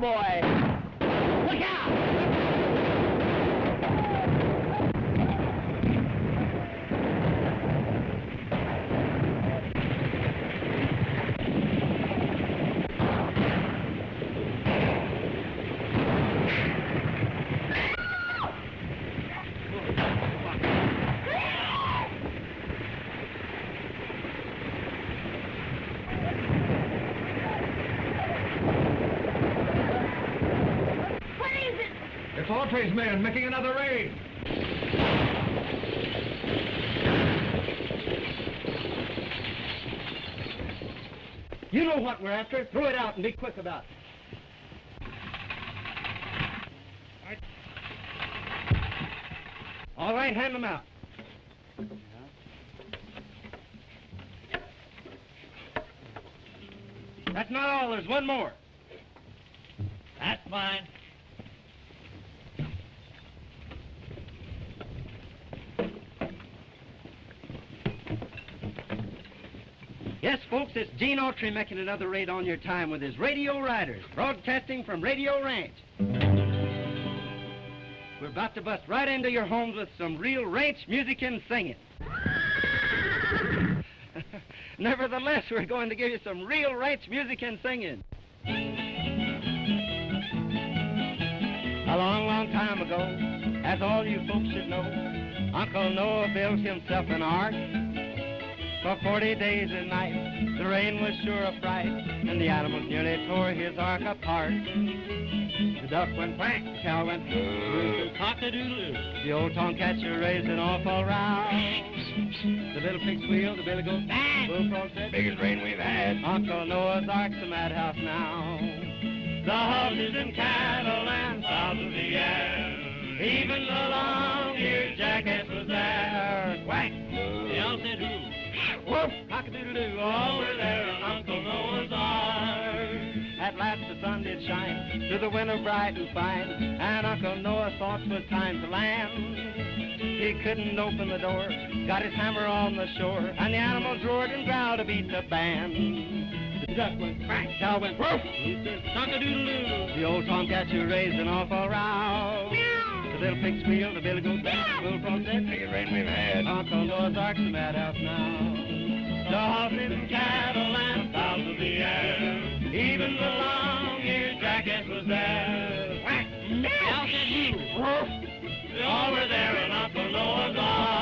Cowboy! Look out! Autry's men making another raid. You know what we're after. Throw it out and be quick about it. All right, hand them out. That's not all. There's one more. That's fine. Yes, folks, it's Gene Autry making another raid on your time with his Radio Riders, broadcasting from Radio Ranch. We're about to bust right into your homes with some real ranch music and singing. Nevertheless, we're going to give you some real ranch music and singing. A long, long time ago, as all you folks should know, Uncle Noah built himself an ark. For 40 days and nights, the rain was sure a fright, and the animals nearly tore his ark apart. The duck went quack, the cow went roost, cock-a-doodle-doo. The old tomcatcher raised an awful row. The little pig squealed, the billy goat bang. Bullfrog said, biggest rain we've had. Uncle Noah's ark's a madhouse now. The horses and cattle and fowls of the air, even the long-eared jackass was there. Quack! The owl said who? Woof! Cock-a-doodle-doo, all were there on Uncle Noah's ark. At last the sun did shine through the window bright and fine, and Uncle Noah thought 'twas time to land. He couldn't open the door, got his hammer on the shore, and the animals roared and growled to beat the band. The duck went quack, cow went woof, cock-a-doodle-doo. The old tomcatcher raised an awful row. The little pig squealed, the billy goat bang, bullfrog said, biggest rain we've had. Uncle Noah's ark's a madhouse now. The horses and cattle and fowls of the air, even the long-eared jackass was there. Quack! The owl said who? Woof! They all were there in Uncle Noah's ark.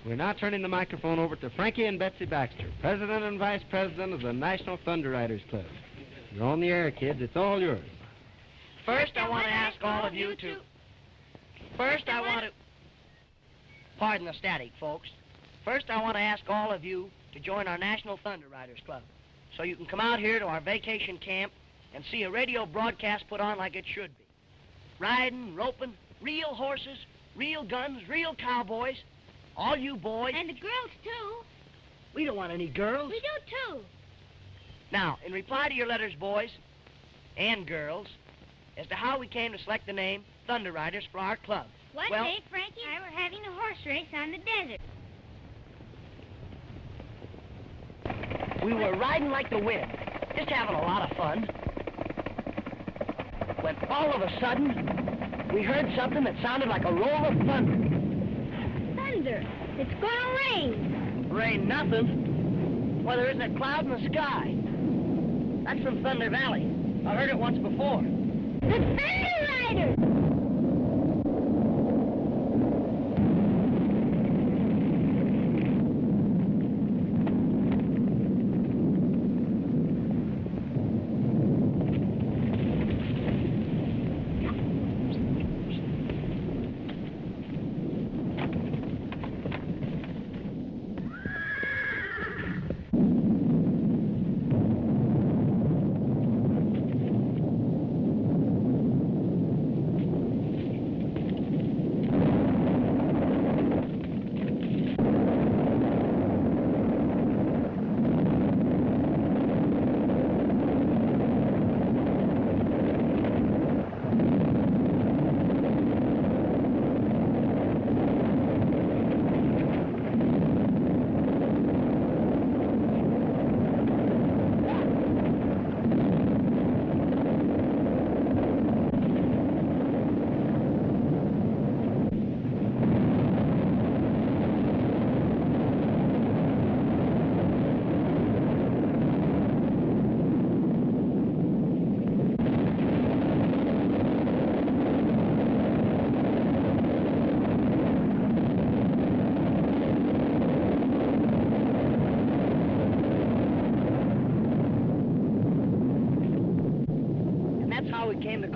We're now turning the microphone over to Frankie and Betsy Baxter, President and Vice President of the National Thunder Riders Club. You're on the air, kids. It's all yours. First, I want to ask all of you to... First, I want to... Pardon the static, folks. First, I want to ask all of you to join our National Thunder Riders Club, so you can come out here to our vacation camp and see a radio broadcast put on like it should be. Riding, roping, real horses, real guns, real cowboys. All you boys... And the girls, too. We don't want any girls. We do, too. Now, in reply to your letters, boys and girls, as to how we came to select the name Thunder Riders for our club. One day, Frankie and I were having a horse race on the desert. We were riding like the wind, just having a lot of fun. When all of a sudden, we heard something that sounded like a roll of thunder. Thunder! It's gonna rain. Rain nothing. Well, there isn't a cloud in the sky. That's from Thunder Valley. I heard it once before. The Thunder Riders!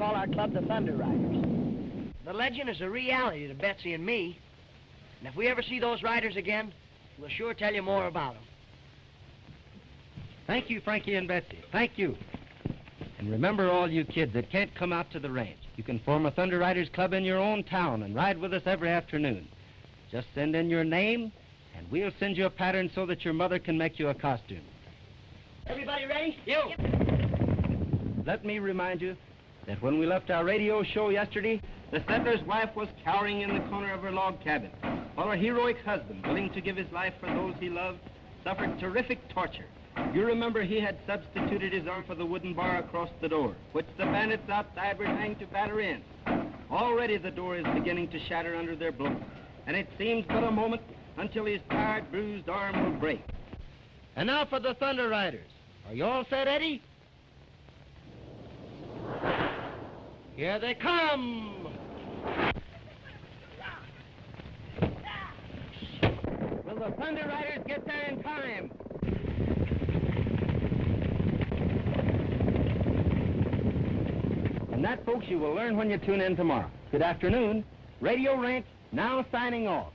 call our club the Thunder Riders. The legend is a reality to Betsy and me. And if we ever see those riders again, we'll sure tell you more about them. Thank you, Frankie and Betsy. Thank you. And remember, all you kids that can't come out to the ranch, you can form a Thunder Riders Club in your own town and ride with us every afternoon. Just send in your name, and we'll send you a pattern so that your mother can make you a costume. Everybody ready? Yep. Let me remind you that when we left our radio show yesterday, the settler's wife was cowering in the corner of her log cabin, while her heroic husband, willing to give his life for those he loved, suffered terrific torture. You remember he had substituted his arm for the wooden bar across the door, which the bandits outside were trying to batter in. Already the door is beginning to shatter under their blows, and it seems but a moment until his tired, bruised arm will break. And now for the Thunder Riders. Are you all set, Eddie? Here they come! Will the Thunder Riders get there in time? And that, folks, you will learn when you tune in tomorrow. Good afternoon. Radio Ranch now signing off.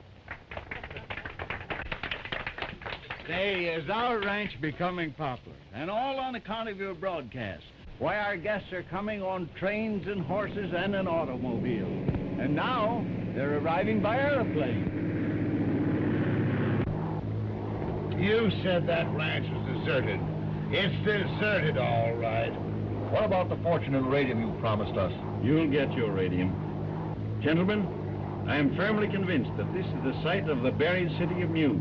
Say, is our ranch becoming popular? And all on account of your broadcast. Why, our guests are coming on trains and horses and an automobile. And now, they're arriving by airplane. You said that ranch was deserted. It's deserted, all right. What about the fortune in radium you promised us? You'll get your radium. Gentlemen, I am firmly convinced that this is the site of the buried city of Mu.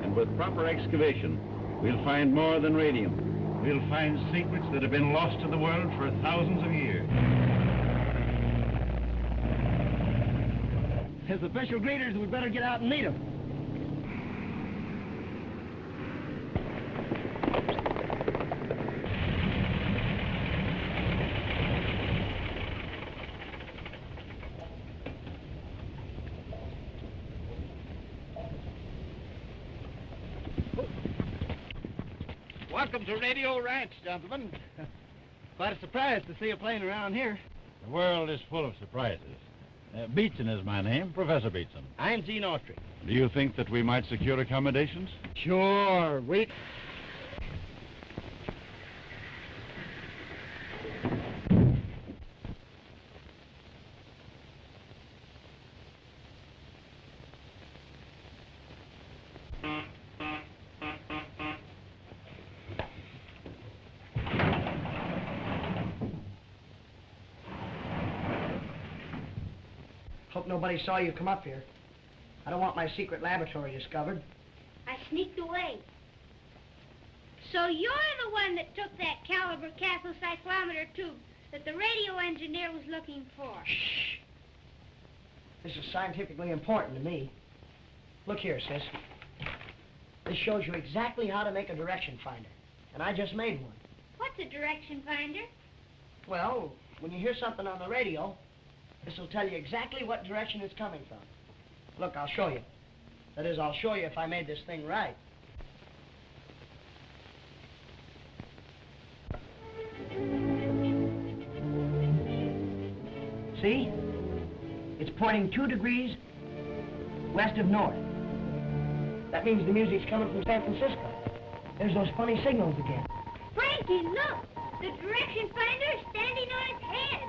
And with proper excavation, we'll find more than radium. We'll find secrets that have been lost to the world for thousands of years. As official greeters, we'd better get out and meet them. Welcome to Radio Ranch, gentlemen. Quite a surprise to see a plane around here. The world is full of surprises. Beatson is my name, Professor Beatson. I'm Gene Autry. Do you think that we might secure accommodations? Sure, we... Hope nobody saw you come up here. I don't want my secret laboratory discovered. I sneaked away. So you're the one that took that caliber castle cyclometer tube that the radio engineer was looking for. Shh. This is scientifically important to me. Look here, sis. This shows you exactly how to make a direction finder. And I just made one. What's a direction finder? Well, when you hear something on the radio, this will tell you exactly what direction it's coming from. Look, I'll show you. That is, I'll show you if I made this thing right. See? It's pointing 2 degrees west of north. That means the music's coming from San Francisco. There's those funny signals again. Frankie, look! The direction finder is standing on its head.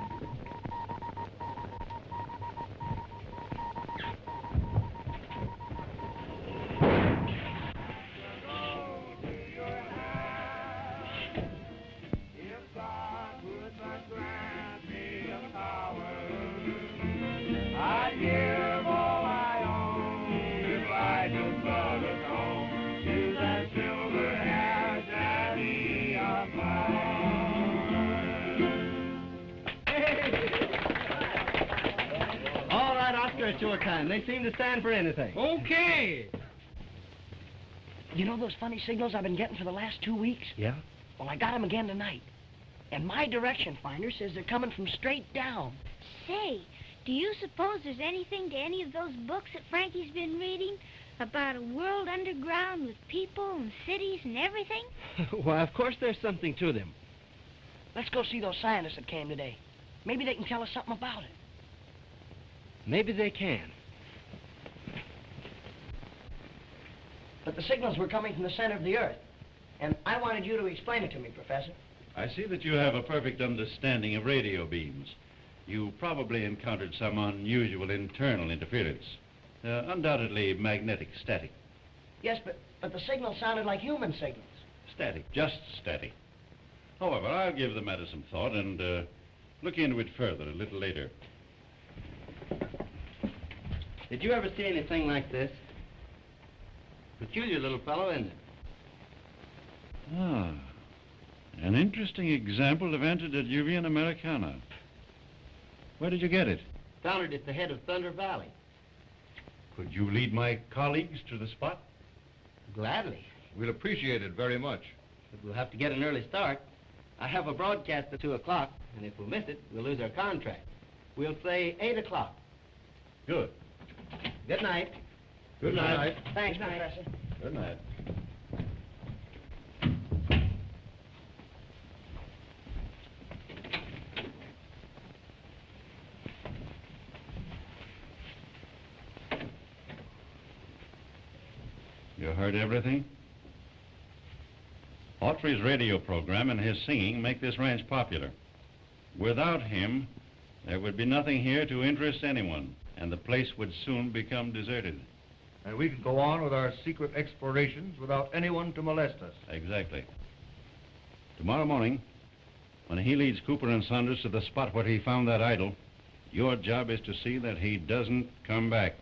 It's your time. They seem to stand for anything. Okay. You know those funny signals I've been getting for the last 2 weeks? Yeah? Well, I got them again tonight. And my direction finder says they're coming from straight down. Say, do you suppose there's anything to any of those books that Frankie's been reading about a world underground with people and cities and everything? Why, of course there's something to them. Let's go see those scientists that came today. Maybe they can tell us something about it. Maybe they can. But the signals were coming from the center of the Earth. And I wanted you to explain it to me, Professor. I see that you have a perfect understanding of radio beams. You probably encountered some unusual internal interference. Undoubtedly magnetic static. Yes, but the signal sounded like human signals. Static, just static. However, I'll give the matter some thought and look into it further a little later. Did you ever see anything like this? Peculiar little fellow, isn't it? Ah, an interesting example of antediluvian Americana. Where did you get it? Found it at the head of Thunder Valley. Could you lead my colleagues to the spot? Gladly. We'll appreciate it very much. But we'll have to get an early start. I have a broadcast at 2 o'clock, and if we miss it, we'll lose our contract. We'll say 8 o'clock. Good. Good night. Good night. Thanks, Professor. Good night. You heard everything? Autry's radio program and his singing make this ranch popular. Without him, there would be nothing here to interest anyone, and the place would soon become deserted. And we can go on with our secret explorations without anyone to molest us. Exactly. Tomorrow morning, when he leads Cooper and Saunders to the spot where he found that idol, your job is to see that he doesn't come back.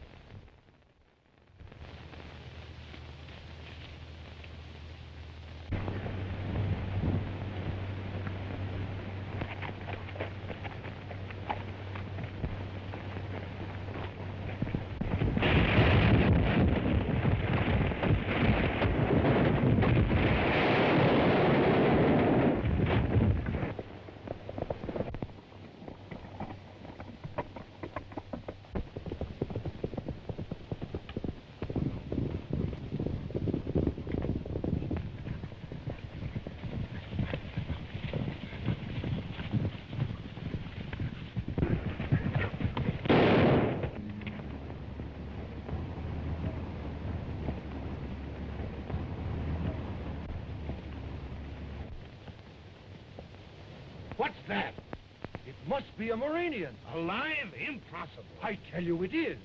What's that? It must be a Muranian. Alive? Impossible. I tell you it is.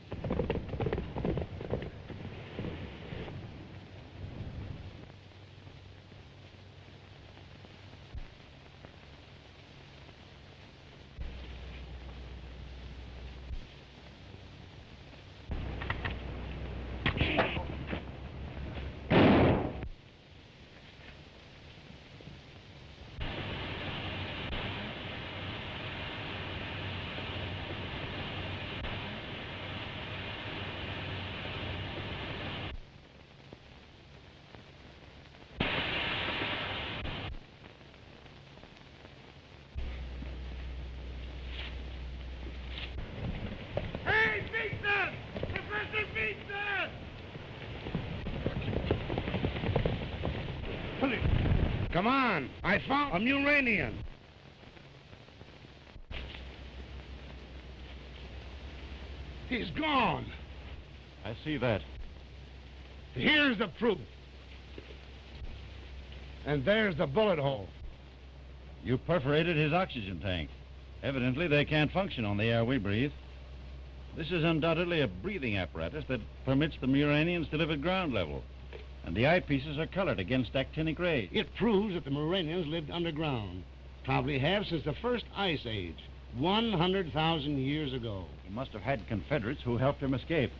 Come on, I found a Muranian. He's gone. I see that. Here's the proof. And there's the bullet hole. You perforated his oxygen tank. Evidently, they can't function on the air we breathe. This is undoubtedly a breathing apparatus that permits the Muranians to live at ground level. And the eyepieces are colored against actinic rays. It proves that the Muranians lived underground. Probably have since the first ice age, 100,000 years ago. He must have had Confederates who helped him escape.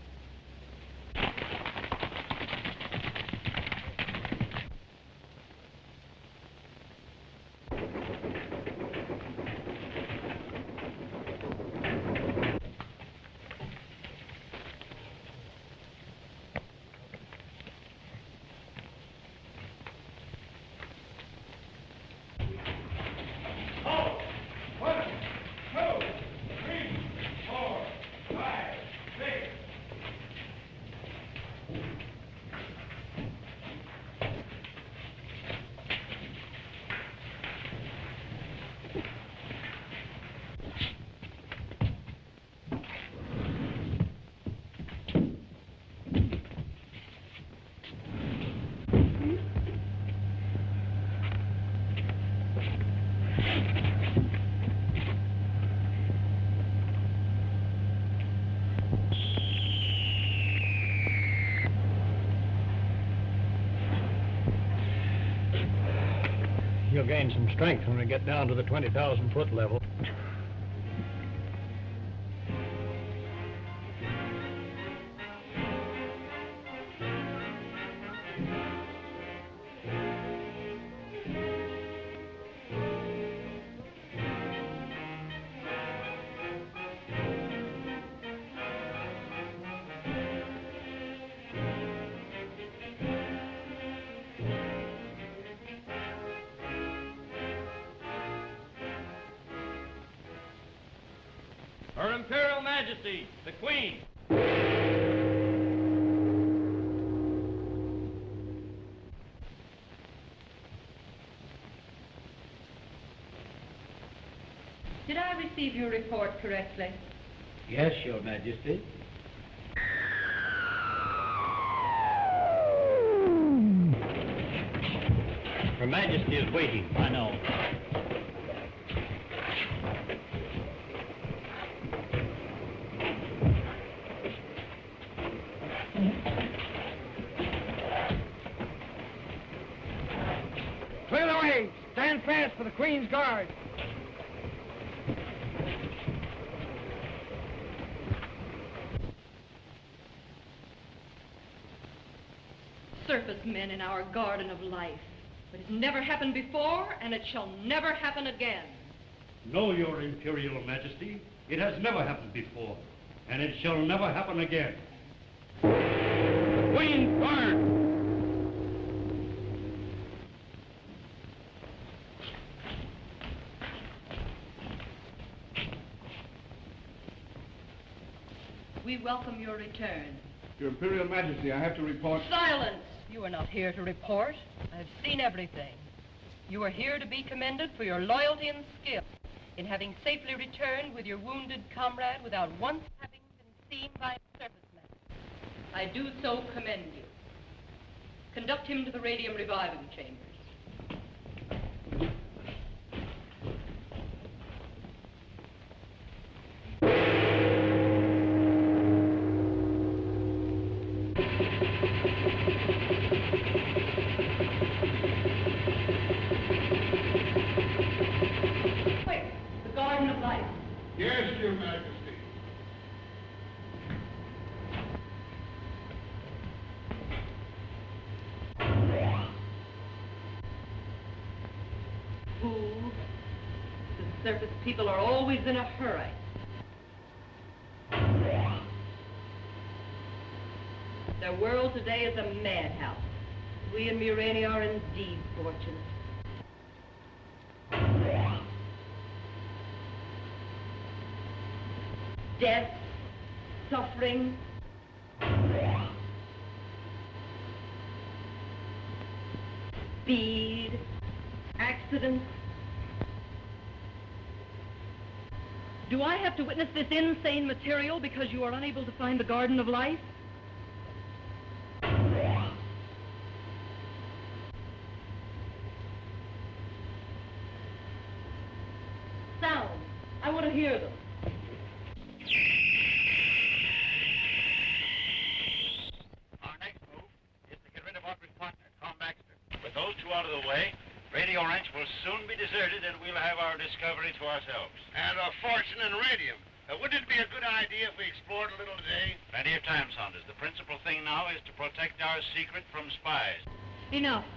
You'll gain some strength when we get down to the 20,000-foot level. Her Imperial Majesty, the Queen. Did I receive your report correctly? Yes, Your Majesty. Her Majesty is waiting. I know. Clear the way! Stand fast for the Queen's Guard! Surface men in our garden of life. It has never happened before, and it shall never happen again. No, Your Imperial Majesty. It has never happened before, and it shall never happen again. The Queen's Guard! We welcome your return. Your Imperial Majesty, I have to report... Silence! You are not here to report. I have seen everything. You are here to be commended for your loyalty and skill in having safely returned with your wounded comrade without once having been seen by a surfaceman. I do so commend you. Conduct him to the radium reviving chambers. Yes, Your Majesty. Fools. The surface people are always in a hurry. Their world today is a madhouse. We in Murania are indeed fortunate. Death, suffering, speed, accidents. Do I have to witness this insane material because you are unable to find the Garden of Life? Sounds. I want to hear them. Out of the way, Radio Ranch will soon be deserted and we'll have our discovery to ourselves. And a fortune in radium. Wouldn't it be a good idea if we explored a little today? Plenty of time, Saunders. The principal thing now is to protect our secret from spies. Enough.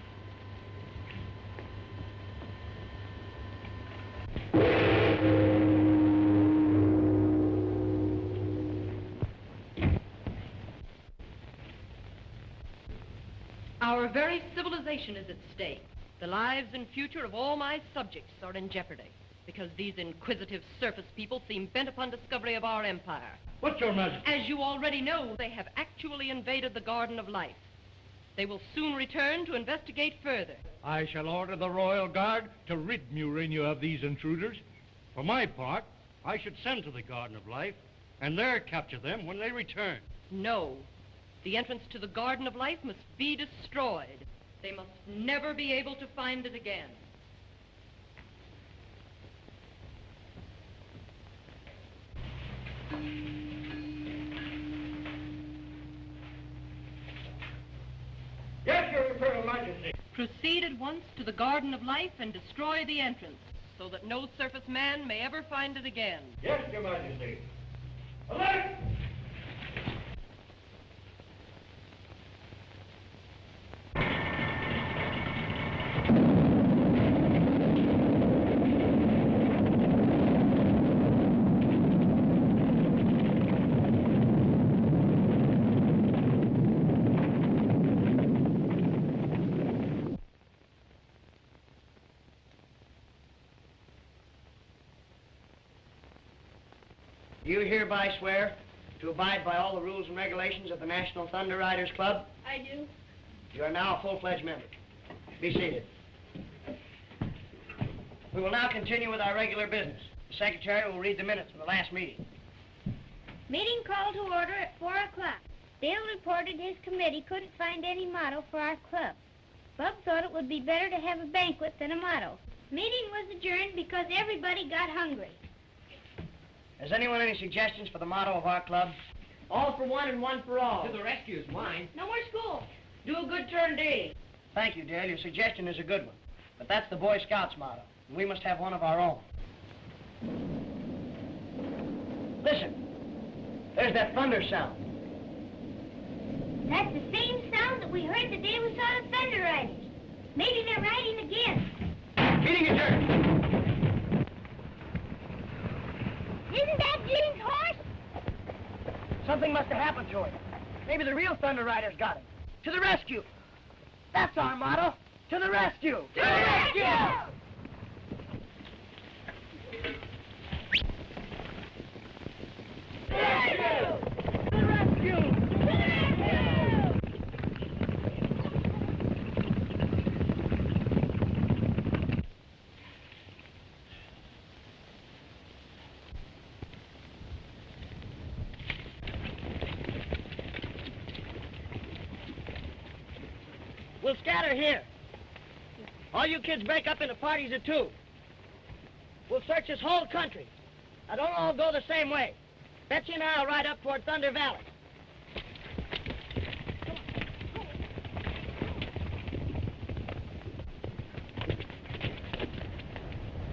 Our very civilization is at stake. The lives and future of all my subjects are in jeopardy because these inquisitive surface people seem bent upon discovery of our empire. What's Your Majesty? As you already know, they have actually invaded the Garden of Life. They will soon return to investigate further. I shall order the Royal Guard to rid Murania of these intruders. For my part, I should send to the Garden of Life and there capture them when they return. No. The entrance to the Garden of Life must be destroyed. They must never be able to find it again. Yes, Your Imperial Majesty. Majesty. Proceed at once to the Garden of Life and destroy the entrance, so that no surface man may ever find it again. Yes, Your Majesty. Alert! Do you hereby swear to abide by all the rules and regulations of the National Thunder Riders Club? I do. You are now a full-fledged member. Be seated. We will now continue with our regular business. The secretary will read the minutes from the last meeting. Meeting called to order at 4 o'clock. Dale reported his committee couldn't find any motto for our club. Bub thought it would be better to have a banquet than a motto. Meeting was adjourned because everybody got hungry. Has anyone any suggestions for the motto of our club? All for one and one for all. To the rescue is mine. No more school. Do a good turn deed. Thank you, Dale. Your suggestion is a good one. But that's the Boy Scouts motto, and we must have one of our own. Listen. There's that thunder sound. That's the same sound that we heard the day we saw the Thunder Riders. Maybe they're riding again. Meeting adjourned. Isn't that Gene's horse? Something must have happened to him. Maybe the real Thunder Riders got him. To the rescue. That's our motto. To the rescue. To the rescue! To the rescue! To the rescue! To the rescue! We'll scatter here. All you kids break up into parties of two. We'll search this whole country. Now, don't all go the same way. Betsy and I will ride up toward Thunder Valley.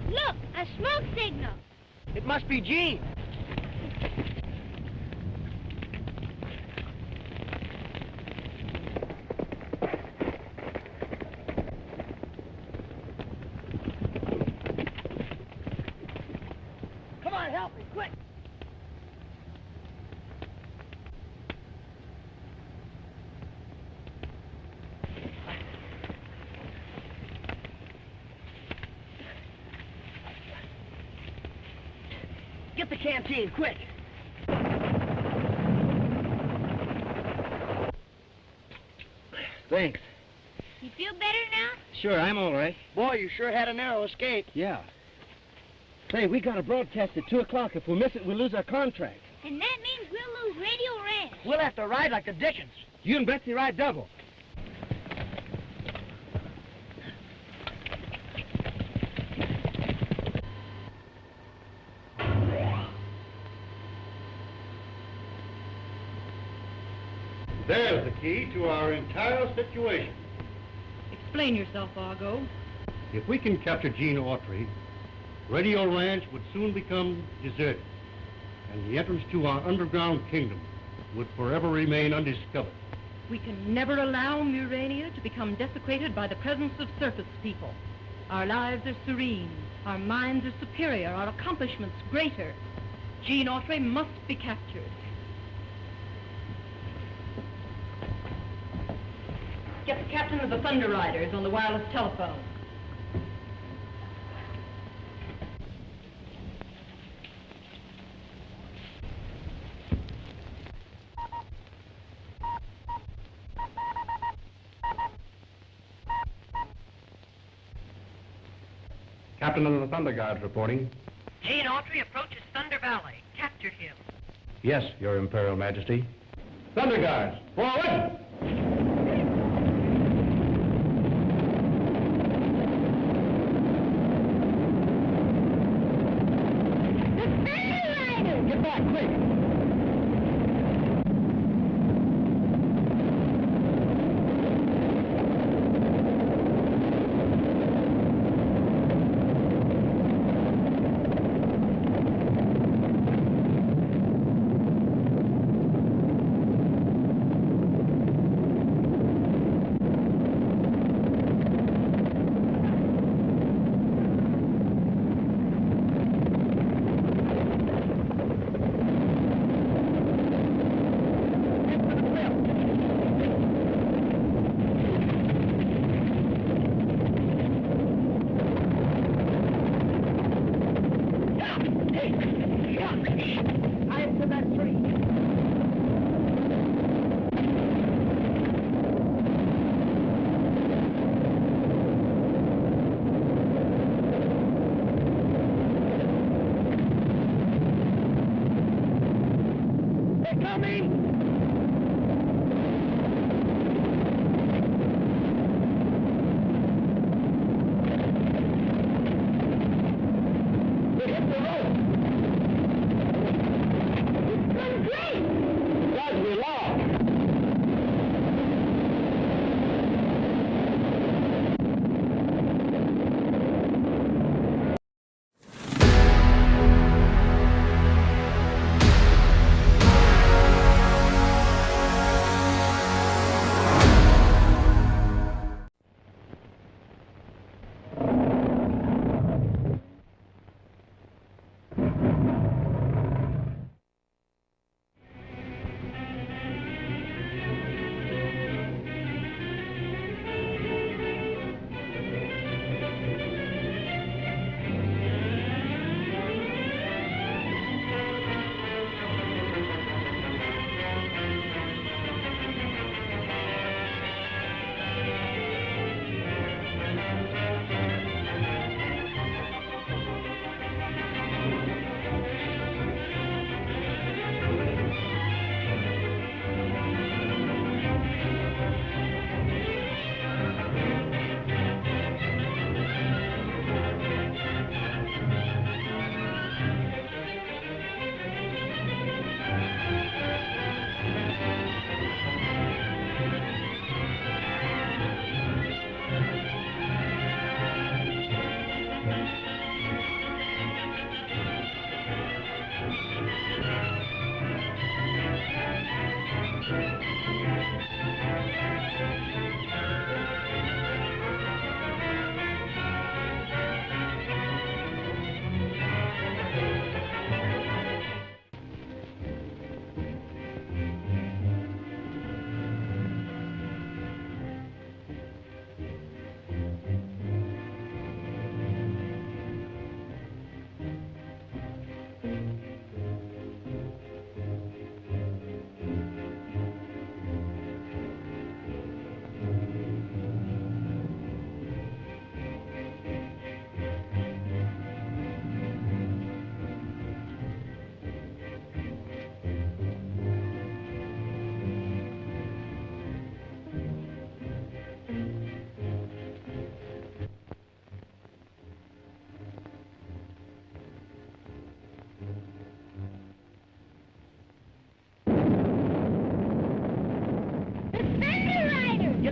Look, a smoke signal. It must be Gene. Come on, help me, quick. Get the canteen, quick. Thanks. You feel better now? Sure, I'm all right. Boy, you sure had a narrow escape. Yeah. Say, we got a broadcast at 2 o'clock. If we miss it, we'll lose our contract. And that means we'll lose Radio Ranch. We'll have to ride like the Dickens. You and Betsy ride double. There's the key to our entire situation. Explain yourself, Argo. If we can capture Gene Autry, Radio Ranch would soon become deserted, and the entrance to our underground kingdom would forever remain undiscovered. We can never allow Murania to become desecrated by the presence of surface people. Our lives are serene, our minds are superior, our accomplishments greater. Gene Autry must be captured. Get the captain of the Thunder Riders on the wireless telephone. Captain of the Thunder Guards reporting. Gene Autry approaches Thunder Valley. Capture him. Yes, Your Imperial Majesty. Thunder Guards, forward! Get back, quick.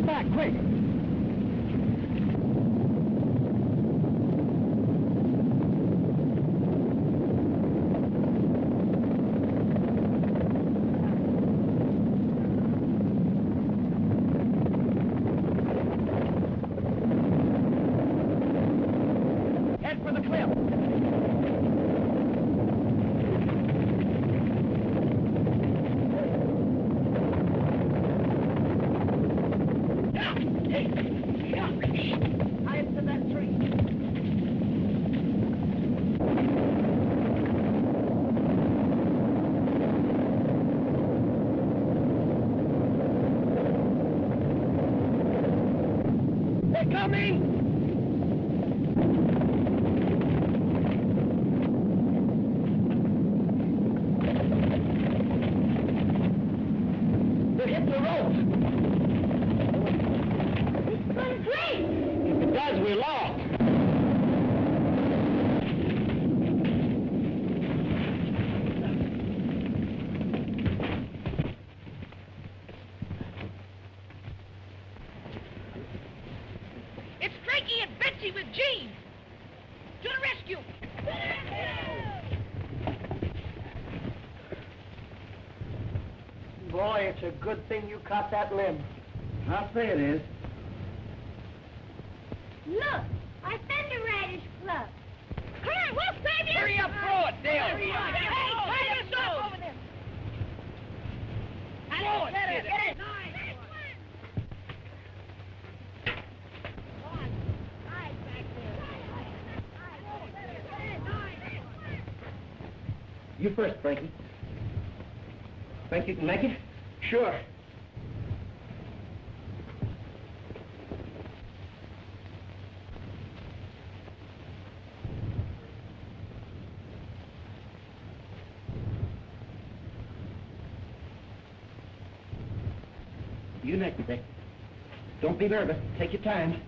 Get back, quick! Head for the cliff. Hide to that tree. They're coming! They're hitting the rope. It's going to freeze. If it does, we're lost. It's Frankie and Betsy with Gene. To the rescue! Boy, it's a good thing you caught that limb. I'll say it is. Look, our Thunder Riders Club. Come on, we'll save you! Hurry up, throw it, Dale. Hurry up! Hey, try to stop over there! Throw it, Get kid. it! Get it! You first, Frankie. Think you can make it? Sure. You make it, Dick. Don't be nervous. Take your time.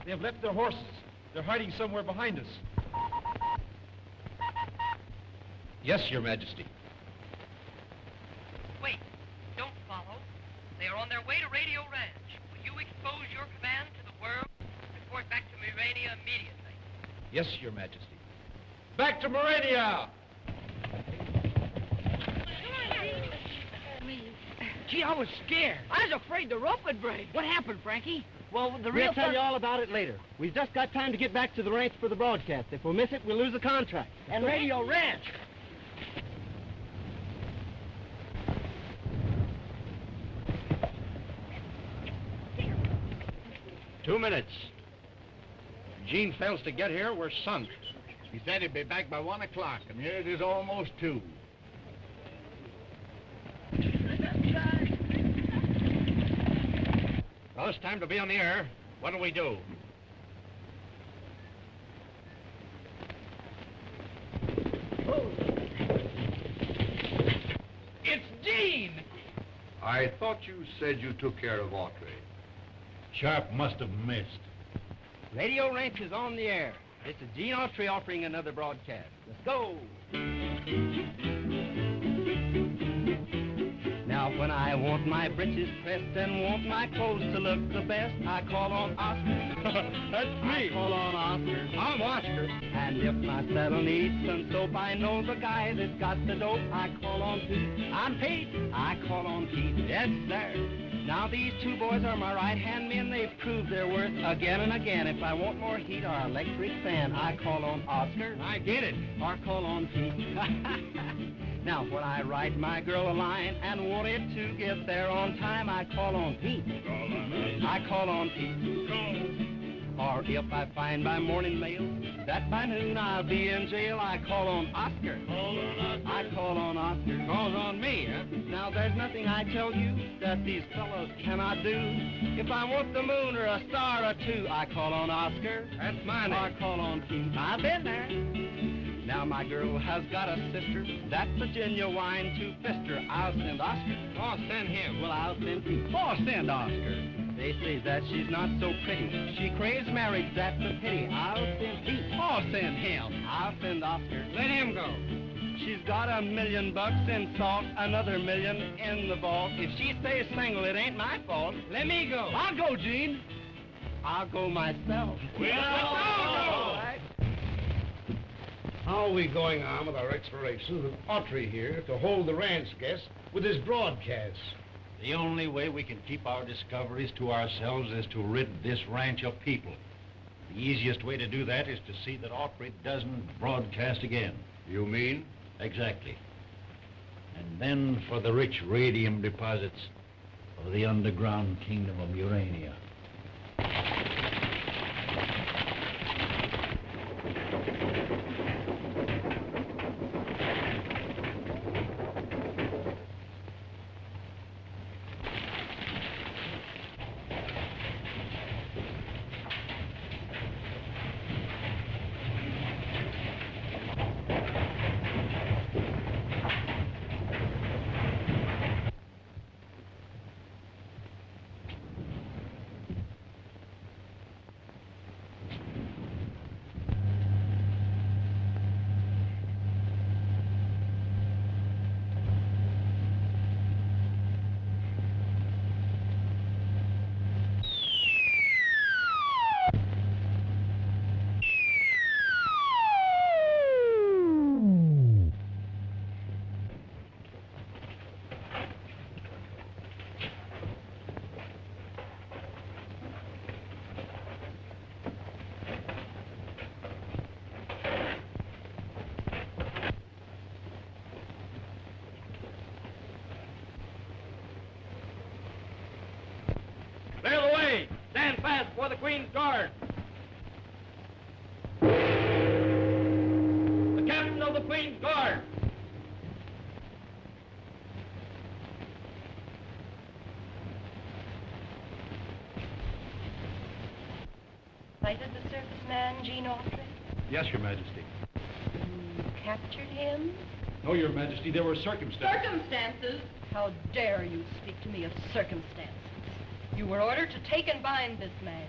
They have left their horses. They're hiding somewhere behind us. Yes, Your Majesty. Wait, don't follow. They are on their way to Radio Ranch. Will you expose your command to the world? Report back to Murania immediately. Yes, Your Majesty. Back to Murania! Gee, I was scared. I was afraid the rope would break. What happened, Frankie? Well, the We'll tell you all about it later. We've just got time to get back to the ranch for the broadcast. If we miss it, we'll lose the contract. And Radio Ranch. 2 minutes. Gene fails to get here, we're sunk. He said he'd be back by 1 o'clock, and here it is almost 2. Well, it's time to be on the air. What do we do? It's Gene! I thought you said you took care of Autry. Sharp must have missed. Radio Ranch is on the air. This is Gene Autry offering another broadcast. Let's go. Now, when I want my breeches pressed and want my clothes to look the best, I call on Oscar. That's me. I call on Oscar. I'm Oscar. And if my saddle needs some soap, I know the guy that's got the dope. I call on Pete. I'm Pete. I call on Pete. Yes, sir. Now, these two boys are my right-hand men. They've proved their worth again and again. If I want more heat or electric fan, I call on Oscar. I get it. Or call on Pete. Now, when I write my girl a line and want it to get there on time, I call on Pete. I call on Pete. Or if I find by morning mail that by noon I'll be in jail, I call on Oscar. I call on Oscar. Calls on me, huh? Now there's nothing I tell you that these fellows cannot do. If I want the moon or a star or two, I call on Oscar. That's my name. I call on King. I've been there. Now my girl has got a sister that's a genuine two-fister. I'll send Oscar. Oh, send him. Well, I'll send Pete. Oh, send Oscar. They say that she's not so pretty. She craves marriage, that's a pity. I'll send Pete. Oh, send him. I'll send Oscar. Let him go. She's got $1 million in salt, another $1 million in the vault. If she stays single, it ain't my fault. Let me go. I'll go, Gene. I'll go myself. Well, all right. How are we going on with our explorations with Autry here to hold the ranch guests with his broadcasts? The only way we can keep our discoveries to ourselves is to rid this ranch of people. The easiest way to do that is to see that Autry doesn't broadcast again. You mean? Exactly. And then for the rich radium deposits of the underground kingdom of Urania. Clear the way! Stand fast before the Queen's Guard! The captain of the Queen's Guard! Sighted the surface man, Gene Autry? Yes, Your Majesty. You captured him? No, Your Majesty, there were circumstances. Circumstances? How dare you speak to me of circumstances? You were ordered to take and bind this man.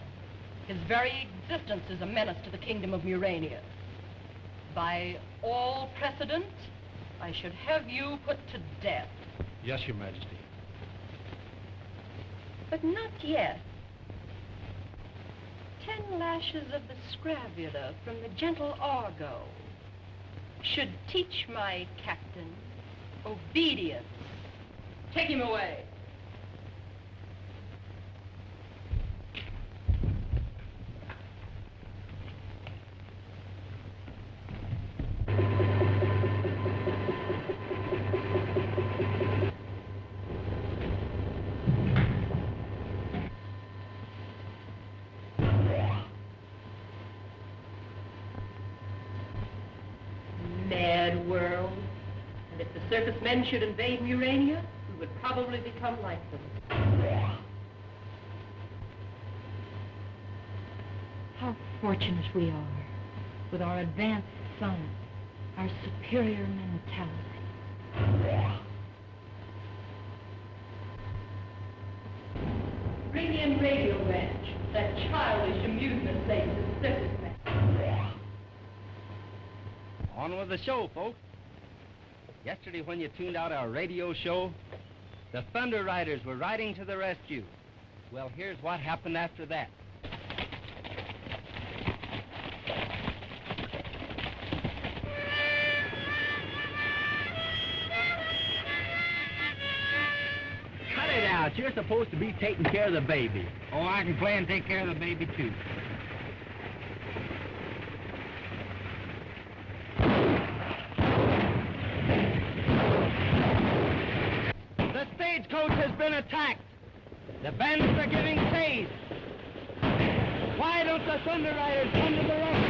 His very existence is a menace to the kingdom of Murania. By all precedent, I should have you put to death. Yes, Your Majesty. But not yet. 10 lashes of the scravula from the gentle Argo should teach my captain obedience. Take him away. Mad world. And if the circus men should invade Murania, we would probably become like them. How fortunate we are with our advanced science, our superior mentality. Bring in Radio Ranch, that childish amusement place of circus men. On with the show, folks. Yesterday when you tuned out our radio show, the Thunder Riders were riding to the rescue. Well, here's what happened after that. Cut it out. You're supposed to be taking care of the baby. Oh, I can play and take care of the baby, too. The stagecoach has been attacked. The bandits are giving chase. Why don't the Thunder Riders come to the rescue?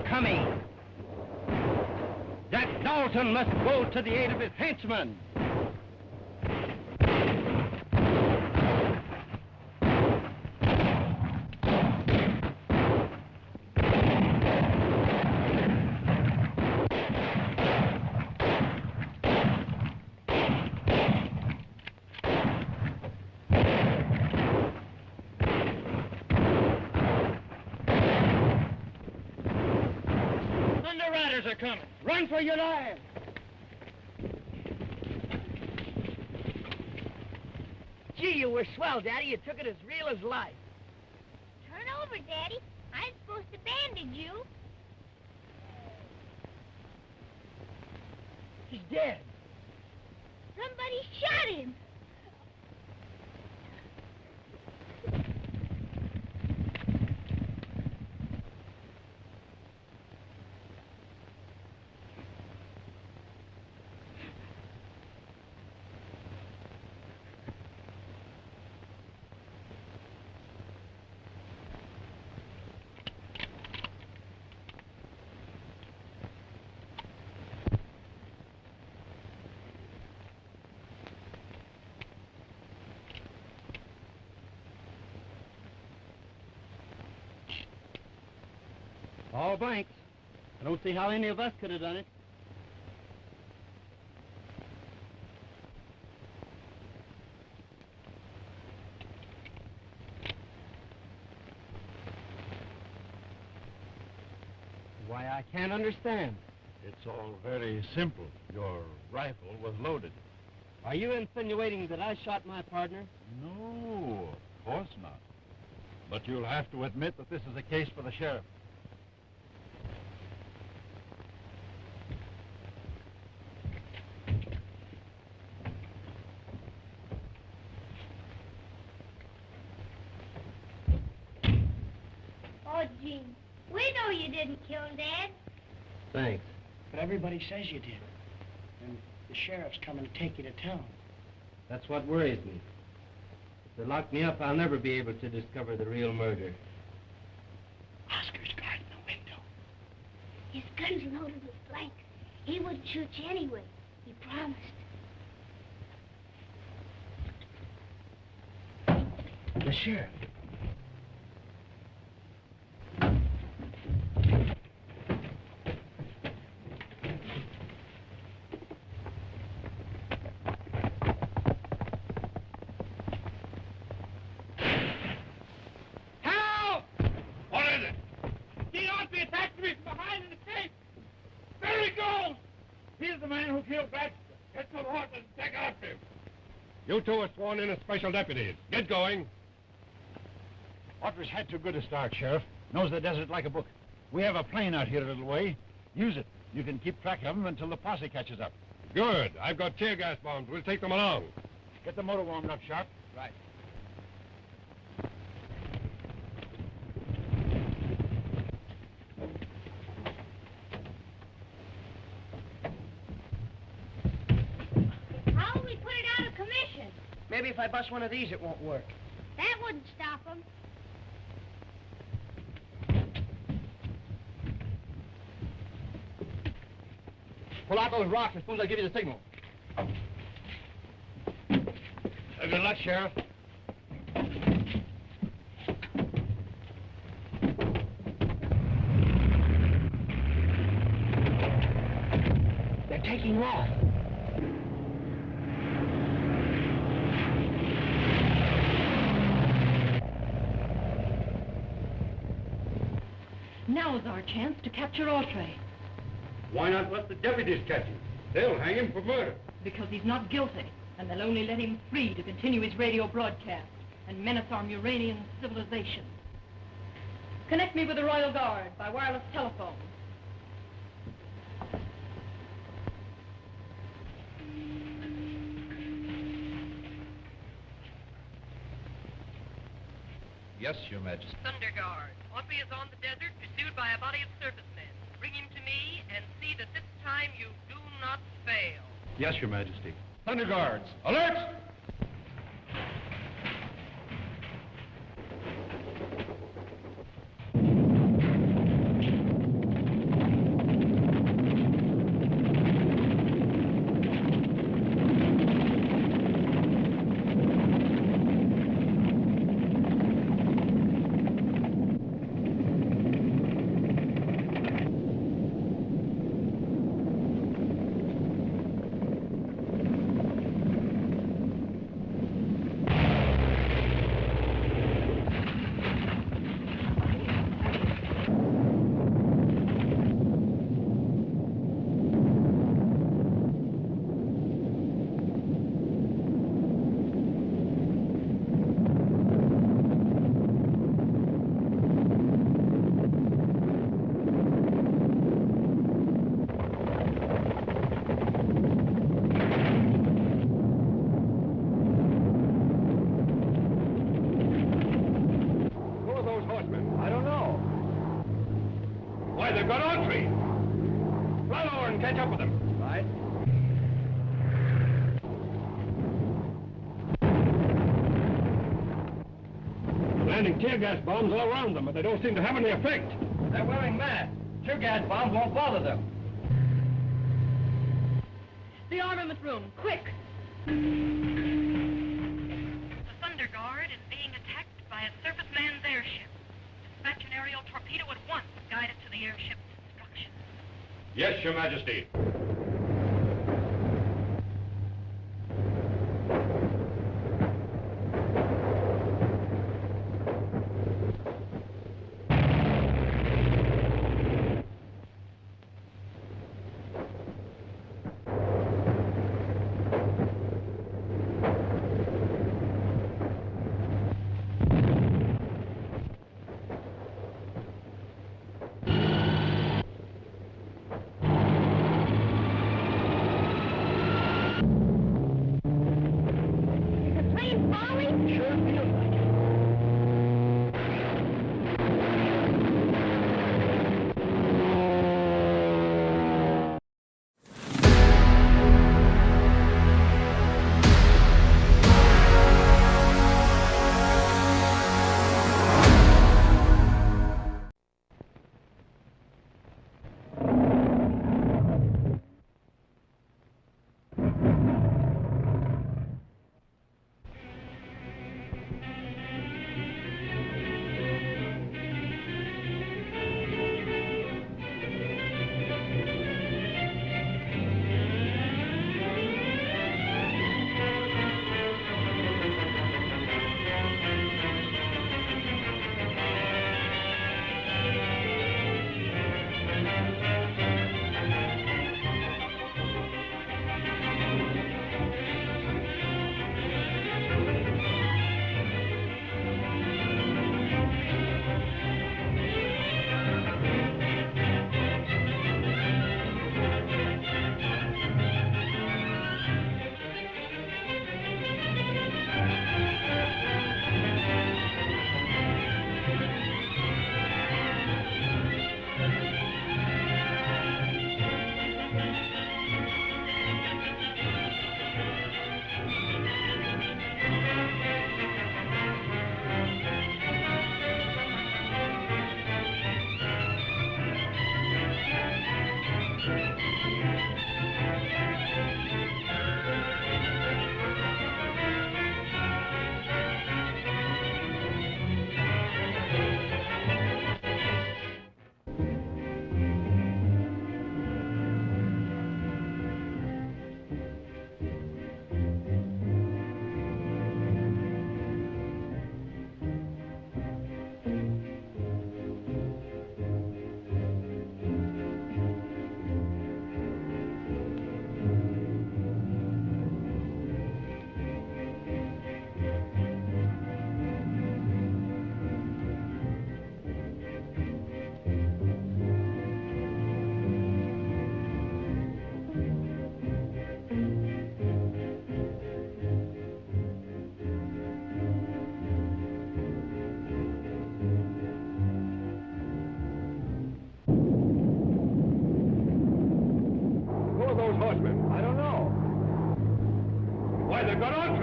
Coming. Jack Dalton must go to the aid of his henchmen. Are coming. Run for your lives! Gee, you were swell, Daddy. You took it as real as life. Turn over, Daddy. I'm supposed to bandage you. He's dead. Somebody shot him. All blanks. I don't see how any of us could have done it. Why, I can't understand. It's all very simple. Your rifle was loaded. Are you insinuating that I shot my partner? No, of course not. But you'll have to admit that this is a case for the sheriff. Oh, Gene, we know you didn't kill him, Dad. Thanks. But everybody says you did. And the sheriff's coming to take you to town. That's what worries me. If they lock me up, I'll never be able to discover the real murder. Oscar's guarding the window. His gun's loaded with blanks. He wouldn't shoot you anyway. He promised. The sheriff. You two are sworn in as special deputies. Get going. Autry's had too good a start, Sheriff. Knows the desert like a book. We have a plane out here a little way. Use it. You can keep track of them until the posse catches up. Good. I've got tear gas bombs. We'll take them along. Get the motor warmed up, Sharp. Right. How will we put it out of commission? Maybe if I bust one of these, it won't work. That wouldn't stop them. Pull out those rocks as soon as I give you the signal. Good luck, Sheriff. They're taking off. Now Now's our chance to capture Autry. Why not let the deputies catch him? They'll hang him for murder. Because he's not guilty, and they'll only let him free to continue his radio broadcast and menace our Muranian civilization. Connect me with the Royal Guard by wireless telephone. Yes, Your Majesty. Thunder Guard. Autry is on the desert, pursued by a body of surface men. Bring him to me and see that this time you do not fail. Yes, Your Majesty. Thunder Guards, alert! They've got Autry. Run over and catch up with them. Right. Landing tear gas bombs all around them, but they don't seem to have any effect. They're wearing masks. Tear gas bombs won't bother them. The armament room, quick! The Thunder Guard is being attacked by a surface man's airship. Dispatch an aerial torpedo at once, guide it to the airship's destruction. Yes, Your Majesty.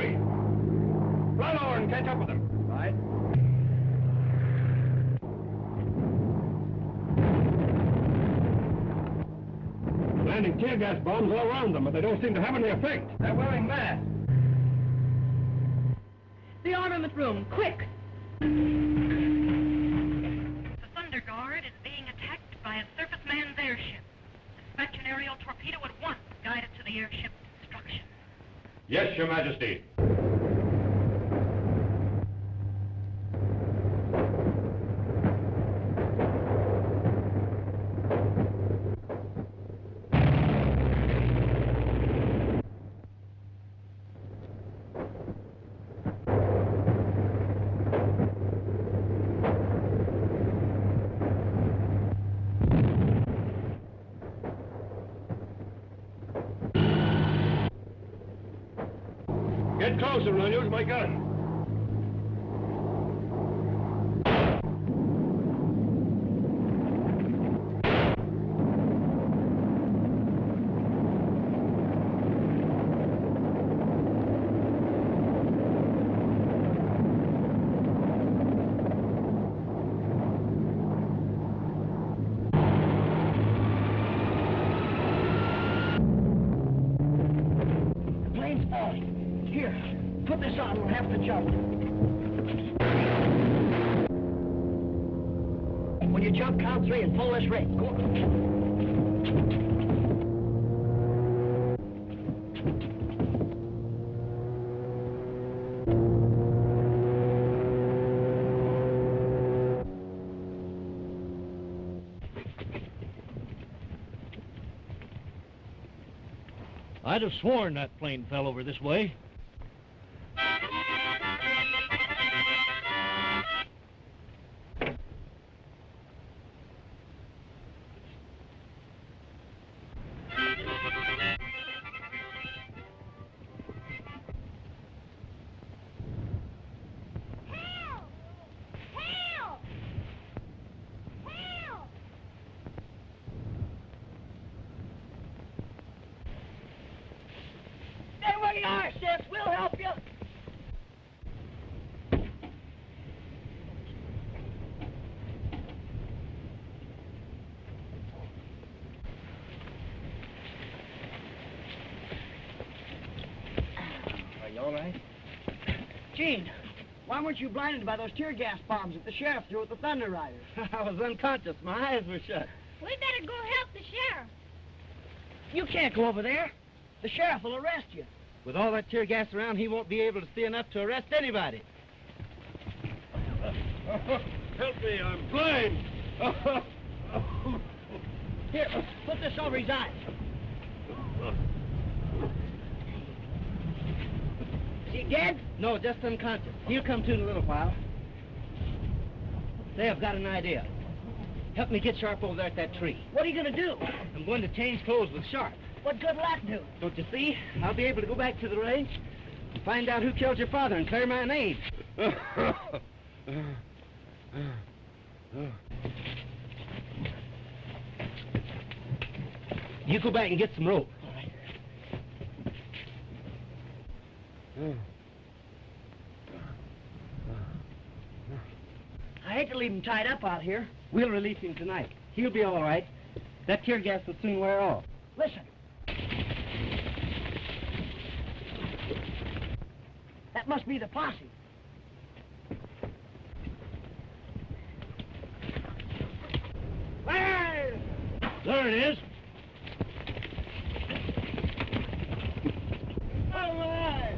Autry. Run over and catch up with them. Right. Landing tear gas bombs all around them, but they don't seem to have any effect. They're wearing masks. The armament room, quick! The Thunder Guard is being attacked by a surface man's airship. Dispatch an aerial torpedo at once, guided to the airship's destruction. Yes, Your Majesty. Get closer and I'll use my gun. The plane's falling. Here, put this on. We'll have to jump. When you jump, count 3 and pull this ring. Go on. I'd have sworn that plane fell over this way. Stay where you are, sis. We'll help you. Are you all right? Gene, why weren't you blinded by those tear gas bombs that the sheriff threw at the Thunder Riders? I was unconscious. My eyes were shut. We better go help the sheriff. You can't go over there. The sheriff will arrest you. With all that tear gas around, he won't be able to see enough to arrest anybody. Help me, I'm blind. Here, put this over his eyes. Is he dead? No, just unconscious. He'll come to in a little while. Say, I've got an idea. Help me get Sharp over there at that tree. What are you going to do? I'm going to change clothes with Sharp. What good will that do? Don't you see? I'll be able to go back to the ranch and find out who killed your father and clear my name. You go back and get some rope. All right. I hate to leave him tied up out here. We'll release him tonight. He'll be all right. That tear gas will soon wear off. Listen. That must be the posse. Hey! There it is. All right.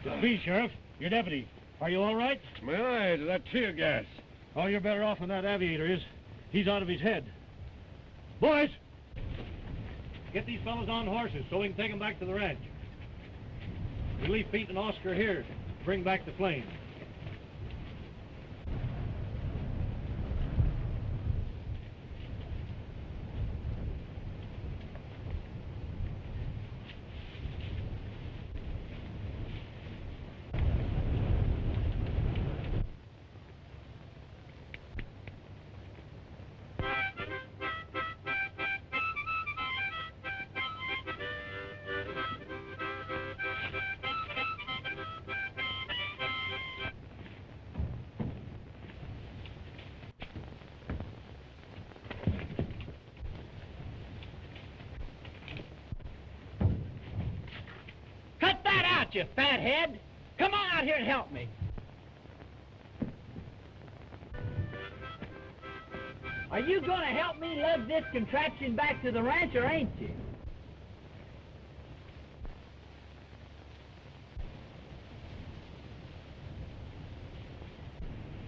It's me, Sheriff. Your deputy. Are you all right? My eyes, that tear gas. Oh, you're better off than that aviator is. He's out of his head. Boys! Get these fellas on horses so we can take them back to the ranch. We leave Pete and Oscar here to bring back the plane. you fathead? Come on out here and help me. Are you going to help me lug this contraption back to the ranch, or ain't you?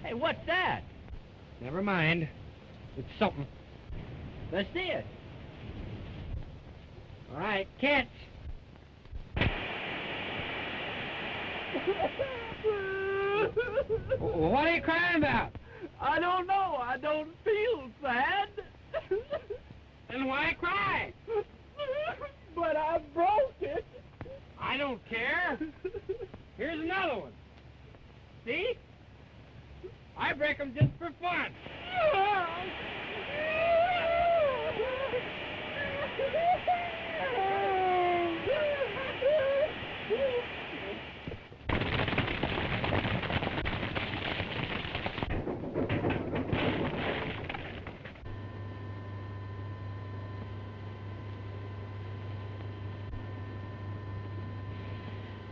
Hey, what's that? Never mind. It's something. Let's see it. All right, catch. What are you crying about? I don't know. I don't feel sad. Then why cry? But I broke it. I don't care. Here's another one. See? I break them just for fun.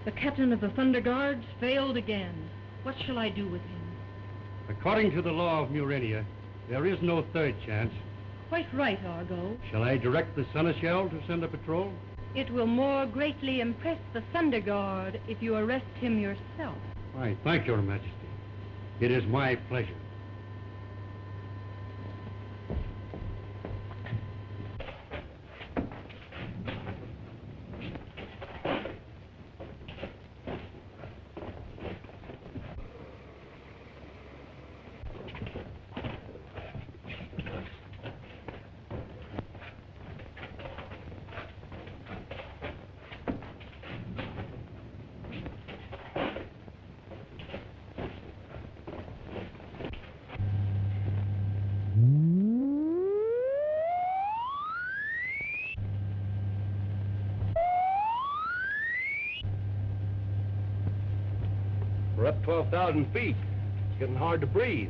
The captain of the Thunder Guards failed again. What shall I do with him? According to the law of Murania, there is no third chance. Quite right, Argo. Shall I direct the Seneschal to send a patrol? It will more greatly impress the Thunder Guard if you arrest him yourself. I thank your Majesty. It is my pleasure. We're up 12,000 feet. It's getting hard to breathe.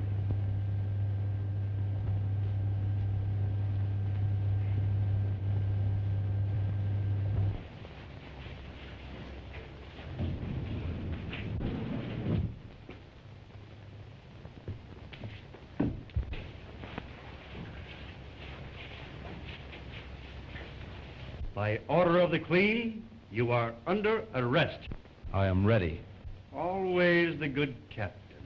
By order of the Queen, you are under arrest. I am ready. Always the good captain.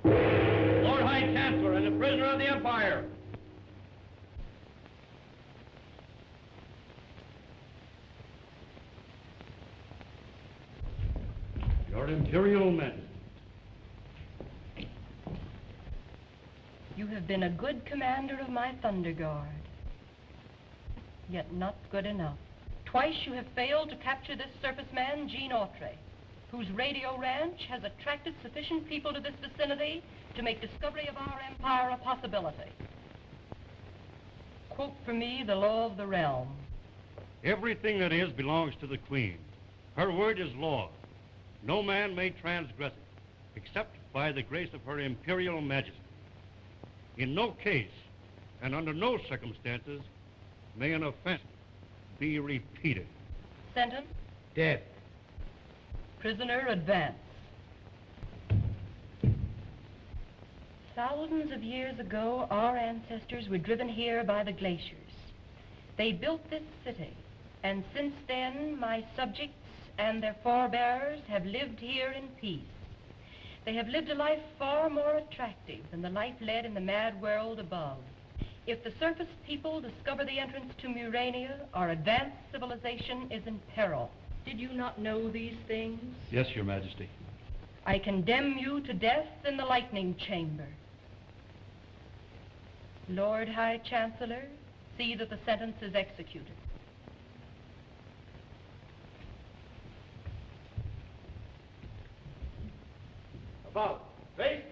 Lord High Chancellor and the prisoner of the Empire. Your Imperial Majesty. You have been a good commander of my Thunder Guard, yet not good enough. Twice you have failed to capture this surface man, Gene Autry, whose radio ranch has attracted sufficient people to this vicinity to make discovery of our empire a possibility. Quote for me the law of the realm. Everything that is belongs to the Queen. Her word is law. No man may transgress it, except by the grace of her Imperial Majesty. In no case, and under no circumstances, may an offense be repeated. Sentence? Death. Prisoner, advance. Thousands of years ago, our ancestors were driven here by the glaciers. They built this city, and since then, my subjects and their forebears have lived here in peace. They have lived a life far more attractive than the life led in the mad world above. If the surface people discover the entrance to Murania, our advanced civilization is in peril. Did you not know these things? Yes, Your Majesty. I condemn you to death in the lightning chamber. Lord High Chancellor, see that the sentence is executed. About face.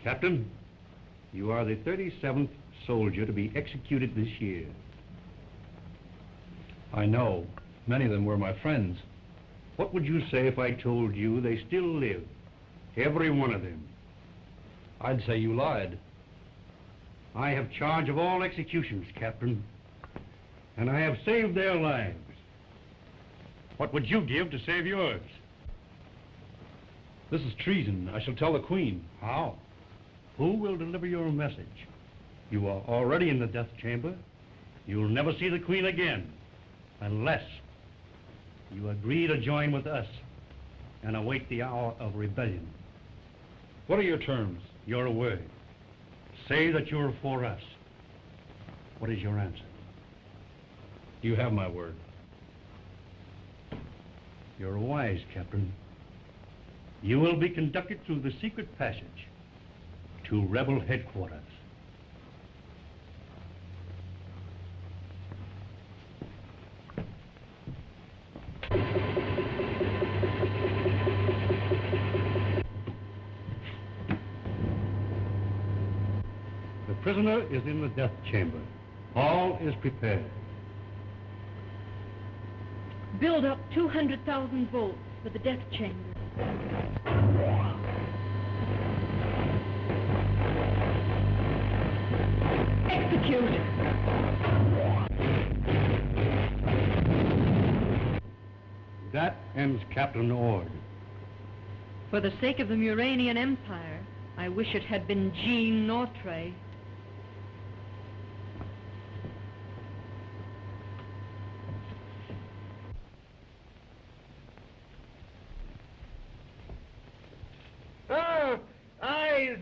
Captain, you are the 37th soldier to be executed this year. I know. Many of them were my friends. What would you say if I told you they still live? Every one of them. I'd say you lied. I have charge of all executions, Captain, and I have saved their lives. What would you give to save yours? This is treason. I shall tell the Queen. How? Who will deliver your message? You are already in the death chamber. You'll never see the Queen again, unless you agree to join with us and await the hour of rebellion. What are your terms? Your word. Say that you're for us. What is your answer? You have my word. You're wise, Captain. You will be conducted through the secret passage to rebel headquarters. The prisoner is in the death chamber. All is prepared. Build up 200,000 volts for the death chamber. Execute! That ends Captain Ord. For the sake of the Muranian Empire, I wish it had been Gene Autry. Oh, eyes!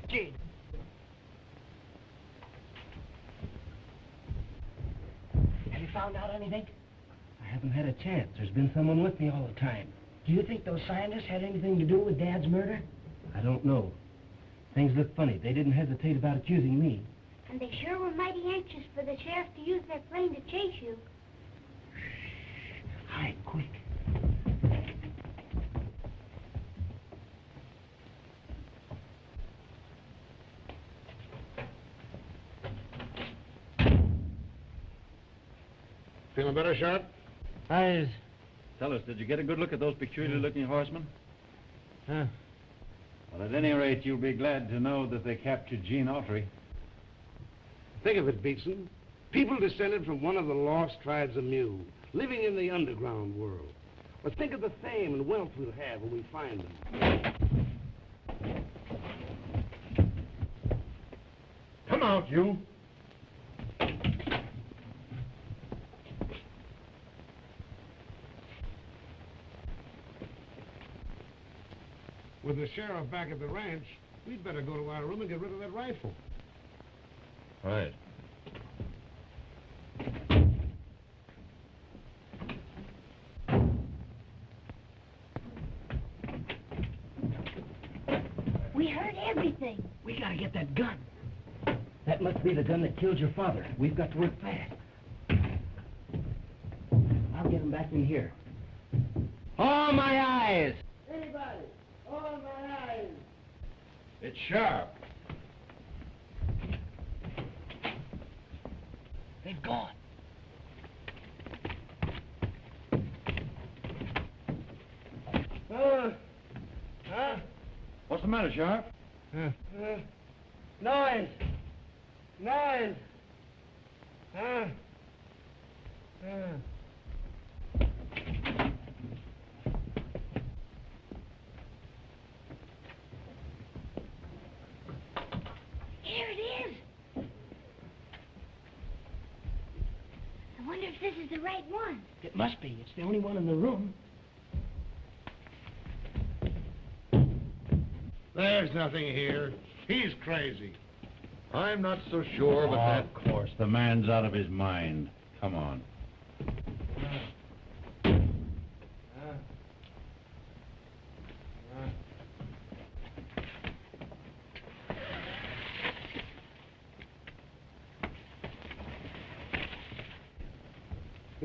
Gene. Have you found out anything? I haven't had a chance. There's been someone with me all the time. Do you think those scientists had anything to do with Dad's murder? I don't know. Things look funny. They didn't hesitate about accusing me. And they sure were mighty anxious for the sheriff to use their plane to chase you. Hide, quick. Feeling better, Sharp? Eyes. Tell us, did you get a good look at those peculiar-looking horsemen? Huh? Well, at any rate, you'll be glad to know that they captured Gene Autry. Think of it, Beatson. People descended from one of the lost tribes of Mew, living in the underground world. But think of the fame and wealth we'll have when we find them. Come out, you. With the sheriff back at the ranch, we'd better go to our room and get rid of that rifle. Right. We heard everything. We gotta get that gun. That must be the gun that killed your father. We've got to work fast. I'll get him back in here. All my eyes! Anybody, all my eyes! It's Sharp. They've gone. What's the matter, Sharp? Noise! Noise! Here it is. I wonder if this is the right one. It must be. It's the only one in the room. There's nothing here. He's crazy. I'm not so sure, but that... Of course, the man's out of his mind. Come on.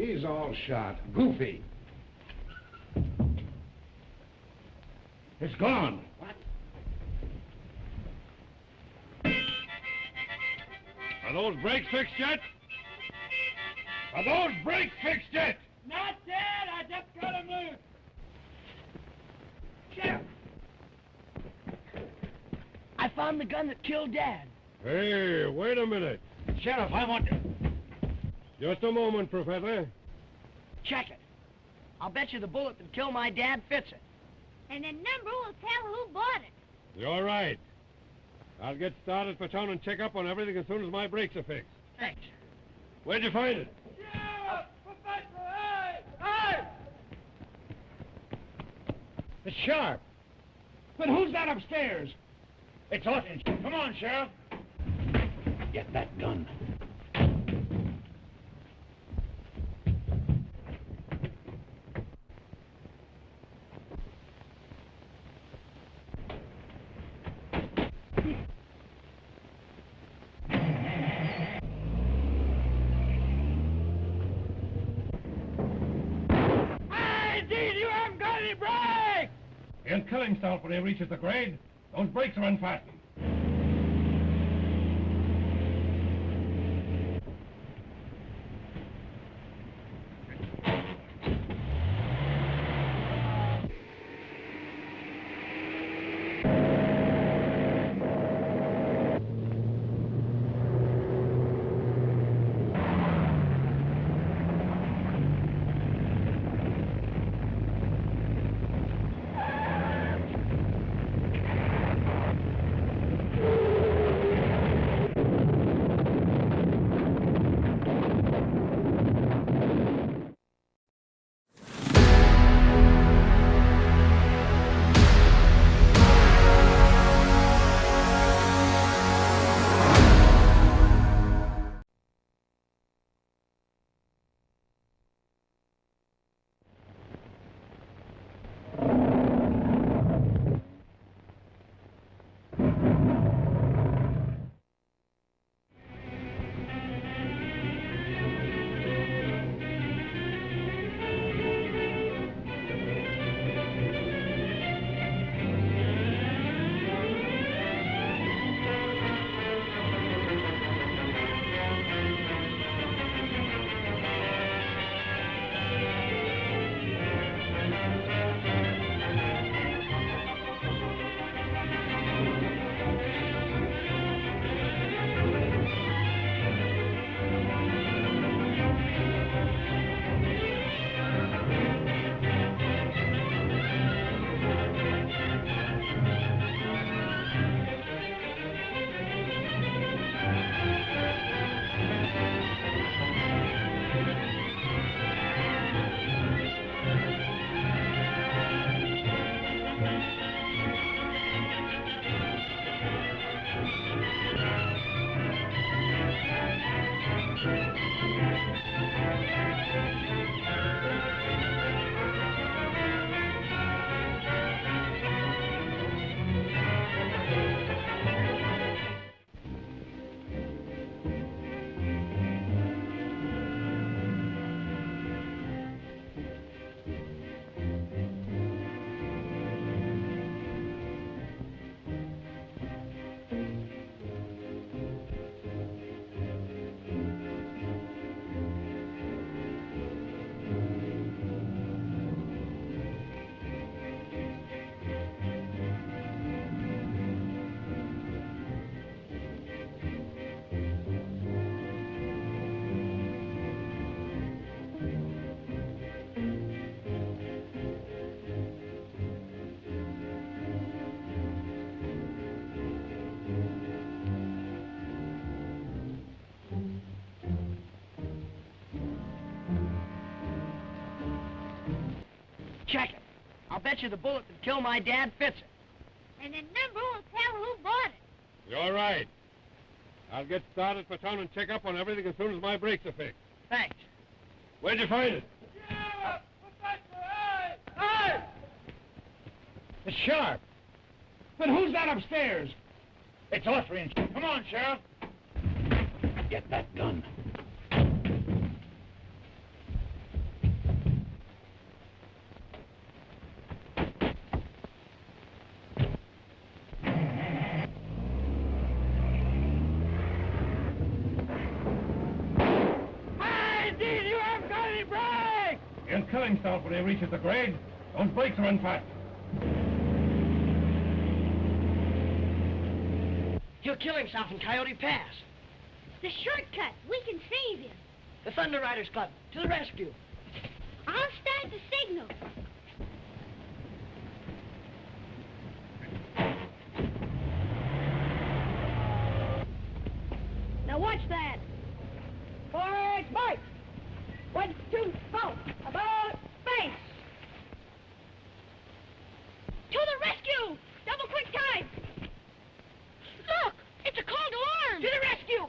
He's all shot. Goofy. It's gone. What? Are those brakes fixed yet? Are those brakes fixed yet? Not yet. I just got him loose. Sheriff! I found the gun that killed Dad. Hey, wait a minute. Sheriff, I want to... Just a moment, Professor. Check it. I'll bet you the bullet that killed my dad fits it. And the number will tell who bought it. You're right. I'll get started for town and check up on everything as soon as my brakes are fixed. Thanks. Where'd you find it? It's sharp. But who's that upstairs? It's Otto. Come on, Sheriff. Get that gun. He'll kill himself when he reaches the grade. Those brakes are unfastened. Check it. I'll bet you the bullet that killed my dad fits it. And the number will tell who bought it. You're right. I'll get started for town and check up on everything as soon as my brakes are fixed. Thanks. Where'd you find it? It's sharp. But who's that upstairs? It's Autry. Come on, Sheriff. Get that gun. He'll kill himself when he reaches the grade. Those brakes are unfast. He'll kill himself in Coyote Pass. The shortcut. We can save him. The Thunder Riders Club, to the rescue. I'll start the signal. Now watch that. Forward, march. 1, 2, 4. About face. To the rescue! Double quick time! Look! It's a call to arms! To the rescue!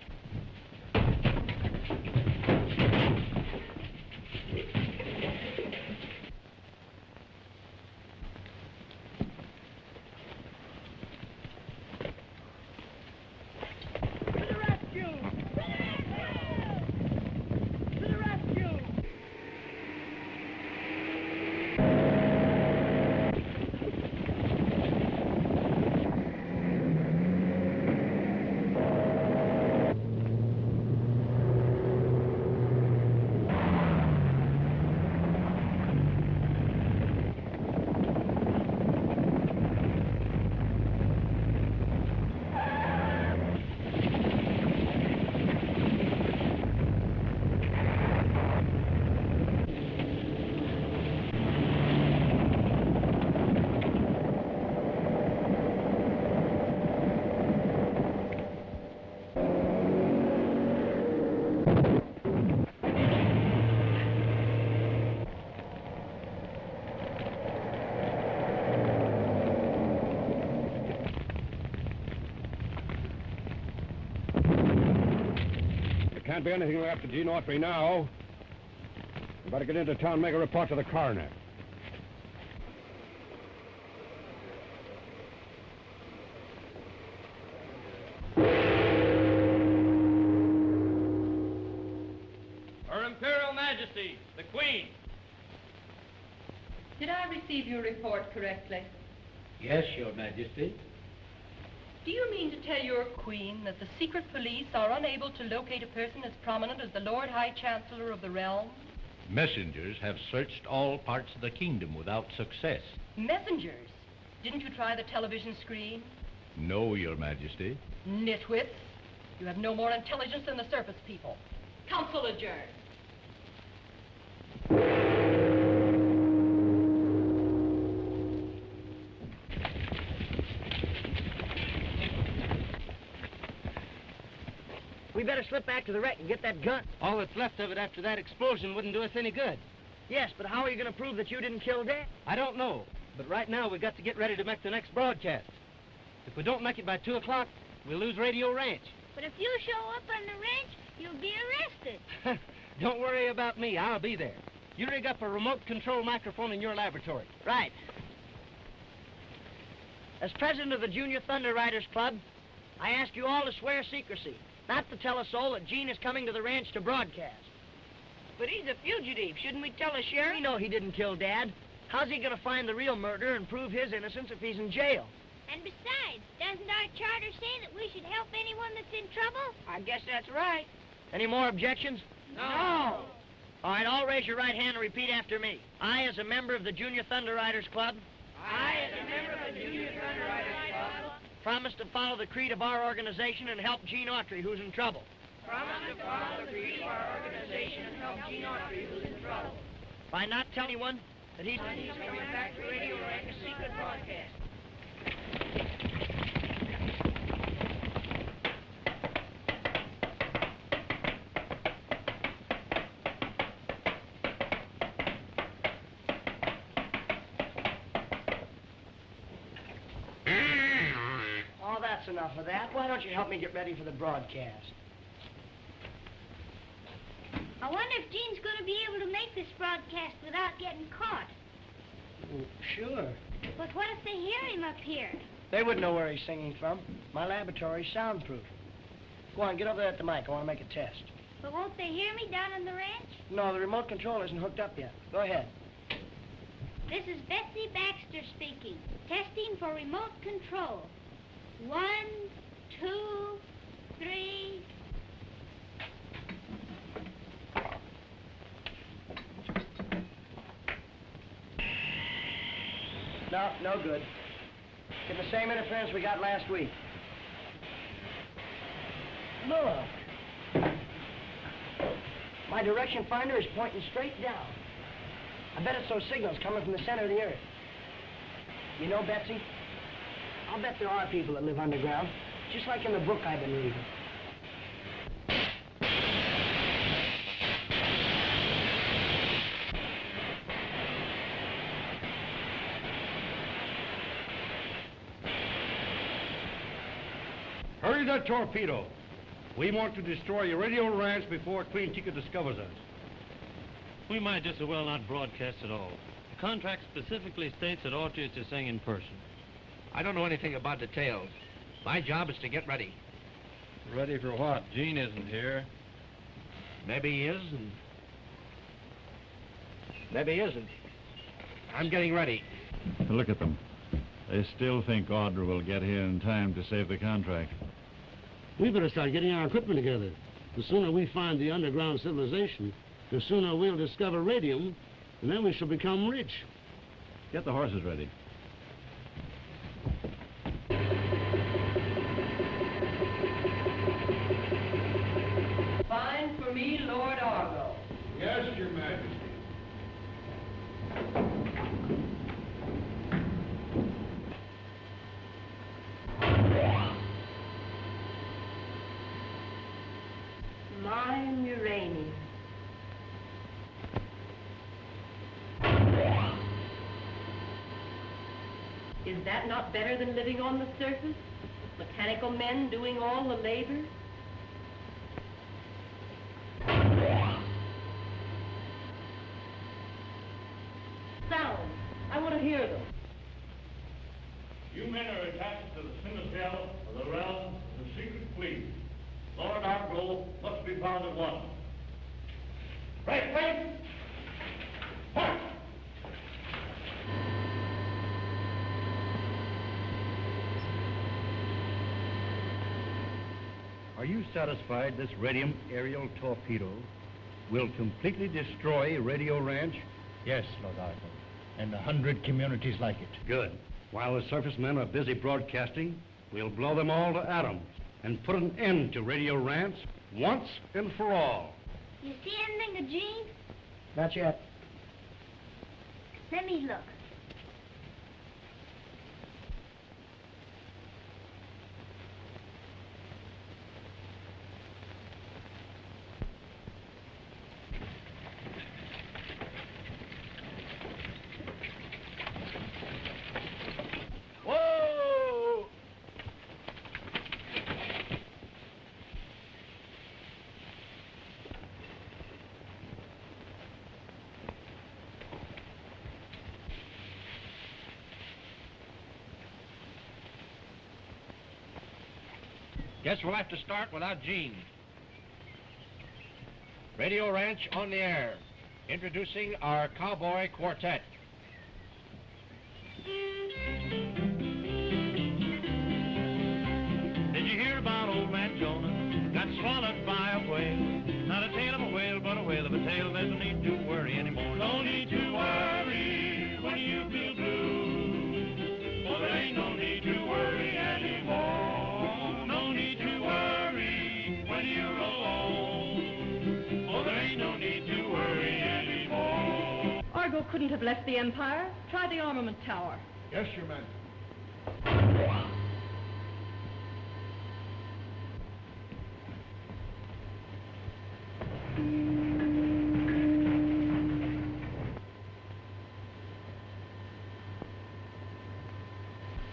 Can't be anything after Gene Autry now. We better get into town and make a report to the coroner. Her Imperial Majesty, the Queen. Did I receive your report correctly? Yes, Your Majesty. Do you mean to tell your queen that the secret police are unable to locate a person as prominent as the Lord High Chancellor of the realm? Messengers have searched all parts of the kingdom without success. Messengers? Didn't you try the television screen? No, Your Majesty. Nitwits. You have no more intelligence than the surface people. Council adjourned. We better slip back to the wreck and get that gun. All that's left of it after that explosion wouldn't do us any good. Yes, but how are you going to prove that you didn't kill Dad? I don't know, but right now we've got to get ready to make the next broadcast. If we don't make it by 2 o'clock, we'll lose Radio Ranch. But if you show up on the ranch, you'll be arrested. Don't worry about me. I'll be there. You rig up a remote control microphone in your laboratory. Right. As president of the Junior Thunder Riders Club, I ask you all to swear secrecy, not to tell a soul that Gene is coming to the ranch to broadcast. But he's a fugitive. Shouldn't we tell the sheriff? We know he didn't kill Dad. How's he going to find the real murderer and prove his innocence if he's in jail? And besides, doesn't our charter say that we should help anyone that's in trouble? I guess that's right. Any more objections? No. All right, all raise your right hand and repeat after me. I, as a member of the Junior Thunder Riders Club, I, as a member of the Junior Thunder Riders Club, promise to follow the creed of our organization and help Gene Autry, who's in trouble. promise to follow the creed of our organization and help Gene Autry, who's in trouble. By not telling anyone that he's coming back to Radio Ranch, a secret broadcast. Oh, that's enough of that. Why don't you help me get ready for the broadcast? I wonder if Gene's going to be able to make this broadcast without getting caught. Well, sure. But what if they hear him up here? They wouldn't know where he's singing from. My laboratory's soundproof. Go on, get over there at the mic. I want to make a test. But won't they hear me down on the ranch? No, the remote control isn't hooked up yet. Go ahead. This is Betsy Baxter speaking. Testing for remote control. 1, 2, 3... No, no good. Get the same interference we got last week. Look. My direction finder is pointing straight down. I bet it's those signals coming from the center of the earth. You know, Betsy, I'll bet there are people that live underground, just like in the book I've been reading. Hurry that torpedo. We want to destroy your radio ranch before Queen Chica discovers us. We might just as well not broadcast at all. The contract specifically states that Autry is to sing in person. I don't know anything about details. My job is to get ready. Ready for what? Gene isn't here. Maybe he is, and maybe he isn't. I'm getting ready. Look at them. They still think Audrey will get here in time to save the contract. We better start getting our equipment together. The sooner we find the underground civilization, the sooner we'll discover radium, and then we shall become rich. Get the horses ready. Find for me Lord Argo. Yes, Your Majesty. My Muranians. Is that not better than living on the surface? Mechanical men doing all the labor? Sounds. I want to hear them. You men are attached to the citadel of the realm of the secret queen. Lord Argo must be found at once. Right. March! Are you satisfied this radium aerial torpedo will completely destroy Radio Ranch? Yes, Lord Arthur, and 100 communities like it. Good. While the surface men are busy broadcasting, we'll blow them all to atoms and put an end to Radio Ranch once and for all. You see anything of Gene? Not yet. Let me look. Whoa! Guess we'll have to start without Gene. Radio Ranch on the air. Introducing our Cowboy Quartet. Did you hear about old man Jonah? Got swallowed by a whale. Not a tail of a whale, but a whale of a tail. There's no need to worry anymore. No need to worry when you feel blue. Well, there ain't no need to worry anymore. No need to worry when you're alone. Oh, there ain't no need to worry anymore. Argo couldn't have left the Empire. Try the armament tower. Yes, Your Majesty.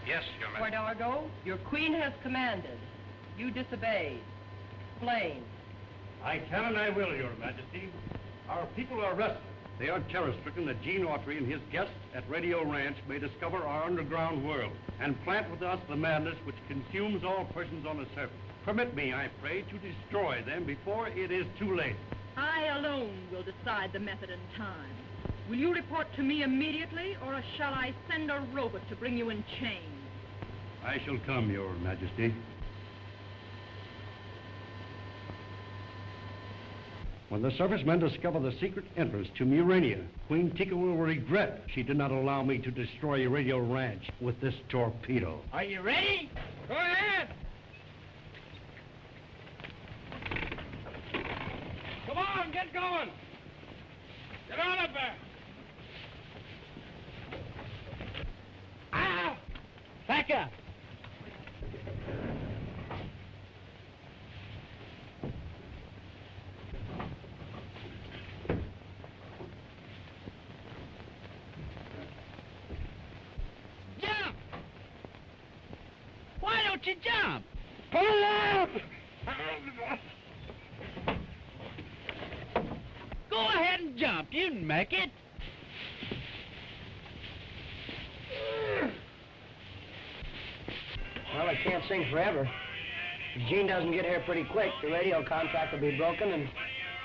Yes, Your Majesty. Lord Argo, your queen has commanded. You disobeyed. Explain. I can and I will, Your Majesty. Our people are restless. They are terror-stricken that Gene Autry and his guests at Radio Ranch may discover our underground world and plant with us the madness which consumes all persons on the surface. Permit me, I pray, to destroy them before it is too late. I alone will decide the method and time. Will you report to me immediately, or shall I send a robot to bring you in chains? I shall come, Your Majesty. When the surfacemen discover the secret entrance to Murania, Queen Tika will regret she did not allow me to destroy Radio Ranch with this torpedo. Are you ready? Go ahead. Come on, get going. Get on up there. Ah! Back up. Jump! Why don't you jump? Pull up! Go ahead and jump. You can make it. Well, I can't sing forever. If Gene doesn't get here pretty quick, the radio contract will be broken and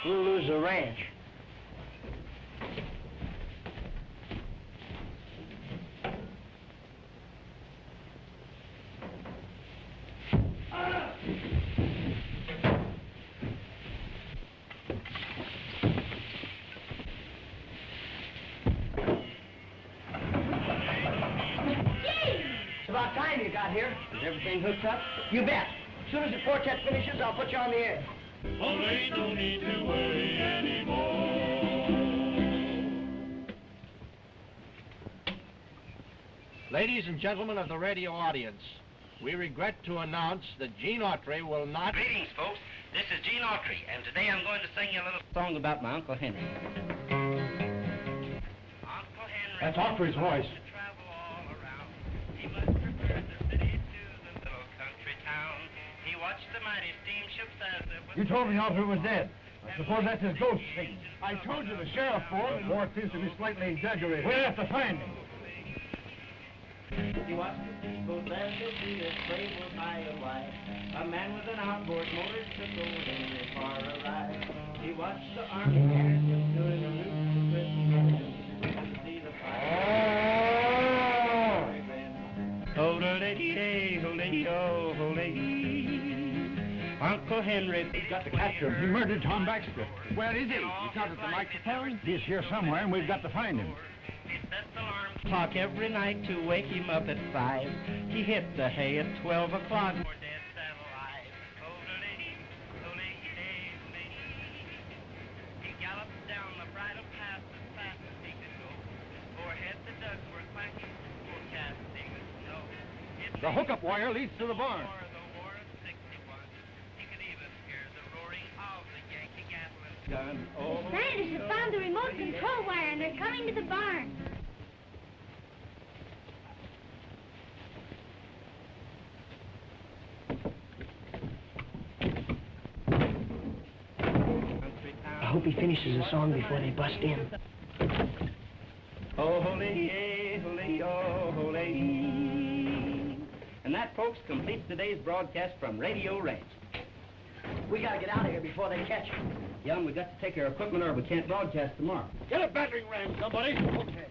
we'll lose the ranch. It's about time you got here. Is everything hooked up? You bet. As soon as the quartet finishes, I'll put you on the air. Oh, they don't need to worry anymore. Ladies and gentlemen of the radio audience, we regret to announce that Gene Autry will not... Greetings, folks. This is Gene Autry, and today I'm going to sing you a little Song about my Uncle Henry. Uncle Henry. That's Autry's voice. To travel all around. He must prefer the city to the little country town. He watched the mighty steamships as they You told me Autry was dead. I suppose that's his ghost singing. I told you the sheriff phoned. The report seems to be slightly exaggerated. We'll have to find him. He watched the steamboat as the fleet brave was high and wide. A man with an outboard motor took old Henry for a ride. He watched the army airships doing a route to Christmas to see the fire. Ho-da-day-day, ho-day-oh, ho-day. Uncle Henry. We've got to capture him. He murdered Tom Baxter. Where is he? He's not at the microphone. He's here somewhere, and we've got to find him. Clock every night to wake him up at 5. He hit the hay at 12 o'clock. He galloped down the bridle path as fast as he could go. Overhead the ducks were quacking, forecasting the snow. The hookup wire leads to the barn. Before the war of '61, he could even hear the roaring of the Yankee gatling gun. The scientists have found the remote control wire, and they're coming to the barn. I hope he finishes the song before they bust in. Oh, holy, holy, oh, holy. And that, folks, completes today's broadcast from Radio Ranch. We gotta get out of here before they catch us. Young, we got to take our equipment or we can't broadcast tomorrow. Get a battering ram, somebody. Okay.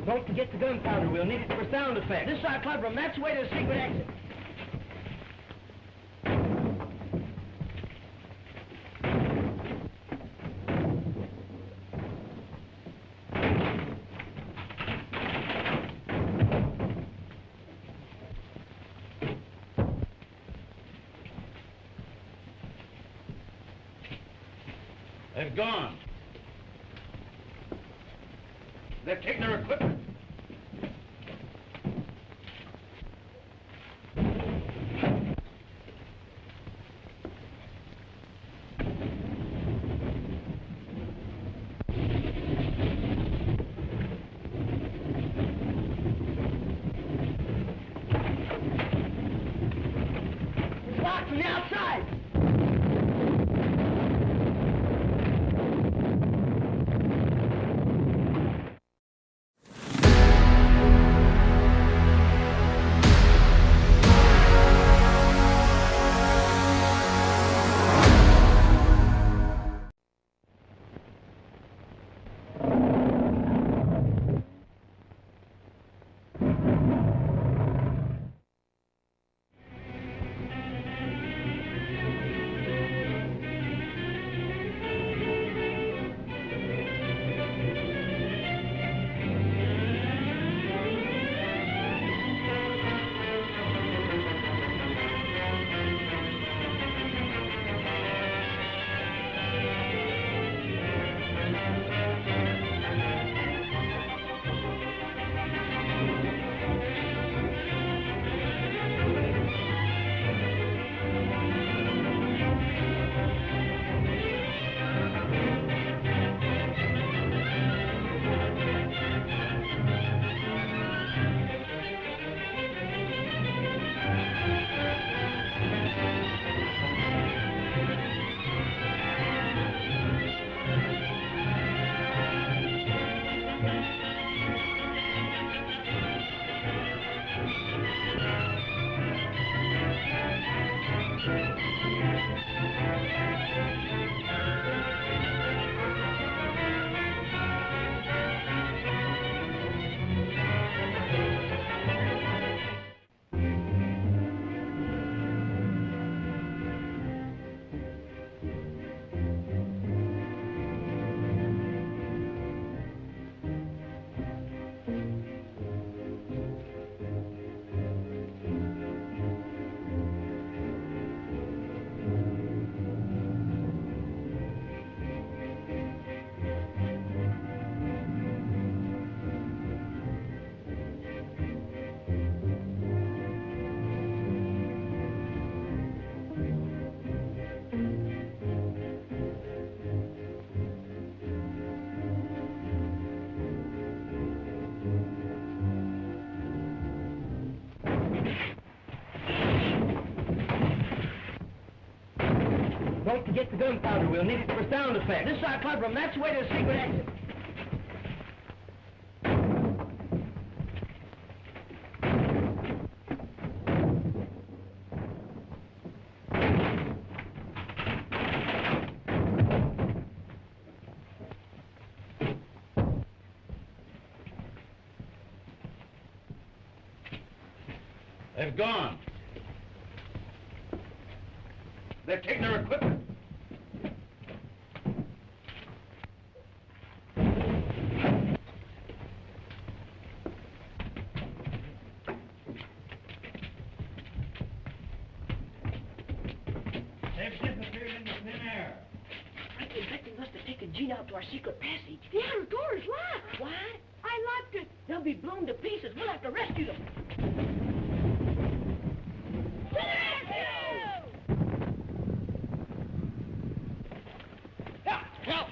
Don't forget the gunpowder. We'll need it for sound effects. This is our club room. That's the way to the secret exit. They've gone. They've taken their equipment. It's locked from the outside. Don't forget the gunpowder. We'll need it for sound effects. This is our club room. That's the way to the secret exit. They've gone. They've taken their equipment. They've disappeared into thin air. I think they must have taken Gene out to our secret passage. The outer door is locked. What? I locked it. They'll be blown to pieces. We'll have to rescue them. Help!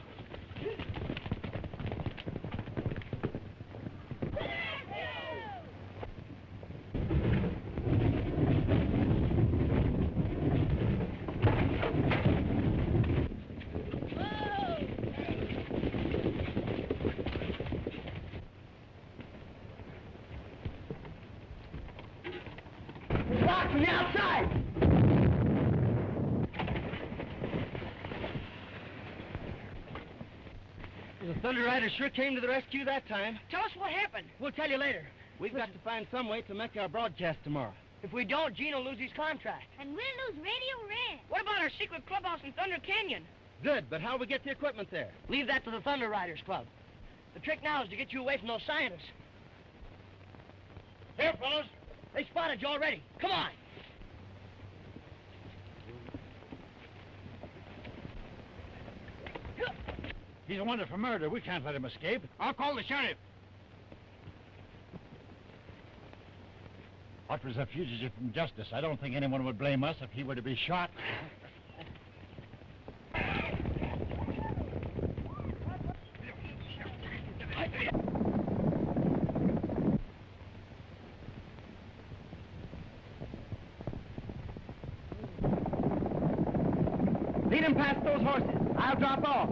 Locked from the outside! The Thunder Riders sure came to the rescue that time. Tell us what happened. We'll tell you later. We've got to find some way to make our broadcast tomorrow. If we don't, Gene will lose his contract. And we'll lose Radio Red. What about our secret clubhouse in Thunder Canyon? Good, but how'll we get the equipment there? Leave that to the Thunder Riders Club. The trick now is to get you away from those scientists. Here, fellas. They spotted you already. Come on. He's a wanted for murder. We can't let him escape. I'll call the sheriff. Autry's a fugitive from justice. I don't think anyone would blame us if he were to be shot. Lead him past those horses. I'll drop off.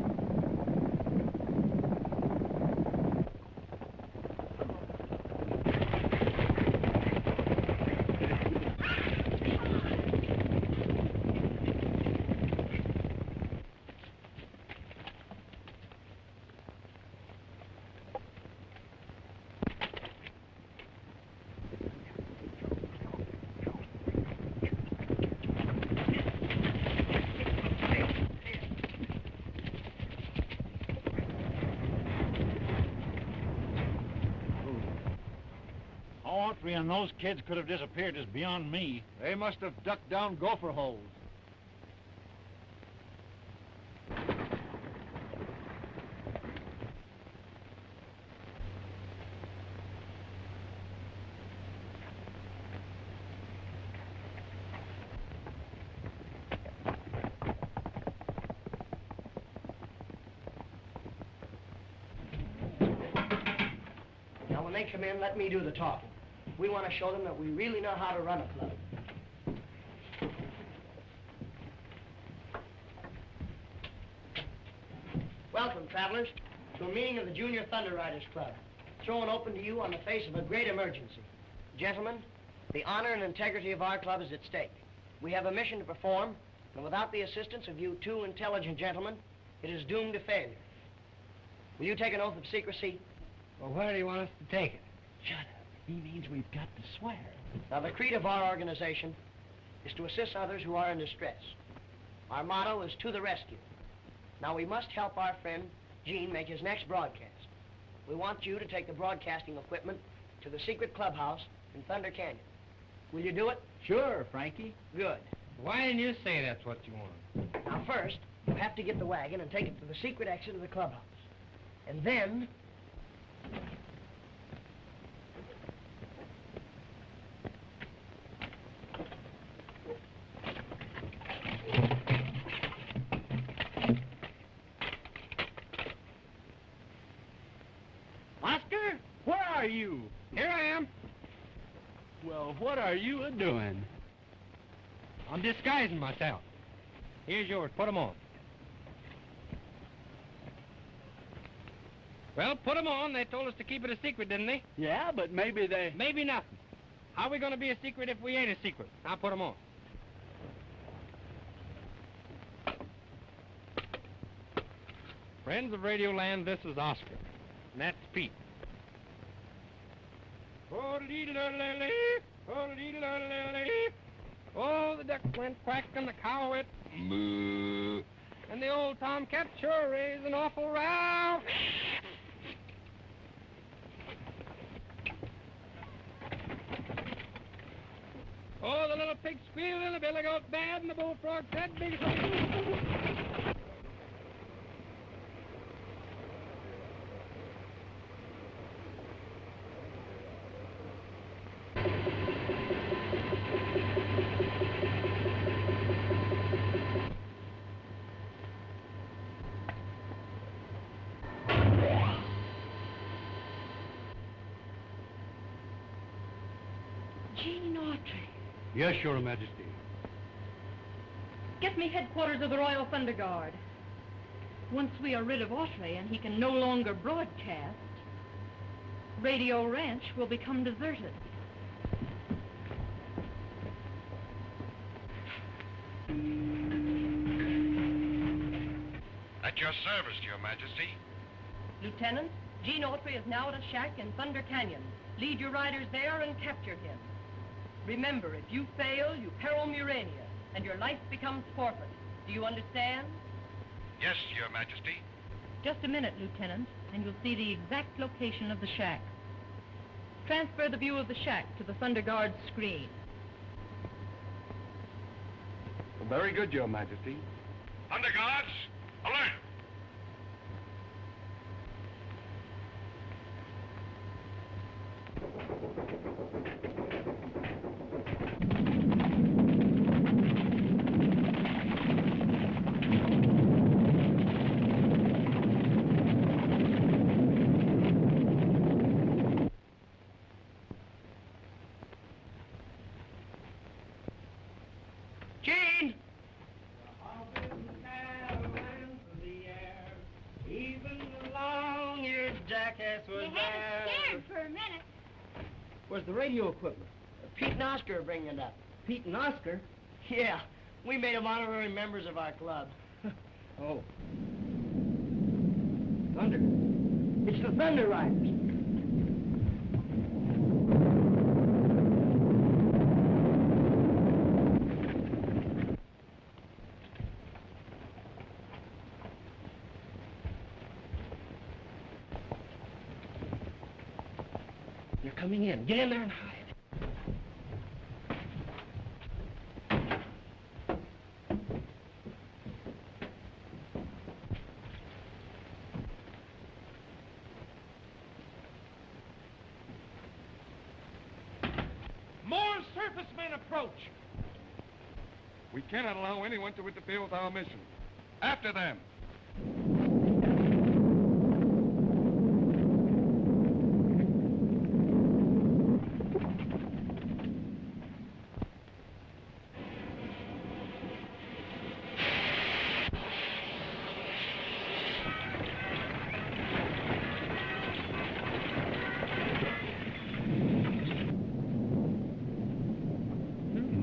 Autry and those kids could have disappeared is beyond me. They must have ducked down gopher holes. Now, when they come in, let me do the talking. We want to show them that we really know how to run a club. Welcome, travelers, to a meeting of the Junior Thunder Riders Club, thrown open to you on the face of a great emergency. Gentlemen, the honor and integrity of our club is at stake. We have a mission to perform, and without the assistance of you two intelligent gentlemen, it is doomed to failure. Will you take an oath of secrecy? Well, where do you want us to take it? Shut up. He means we've got to swear. Now, the creed of our organization is to assist others who are in distress. Our motto is to the rescue. Now, we must help our friend Gene make his next broadcast. We want you to take the broadcasting equipment to the secret clubhouse in Thunder Canyon. Will you do it? Sure, Frankie. Good. Why didn't you say that's what you want? Now, first, you have to get the wagon and take it to the secret exit of the clubhouse. And then... Oscar, where are you? Here I am. Well, what are you a-doing? I'm disguising myself. Here's yours. Put 'em on. Well, put 'em on. They told us to keep it a secret, didn't they? Yeah, but maybe they... Maybe nothing. How are we going to be a secret if we ain't a secret? Now put 'em on. Friends of Radioland, this is Oscar. And that's Pete. Oh, the duck went quack and the cow went moo. And the old tomcat sure raised an awful row. Oh, the little pig squealed and the billy goat bad and the bullfrog said big. Gene Autry. Yes, Your Majesty. Get me headquarters of the Royal Thunder Guard. Once we are rid of Autry and he can no longer broadcast, Radio Ranch will become deserted. At your service, Your Majesty. Lieutenant, Gene Autry is now at a shack in Thunder Canyon. Lead your riders there and capture him. Remember, if you fail, you peril Murania, and your life becomes forfeit. Do you understand? Yes, Your Majesty. Just a minute, Lieutenant, and you'll see the exact location of the shack. Transfer the view of the shack to the Thunder Guard's screen. Very good, Your Majesty. Thunder Guards, alert! Gene! Jackass was You had us scared for a minute. Where's the radio equipment? Pete and Oscar are bringing it up. Pete and Oscar? Yeah, we made them honorary members of our club. Oh. Thunder. It's the Thunder Riders. They're coming in. Get in there and hide. More surface men approach. We cannot allow anyone to interfere with our mission. After them.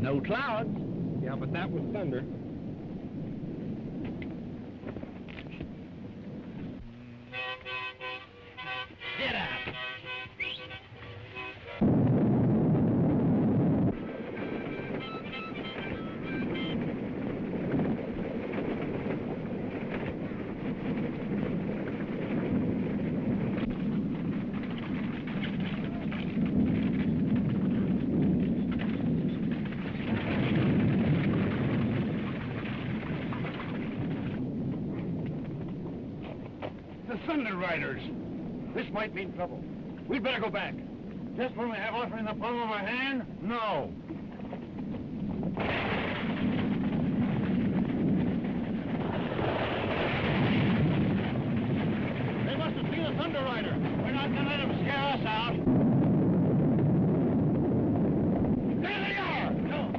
No clouds. Yeah, but that was thunder. Get out. Thunder Riders. This might mean trouble. We'd better go back. Just when we have Autry in the palm of our hand? No. They must have seen a Thunder Rider. We're not going to let them scare us out. There they are! No.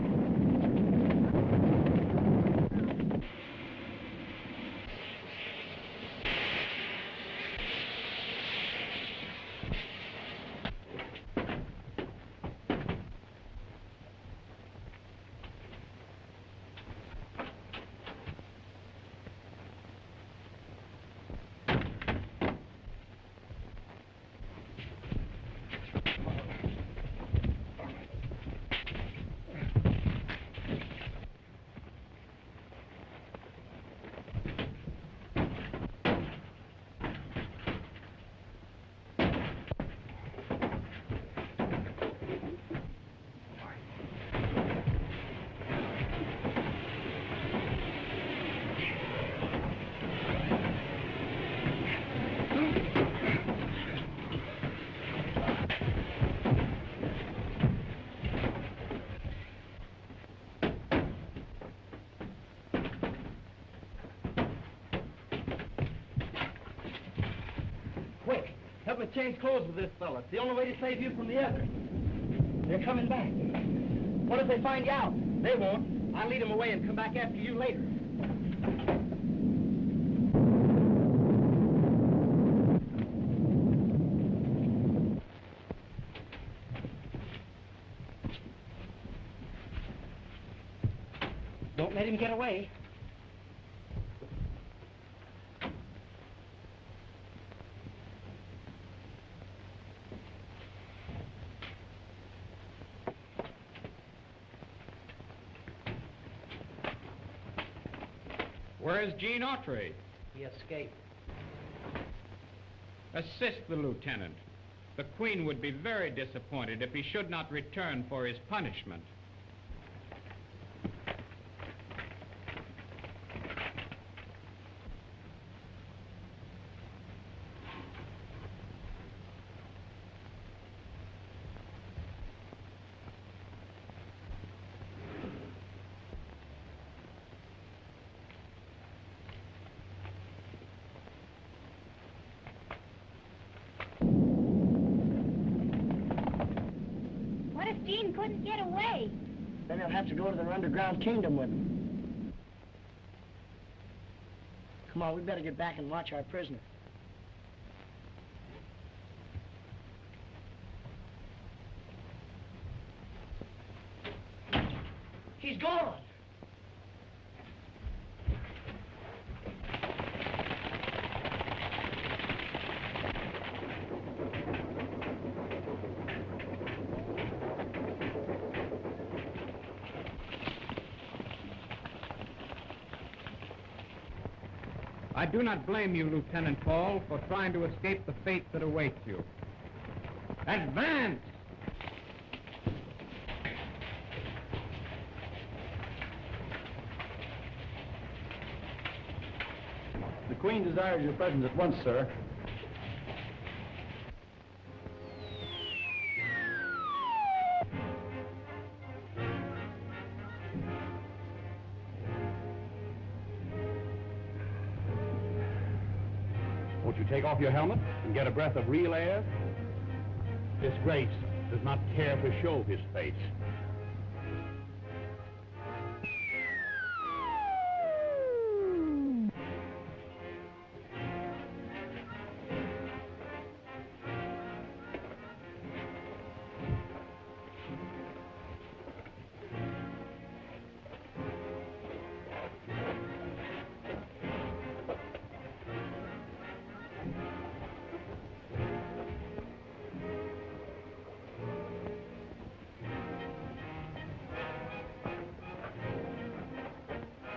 to change clothes with this fella. It's the only way to save you from the others. They're coming back. What if they find you out? They won't. I'll lead them away and come back after you later. Don't let him get away. Where's Gene Autry? He escaped. Assist the lieutenant. The Queen would be very disappointed if he should not return for his punishment. What if Gene couldn't get away? Then he'll have to go to their underground kingdom with him. Come on, we better get back and watch our prisoner. He's gone! I do not blame you, Lieutenant Paul, for trying to escape the fate that awaits you. Advance! The Queen desires your presence at once, sir. Won't you take off your helmet and get a breath of real air? This Grace does not care to show his face.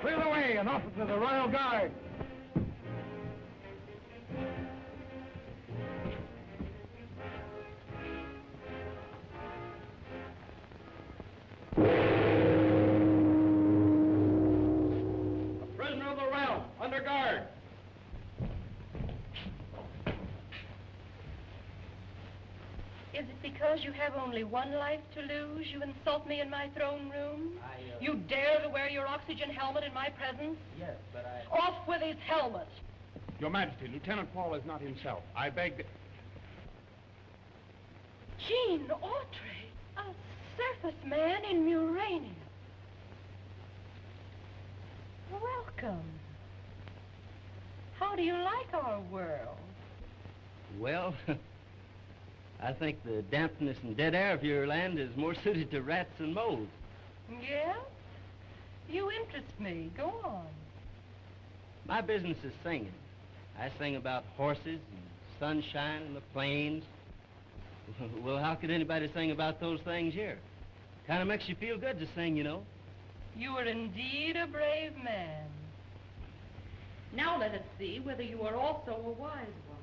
Clear the way, an officer of the Royal Guard. A prisoner of the realm, under guard. Is it because you have only one life to lose you insult me in my throne room? You dare to wear your oxygen helmet in my presence? Yes, but Off with his helmet! Your Majesty, Lieutenant Paul is not himself. I beg... Gene Autry, a surface man in Muranians. Welcome. How do you like our world? Well, I think the dampness and dead air of your land is more suited to rats and moles. Yeah? You interest me. Go on. My business is singing. I sing about horses and sunshine and the plains. Well, how could anybody sing about those things here? Kind of makes you feel good to sing, you know. You are indeed a brave man. Now let us see whether you are also a wise one.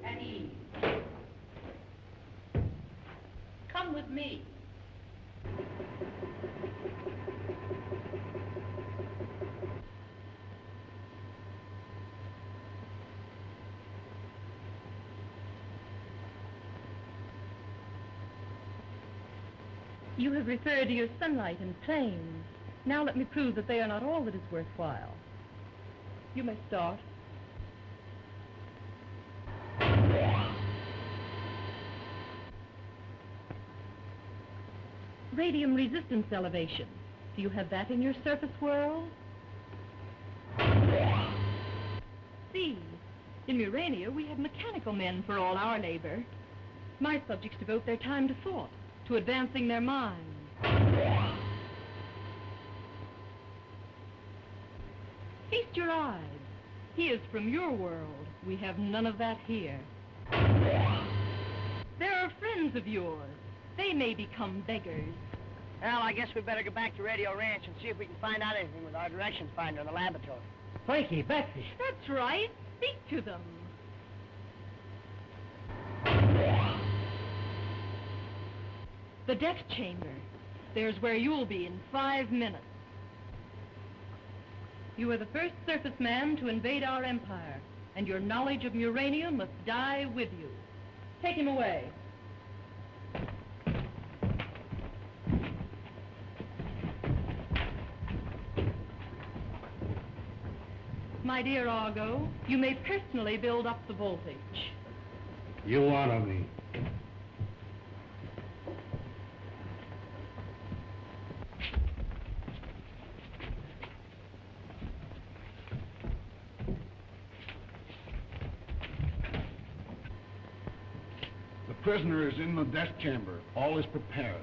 At ease. Come with me. You have referred to your sunlight and plains. Now let me prove that they are not all that is worthwhile. You may start. Radium resistance elevation. Do you have that in your surface world? See, in Murania we have mechanical men for all our labor. My subjects devote their time to thought, to advancing their minds. Feast your eyes. He is from your world. We have none of that here. There are friends of yours. They may become beggars. Well, I guess we better go back to Radio Ranch and see if we can find out anything with our directions finder in the laboratory. Frankie, Betsy. That's right. Speak to them. The death chamber. There's where you'll be in 5 minutes. You are the first surface man to invade our empire, and your knowledge of uranium must die with you. Take him away. My dear Argo, you may personally build up the voltage. You honor me. The prisoner is in the death chamber. All is prepared.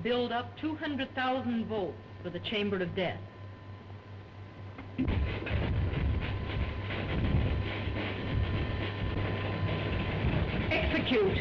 Build up 200,000 volts for the chamber of death. Execute.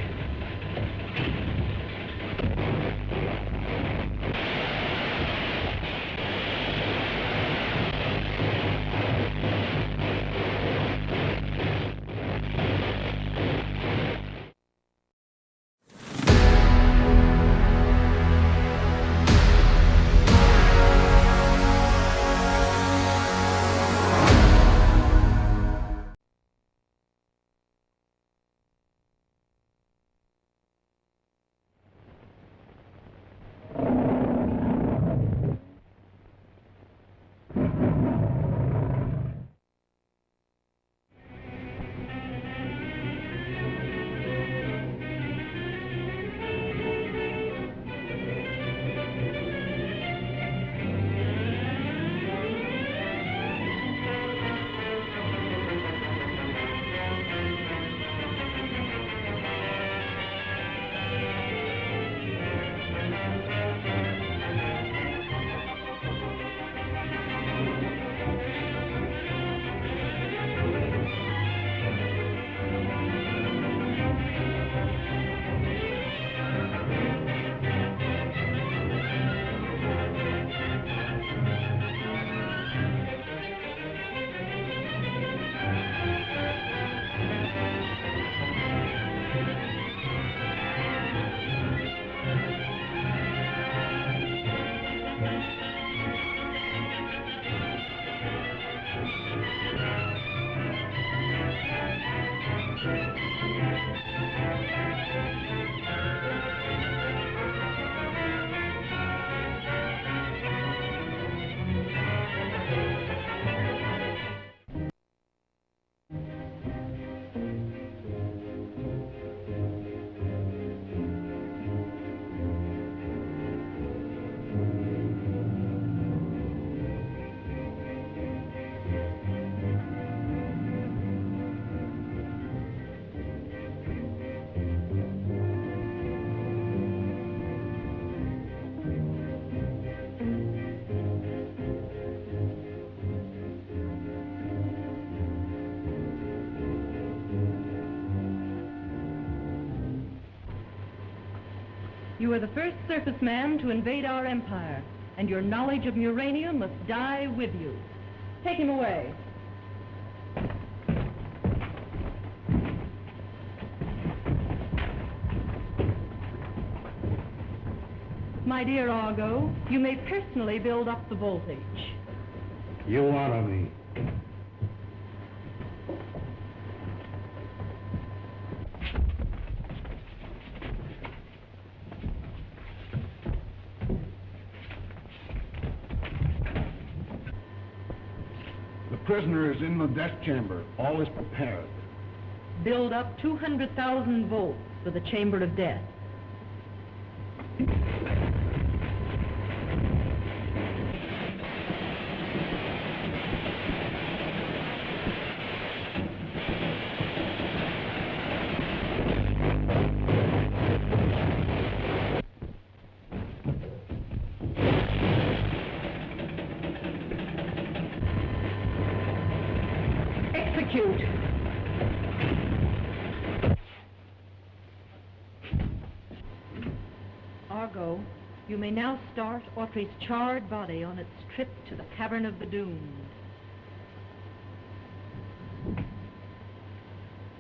You are the first surface man to invade our empire, and your knowledge of uranium must die with you. Take him away. My dear Argo, you may personally build up the voltage. You honor me. prisoner is in the death chamber. All is prepared. Build up 200,000 volts for the chamber of death. Argo, you may now start Autry's charred body on its trip to the Cavern of the Doomed.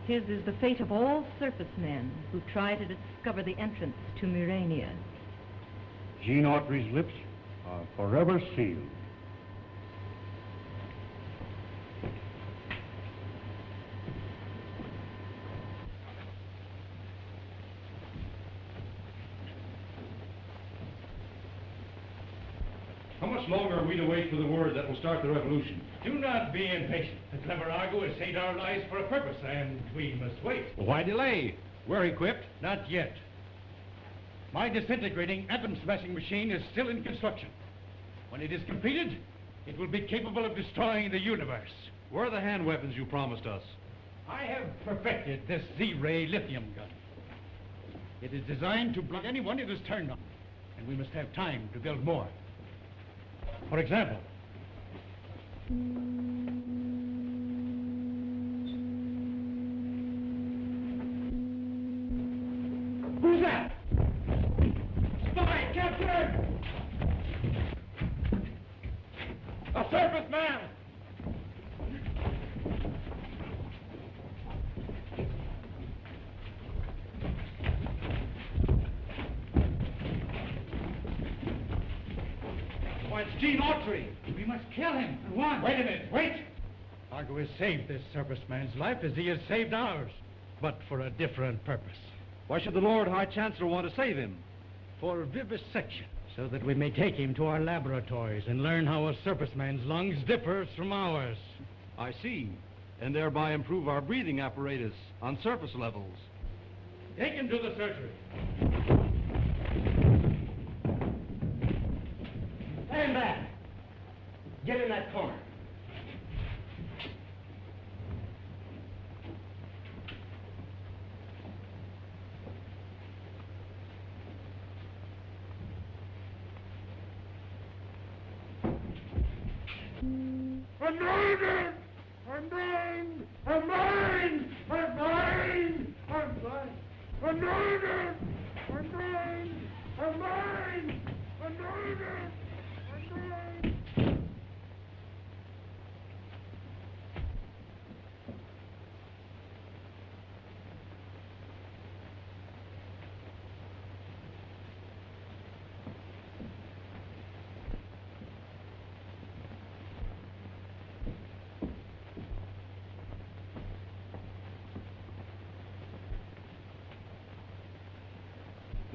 His is the fate of all surface men who try to discover the entrance to Murania. Gene Autry's lips are forever sealed. How much longer are we to wait for the word that will start the revolution? Do not be impatient. The clever Argo has saved our lives for a purpose, and we must wait. Well, why delay? We're equipped. Not yet. My disintegrating atom-smashing machine is still in construction. When it is completed, it will be capable of destroying the universe. Where are the hand weapons you promised us? I have perfected this Z-ray lithium gun. It is designed to block anyone it is turned on, and we must have time to build more. For example, who's that? Spy captured! A surface man! It's Gene Autry. We must kill him at once. Wait a minute, wait! Argo has saved this surface man's life as he has saved ours, but for a different purpose. Why should the Lord High Chancellor want to save him? For vivisection, so that we may take him to our laboratories and learn how a surface man's lungs differs from ours. I see. And thereby improve our breathing apparatus on surface levels. Take him to the surgery. Stand back. Get in that corner. I'm mine! I'm mine! I'm mine! I'm mine! I'm mine! I'm mine! I'm mine! I'm mine! I'm mine!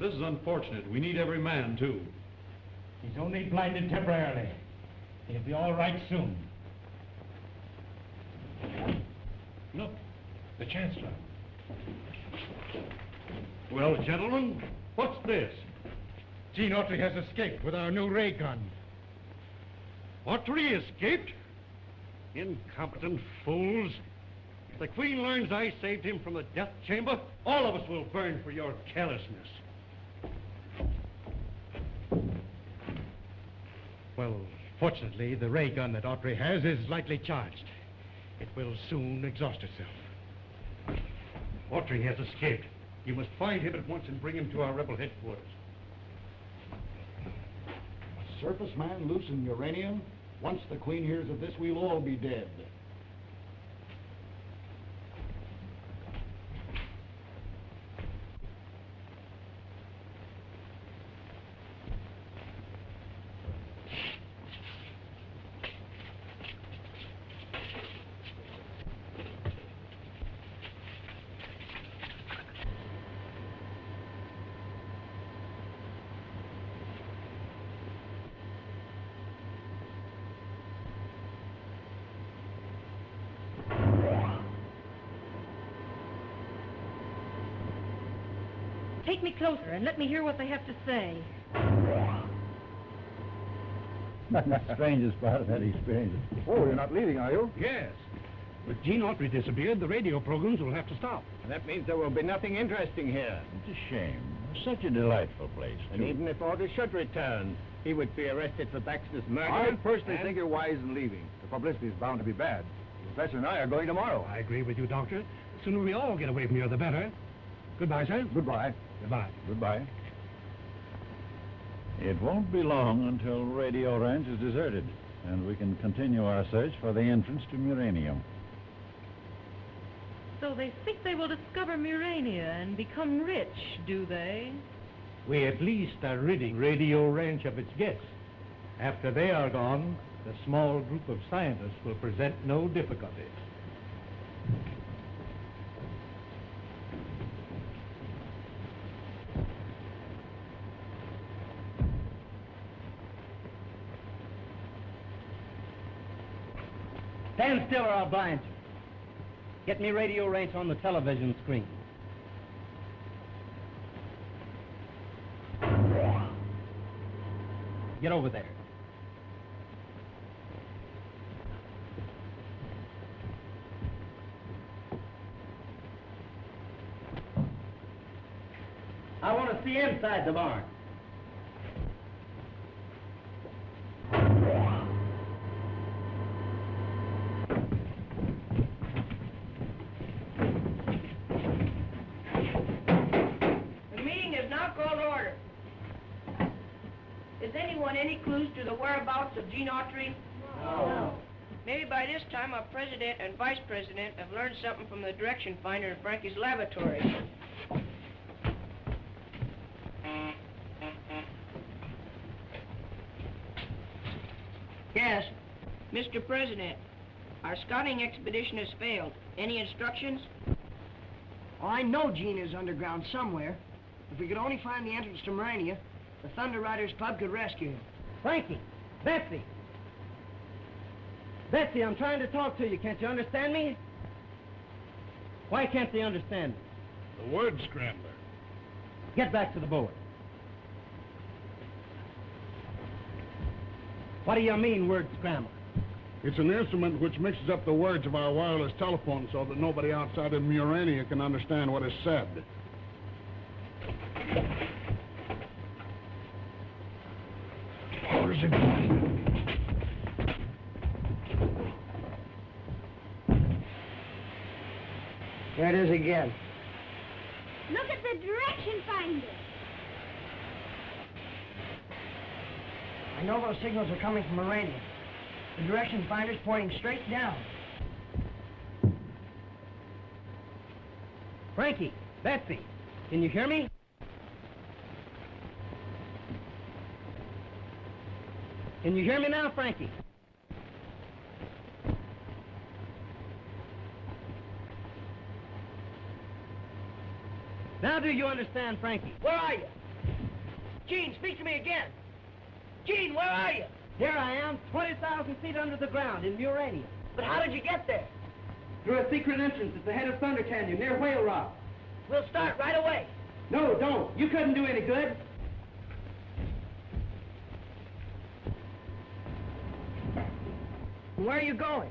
This is unfortunate. We need every man, too. He's only blinded temporarily. He'll be all right soon. Look, the Chancellor. Well, gentlemen, what's this? Gene Autry has escaped with our new ray gun. Autry escaped? Incompetent fools. If the Queen learns I saved him from the death chamber, all of us will burn for your carelessness. Well, fortunately, the ray gun that Autry has is lightly charged. It will soon exhaust itself. Autry has escaped. You must find him at once and bring him to our rebel headquarters. A surface man loose in uranium? Once the Queen hears of this, we'll all be dead. Take me closer and let me hear what they have to say. The strangest part of that experience. Oh, you're not leaving, are you? Yes. With Gene Autry disappeared, the radio programs will have to stop. That means there will be nothing interesting here. It's a shame. Such a delightful place, And too. even if Otto should return, he would be arrested for Baxter's murder. I personally and- think you're wise in leaving. The publicity is bound to be bad. The professor and I are going tomorrow. I agree with you, Doctor. The sooner we all get away from here, the better. Goodbye, sir. Goodbye. Goodbye. Goodbye. It won't be long until Radio Ranch is deserted, and we can continue our search for the entrance to Muranium. So they think they will discover Murania and become rich, do they? We at least are ridding Radio Ranch of its guests. After they are gone, the small group of scientists will present no difficulty. Stand still or I'll blind you. Get me Radio Ranch on the television screen. Get over there. I want to see inside the barn. The meeting is now called to order. Has anyone any clues to the whereabouts of Gene Autry? No. Maybe by this time our president and vice president have learned something from the direction finder in Frankie's laboratory. Yes, Mr. President, our scouting expedition has failed. Any instructions? Oh, I know Gene is underground somewhere. If we could only find the entrance to Murania, the Thunder Riders Pub could rescue him. Frankie! Betsy! Betsy, I'm trying to talk to you. Can't you understand me? Why can't they understand me? The word scrambler. Get back to the board. What do you mean, word scrambler? It's an instrument which mixes up the words of our wireless telephone so that nobody outside of Murania can understand what is said. Where's it going? There it is again. Look at the direction finder. I know those signals are coming from Murania. The direction finder's pointing straight down. Frankie! Betsy! Can you hear me? Can you hear me now, Frankie? Now do you understand, Frankie? Where are you? Gene, speak to me again. Gene, where are you? Here I am, 20,000 feet under the ground in Murania. But how did you get there? Through a secret entrance at the head of Thunder Canyon near Whale Rock. We'll start right away. No, don't. You couldn't do any good. Where are you going?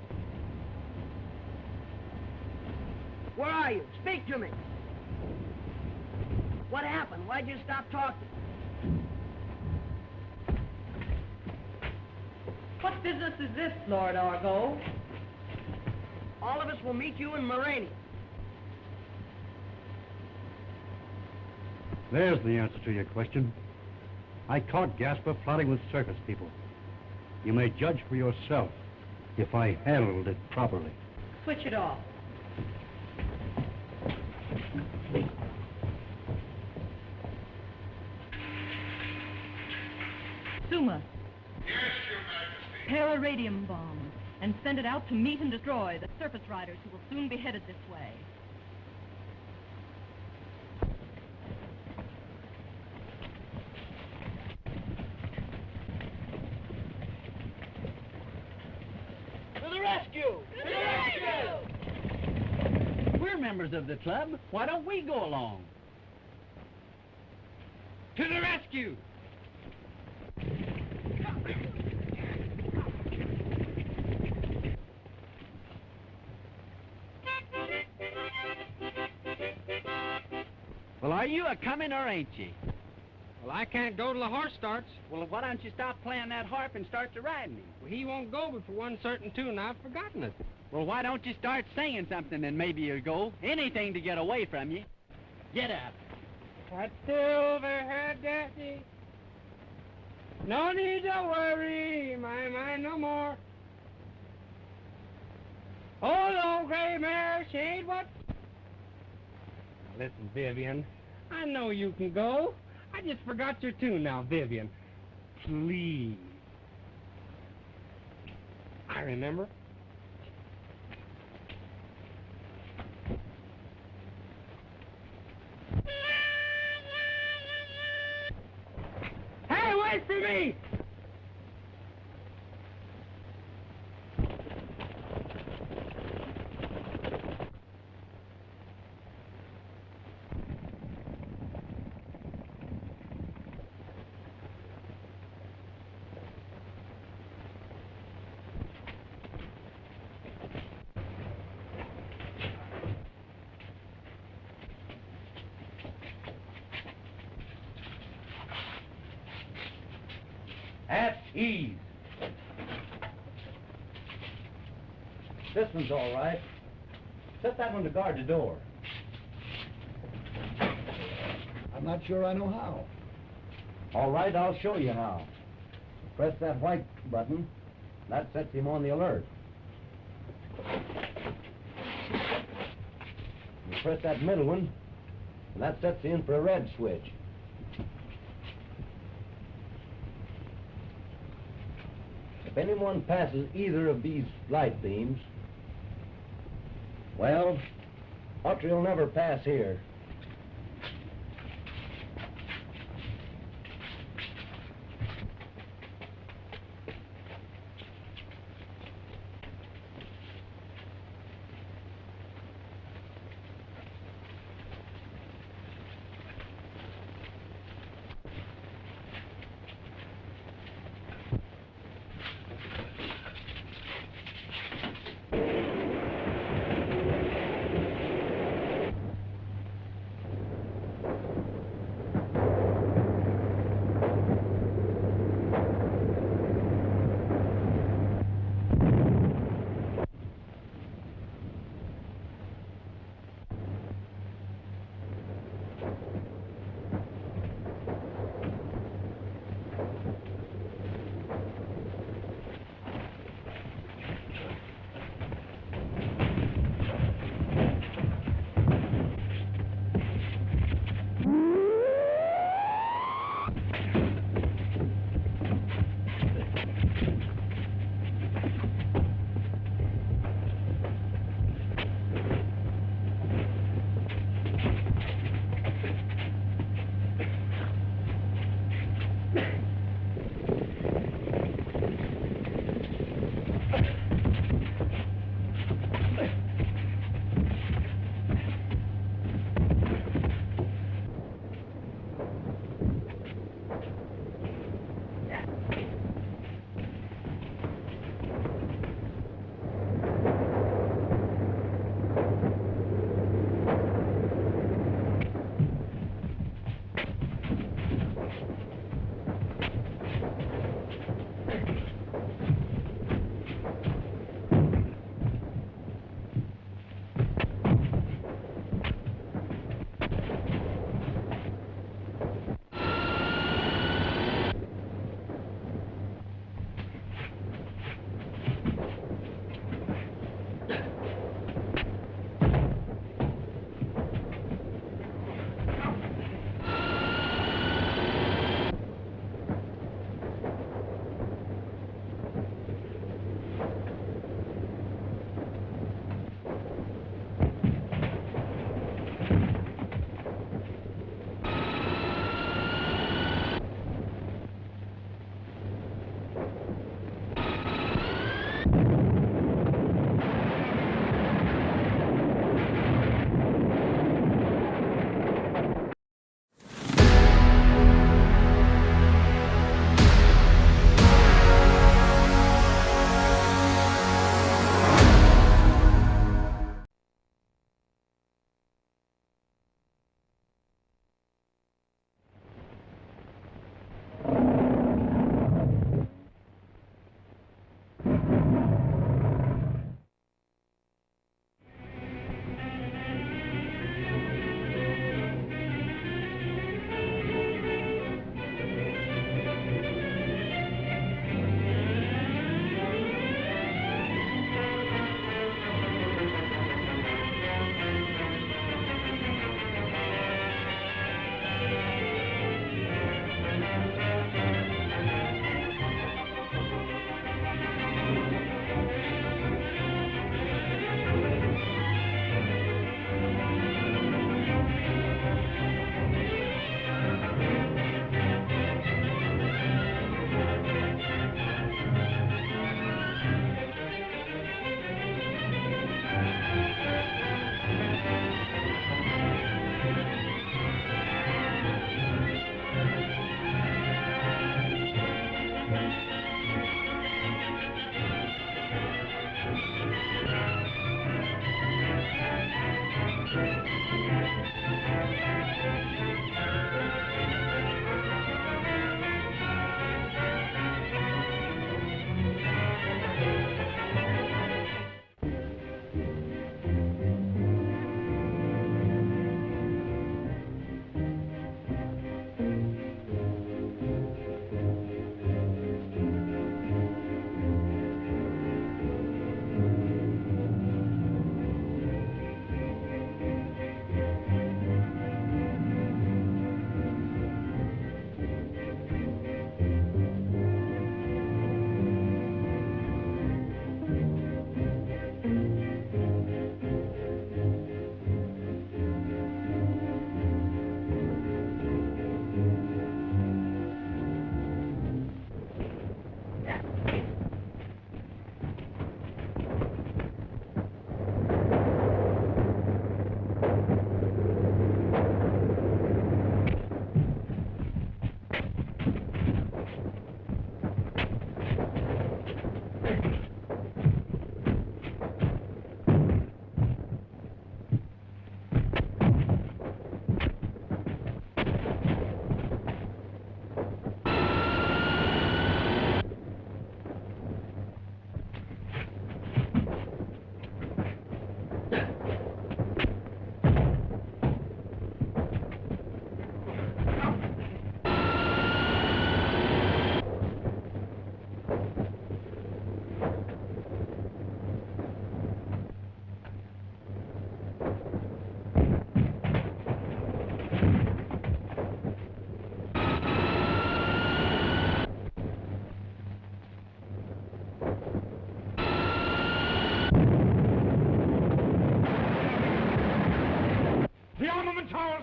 Where are you? Speak to me. What happened? Why'd you stop talking? What business is this, Lord Argo? All of us will meet you in Murania. There's the answer to your question. I caught Gasper plotting with circus people. You may judge for yourself if I handled it properly. Switch it off. Suma. Yes, Your Majesty. Prepare a radium bomb and send it out to meet and destroy the surface riders who will soon be headed this way. To the rescue! To the rescue! We're members of the club. Why don't we go along? rescue. Well, are you a-coming or ain't you? Well, I can't go till the horse starts. Well, why don't you stop playing that harp and start to riding him? Well, he won't go but for one certain tune. I've forgotten it. Well, why don't you start singing something and maybe you'll go? Anything to get away from you. Get up. That silver-haired Daddy. No need to worry my mind no more. Oh, long gray mare, she ain't what... Listen, Vivian, I know you can go. I just forgot your tune now, Vivian. Please. I remember. Hey, wait for me! At ease. This one's all right. Set that one to guard the door. I'm not sure I know how. All right, I'll show you how. Press that white button. That sets him on the alert. You press that middle one, and that sets you in for a red switch. If anyone passes either of these light beams, well, Autry will never pass here.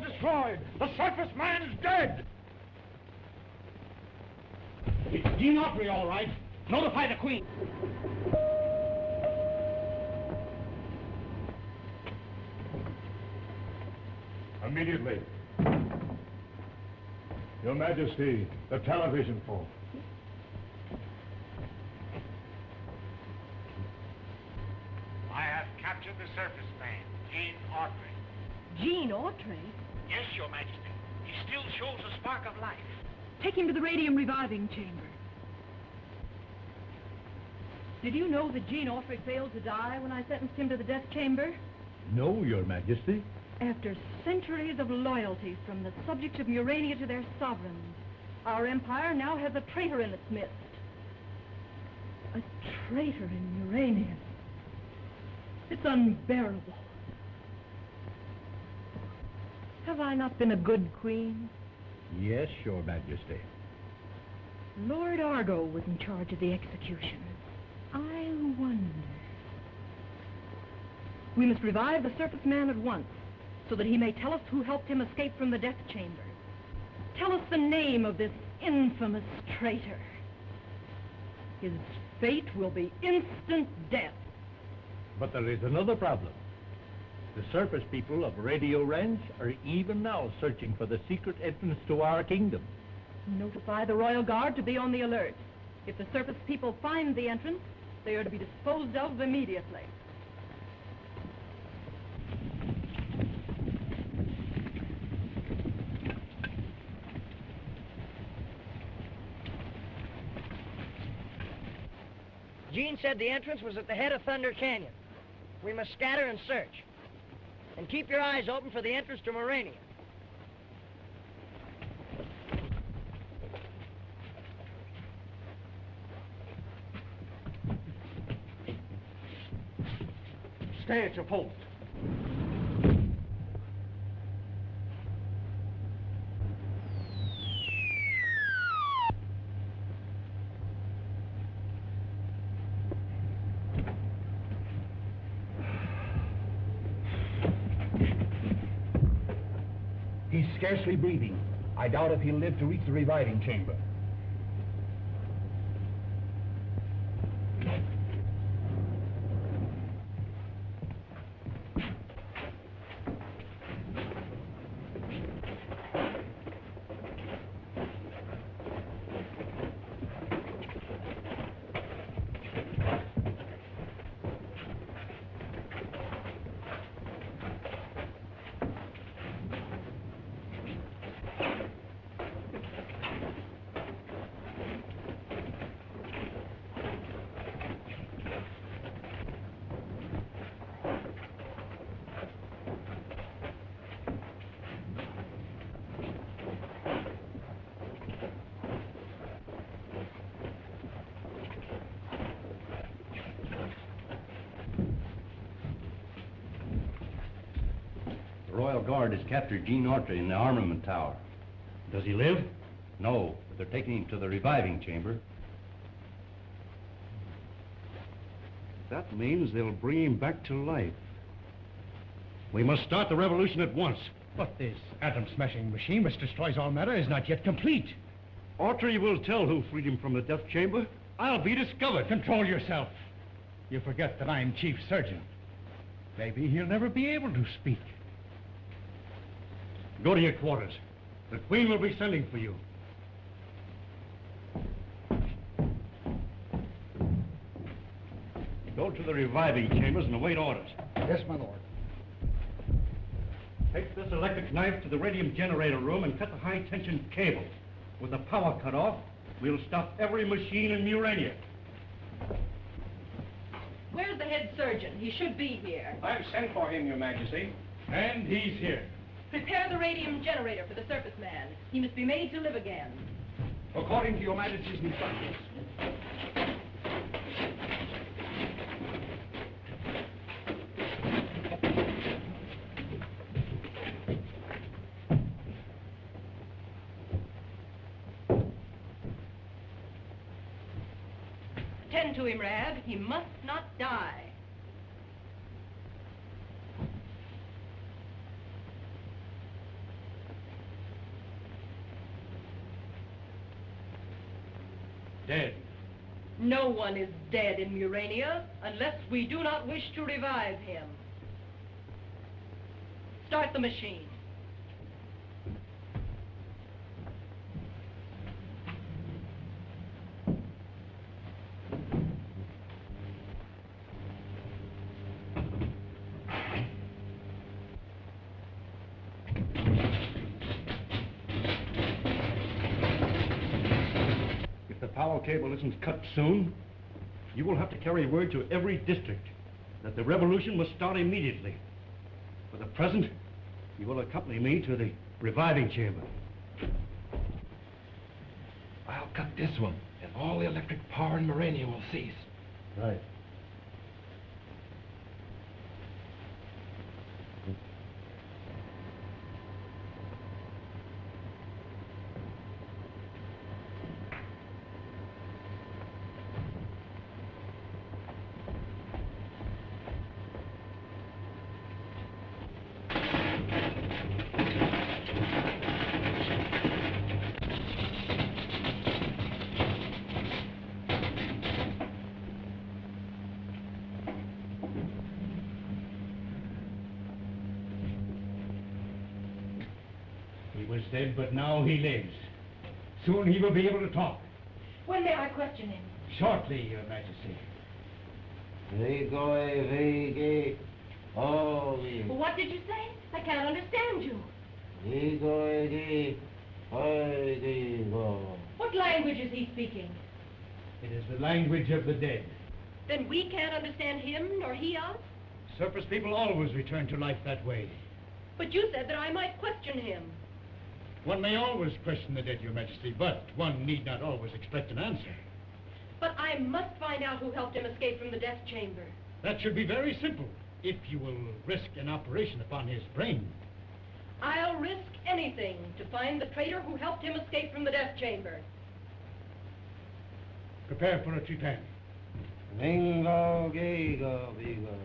are destroyed. The surface man is dead. It's Gene Autry, all right. Notify the Queen. Immediately. Your Majesty, the television phone. I have captured the surface man, Gene Autry. Gene Autry? Yes, Your Majesty. He still shows a spark of life. Take him to the radium reviving chamber. Did you know that Gene Autry failed to die when I sentenced him to the death chamber? No, Your Majesty. After centuries of loyalty from the subjects of Murania to their sovereigns, our empire now has a traitor in its midst. A traitor in Murania. It's unbearable. Have I not been a good queen? Yes, Your Majesty. Lord Argo was in charge of the execution. I wonder. We must revive the surface man at once, so that he may tell us who helped him escape from the death chamber. Tell us the name of this infamous traitor. His fate will be instant death. But there is another problem. The surface people of Radio Ranch are even now searching for the secret entrance to our kingdom. Notify the Royal Guard to be on the alert. If the surface people find the entrance, they are to be disposed of immediately. Gene said the entrance was at the head of Thunder Canyon. We must scatter and search. And keep your eyes open for the entrance to Murania. Stay at your post. He's scarcely breathing. I doubt if he'll live to reach the reviving chamber. The Royal Guard has captured Gene Autry in the armament tower. Does he live? No, but they're taking him to the reviving chamber. That means they'll bring him back to life. We must start the revolution at once. But this atom-smashing machine which destroys all matter is not yet complete. Autry will tell who freed him from the death chamber. I'll be discovered. Control yourself. You forget that I'm chief surgeon. Maybe he'll never be able to speak. Go to your quarters. The Queen will be sending for you. Go to the reviving chambers and await orders. Yes, my lord. Take this electric knife to the radium generator room and cut the high-tension cable. With the power cut off, we'll stop every machine in Murania. Where's the head surgeon? He should be here. I've sent for him, Your Majesty. And he's here. Prepare the radium generator for the surface man. He must be made to live again. According to Your Majesty's instructions. Tend to him, Rab. He must not die. Dead. No one is dead in Murania unless we do not wish to revive him. Start the machine. If the power cable isn't cut soon, you will have to carry word to every district that the revolution must start immediately. For the present, you will accompany me to the reviving chamber. I'll cut this one, and all the electric power in Murania will cease. Right. He was dead, but now he lives. Soon he will be able to talk. When may I question him? Shortly, Your Majesty. What did you say? I can't understand you. What language is he speaking? It is the language of the dead. Then we can't understand him, nor he us? Surface people always return to life that way. But you said that I might question him. One may always question the dead, Your Majesty, but one need not always expect an answer. But I must find out who helped him escape from the death chamber. That should be very simple, if you will risk an operation upon his brain. I'll risk anything to find the traitor who helped him escape from the death chamber. Prepare for a trepan. Bingo, gigo, bigo.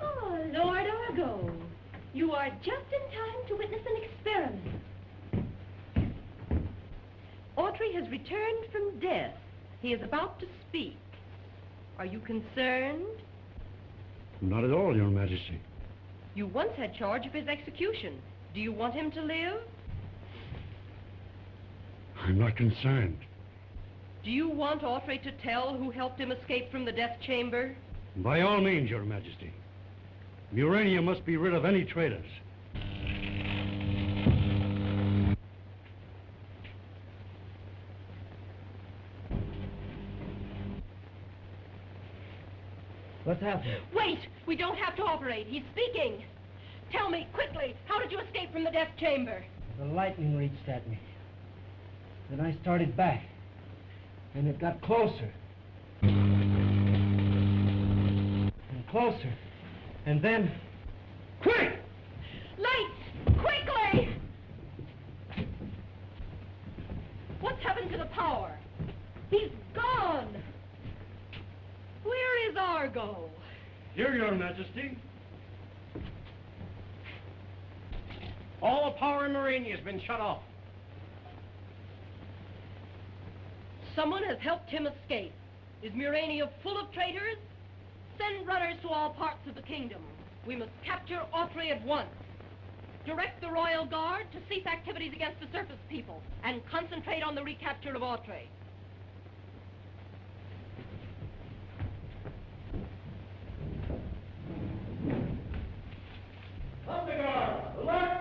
Oh, Lord Argo, you are just in time to witness an experiment. Autry has returned from death. He is about to speak. Are you concerned? Not at all, Your Majesty. You once had charge of his execution. Do you want him to live? I'm not concerned. Do you want Autry to tell who helped him escape from the death chamber? By all means, Your Majesty. Murania must be rid of any traitors. What's happening? Wait! We don't have to operate. He's speaking. Tell me, quickly, how did you escape from the death chamber? The lightning reached at me. Then I started back. And it got closer. And closer. And then... Quick! Lights! Quickly! What's happened to the power? He's gone! Where is Argo? Here, Your Majesty. All the power in Murania has been shut off. Someone has helped him escape. Is Murania full of traitors? Send runners to all parts of the kingdom. We must capture Autry at once. Direct the Royal Guard to cease activities against the surface people and concentrate on the recapture of Autry. Underguard, alert!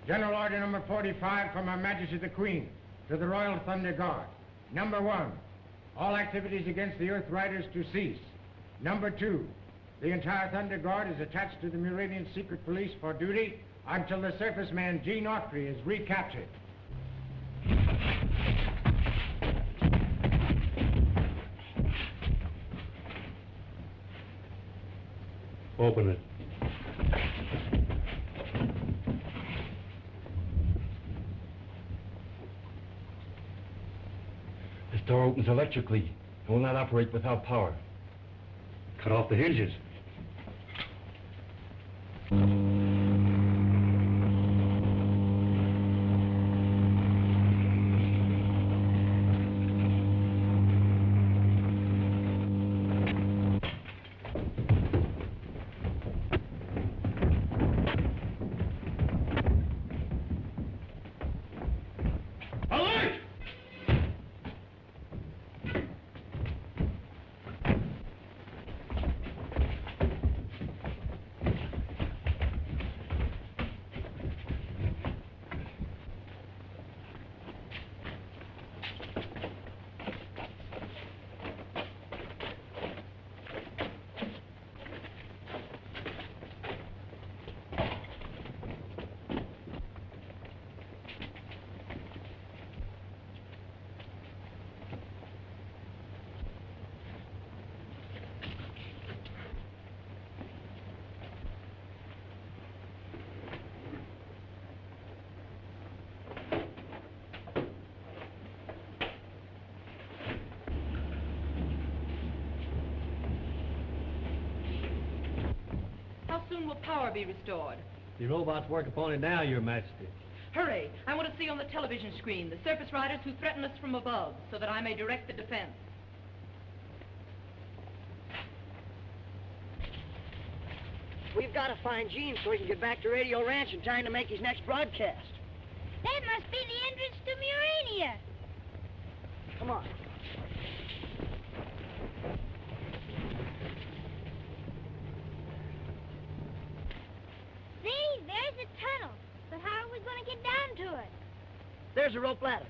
General Order Number 45 from Her Majesty the Queen to the Royal Thunder Guard. Number 1, all activities against the Earth Riders to cease. Number 2, the entire Thunder Guard is attached to the Muranian Secret Police for duty until the surface man Gene Autry is recaptured. Open it. This door opens electrically and will not operate without power. Cut off the hinges. How soon will power be restored? The robots work upon it now, Your Majesty. Hurry! I want to see on the television screen the surface riders who threaten us from above, so that I may direct the defense. We've got to find Gene so he can get back to Radio Ranch in time to make his next broadcast. That must be the entrance to Murania. Come on. See, there's a tunnel. But how are we going to get down to it? There's a rope ladder.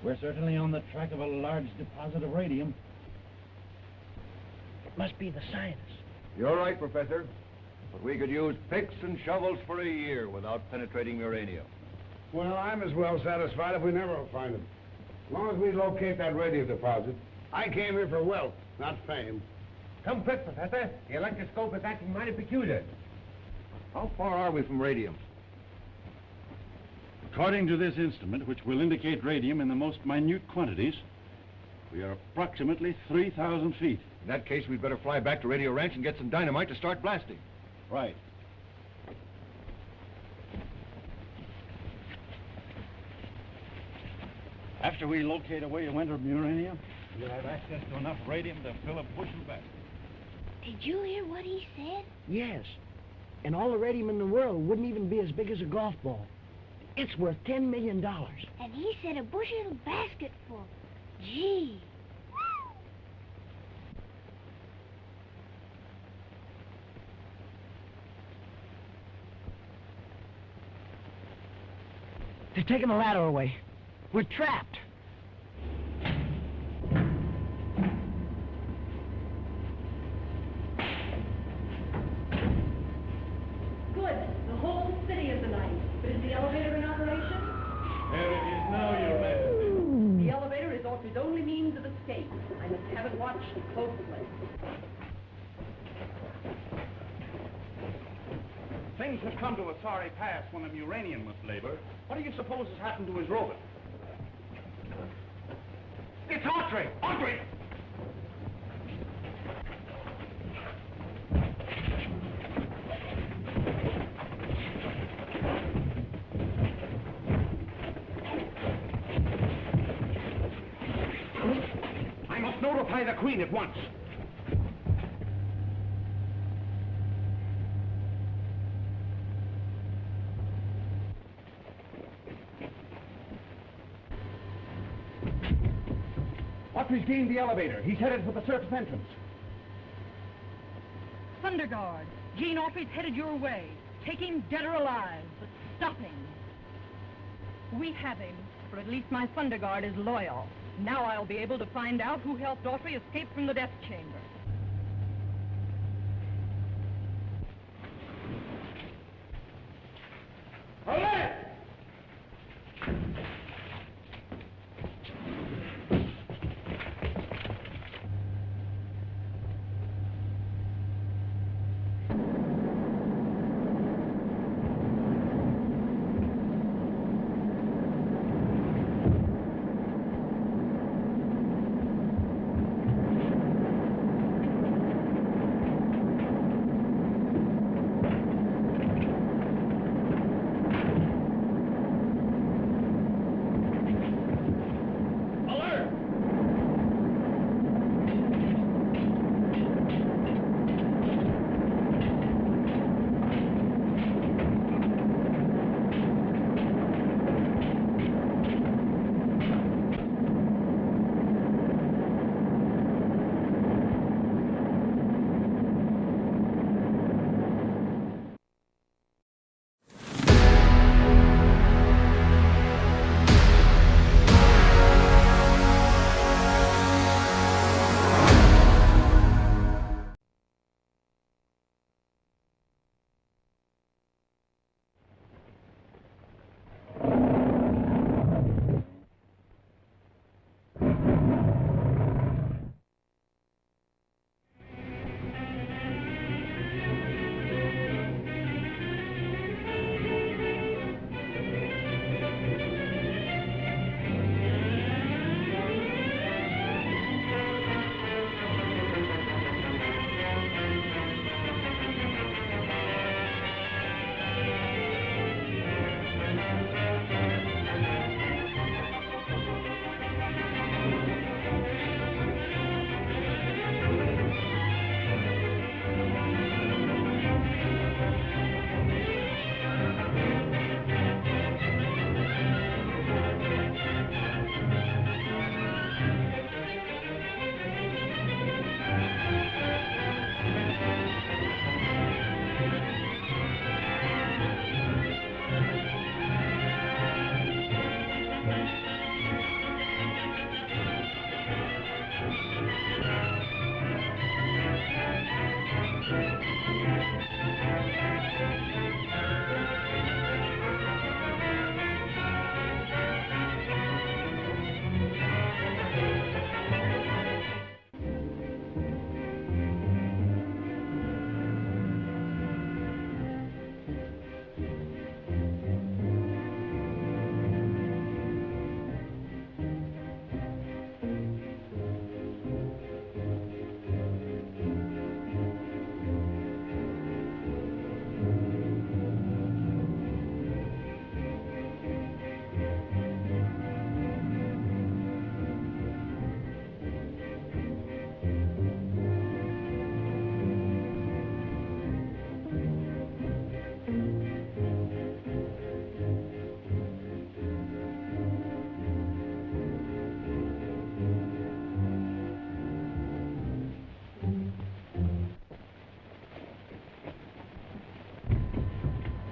We're certainly on the track of a large deposit of radium. It must be the scientists. You're right, Professor. But we could use picks and shovels for a year without penetrating uranium. Well, I'm as well satisfied if we never find them. As long as we locate that radium deposit. I came here for wealth, not fame. Come quick, Professor. The electroscope is acting mighty peculiar. How far are we from radium? According to this instrument, which will indicate radium in the most minute quantities, we are approximately 3,000 feet. In that case, we'd better fly back to Radio Ranch and get some dynamite to start blasting. Right. After we locate a way to enter Murania, we'll have access to enough radium to fill a bushel basket. Did you hear what he said? Yes. And all the radium in the world wouldn't even be as big as a golf ball. It's worth $10 million. And he said a bushel basket full. Gee. They're taking the ladder away. We're trapped. Good. The whole city is alight. But is the elevator in operation? There it is now, Your Majesty. The elevator is Autry's only means of escape. I must have it watched closely. Things have come to a sorry pass when a Muranian must labor. What do you suppose has happened to his robot? It's Autry! Autry! I must notify the Queen at once. Autry's gained the elevator. He's headed for the surface entrance. Thunder Guard, Gene Autry's headed your way. Take him dead or alive, but stop him. We have him, for at least my Thunder Guard is loyal. Now I'll be able to find out who helped Autry escape from the death chamber. Alert!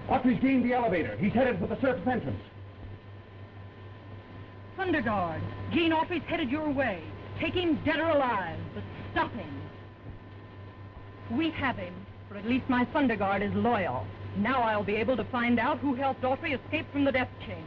Autry's gained the elevator. He's headed for the surface entrance. Thunder Guard, Gene Autry's headed your way. Take him dead or alive, but stop him. We have him, for at least my Thunder Guard is loyal. Now I'll be able to find out who helped Autry escape from the death chamber.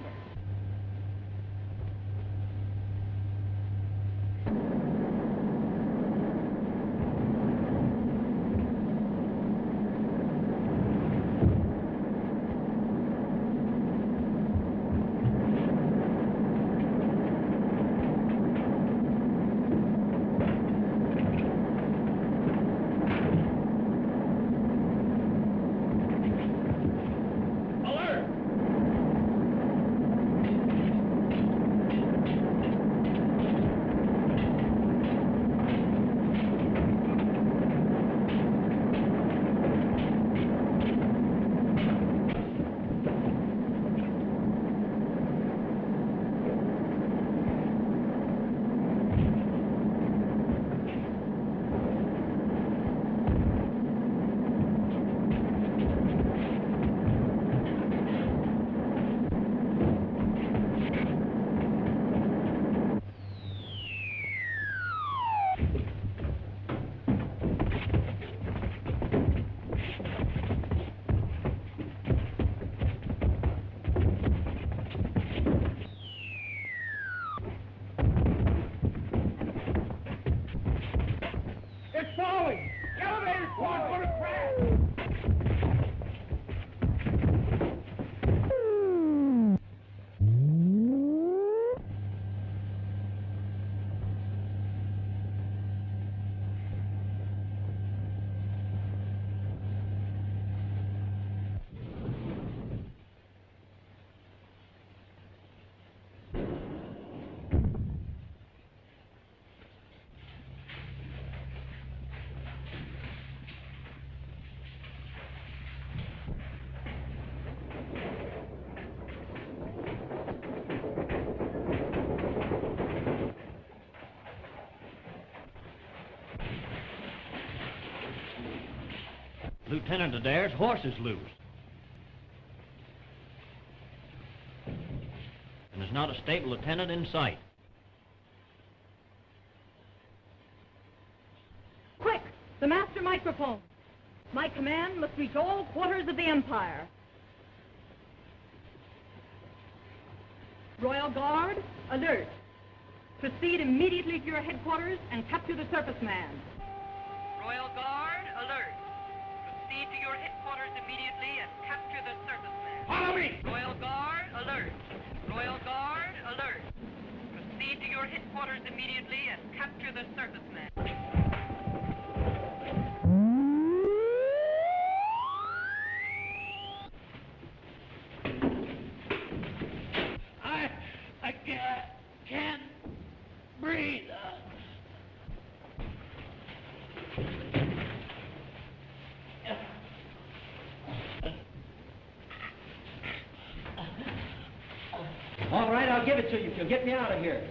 Lieutenant Adair's horse is loose. And there's not a stable lieutenant in sight. Quick! The master microphone. My command must reach all quarters of the Empire. Royal Guard, alert. Proceed immediately to your headquarters and capture the surface man. Royal Guard, alert. Proceed to your headquarters immediately and capture the surface man. Follow me! Royal Guard, alert. Royal Guard, alert. Proceed to your headquarters immediately and capture the surface man. I can't breathe. All right, I'll give it to you if you'll get me out of here.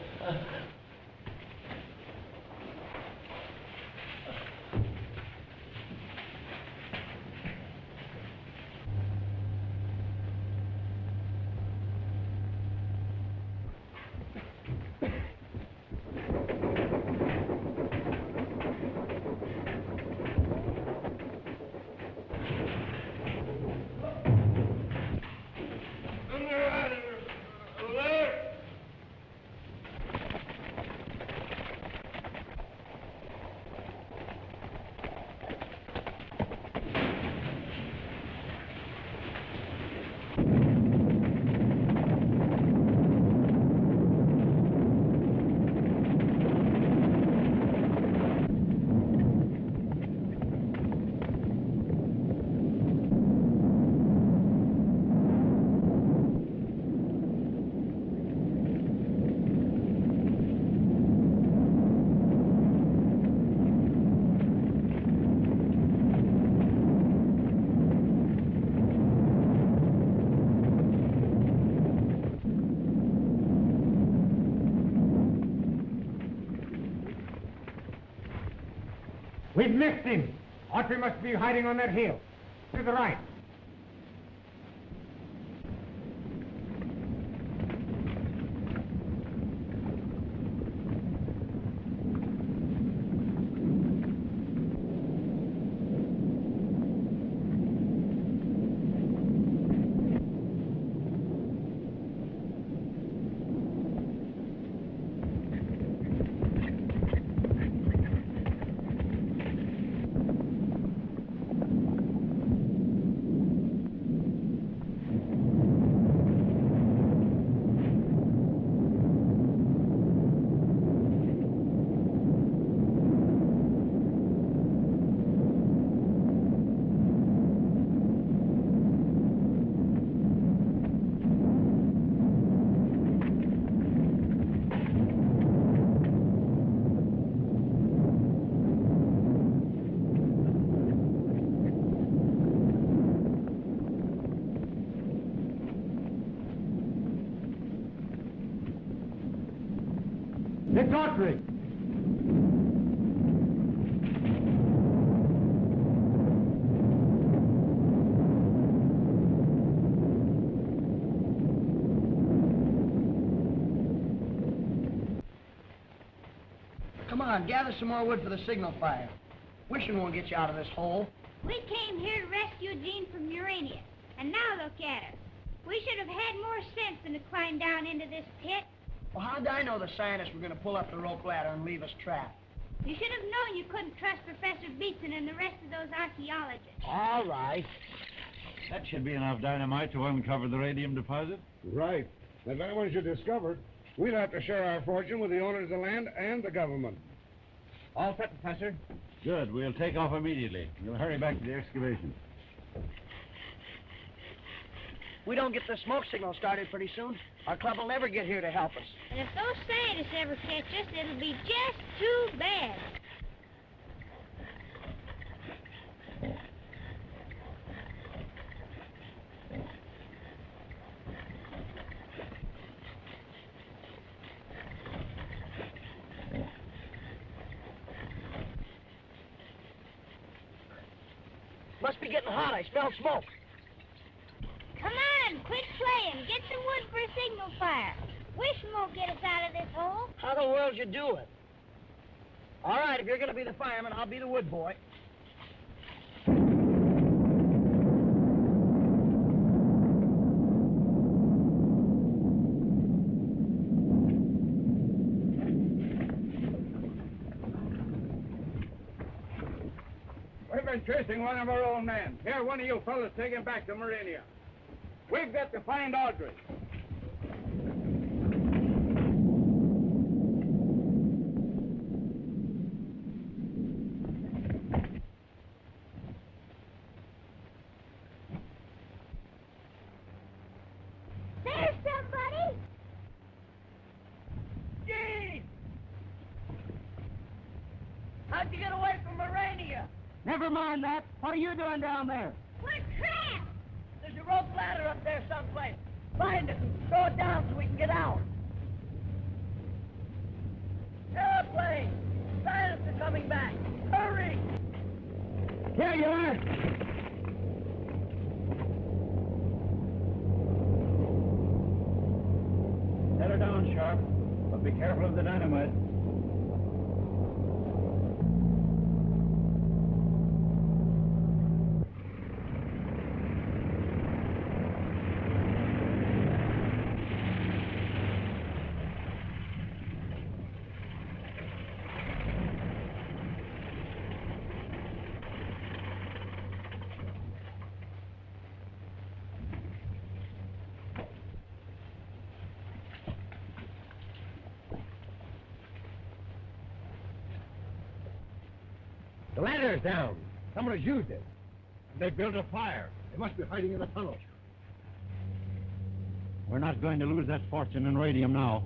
We've missed him. Autry must be hiding on that hill. To the right. It's Autry. Come on, gather some more wood for the signal fire. Wishing won't get you out of this hole. We came here to rescue Gene from Urania, and now look at her. We should have had more sense than to climb down into this pit. Well, how did I know the scientists were going to pull up the rope ladder and leave us trapped? You should have known you couldn't trust Professor Beatson and the rest of those archaeologists. All right. That should be enough dynamite to uncover the radium deposit. Right. If anyone should discover it, we'll have to share our fortune with the owners of the land and the government. All set, Professor. Good. We'll take off immediately. We'll hurry back to the excavation. We don't get the smoke signal started pretty soon, our club will never get here to help us. And if those scientists ever catch us, it'll be just too bad. Must be getting hot. I smell smoke. Come on, quit playing. Get the wood for a signal fire. Wish won't get us out of this hole. How the world you do it? All right, if you're going to be the fireman, I'll be the wood boy. We've been chasing one of our own men. Here, one of you fellas take him back to Murania. We've got to find Autry. There's somebody! Gene! How'd you get away from Murania? Never mind that. What are you doing down there? We're trapped! There's a rope ladder up there someplace. Find it and throw it down so we can get out. Airplane! Scientists are coming back. Hurry! Here you are. Set her down sharp, but be careful of the dynamite. The ladder's down. Someone has used it. They built a fire. They must be hiding in the tunnel. We're not going to lose that fortune in radium now.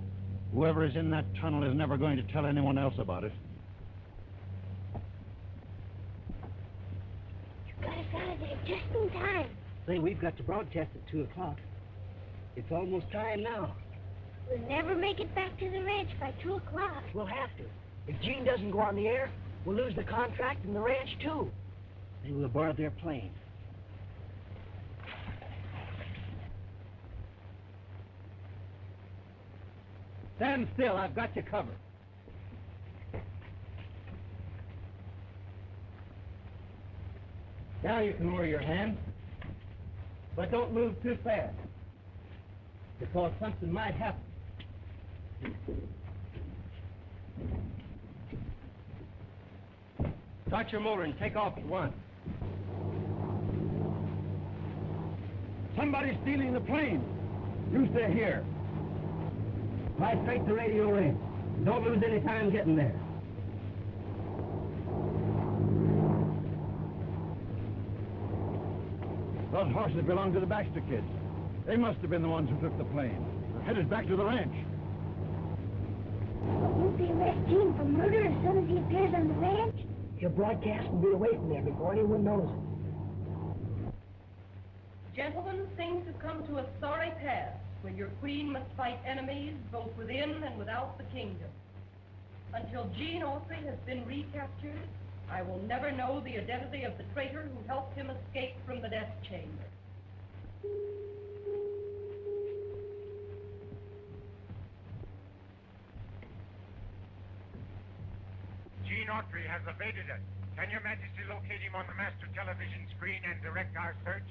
Whoever is in that tunnel is never going to tell anyone else about it. You got us out of there just in time. Say, we've got to broadcast at 2 o'clock. It's almost time now. We'll never make it back to the ranch by 2 o'clock. We'll have to. If Gene doesn't go on the air, we'll lose the contract and the ranch, too. They will aboard their plane. Stand still. I've got you covered. Now you can lower your hand. But don't move too fast, because something might happen. Start your motor and take off at once. Somebody's stealing the plane. You stay here. Fly straight to Radio Range. Don't lose any time getting there. Those horses belong to the Baxter kids. They must have been the ones who took the plane. They're headed back to the ranch. Won't they arrest Gene for murder as soon as he appears on the ranch? Your broadcast will be away from there before anyone knows it. Gentlemen, things have come to a sorry pass when your queen must fight enemies both within and without the kingdom. Until Gene Autry has been recaptured, I will never know the identity of the traitor who helped him escape from the death chamber. Gene Autry has evaded us. Can Your Majesty locate him on the master television screen and direct our search?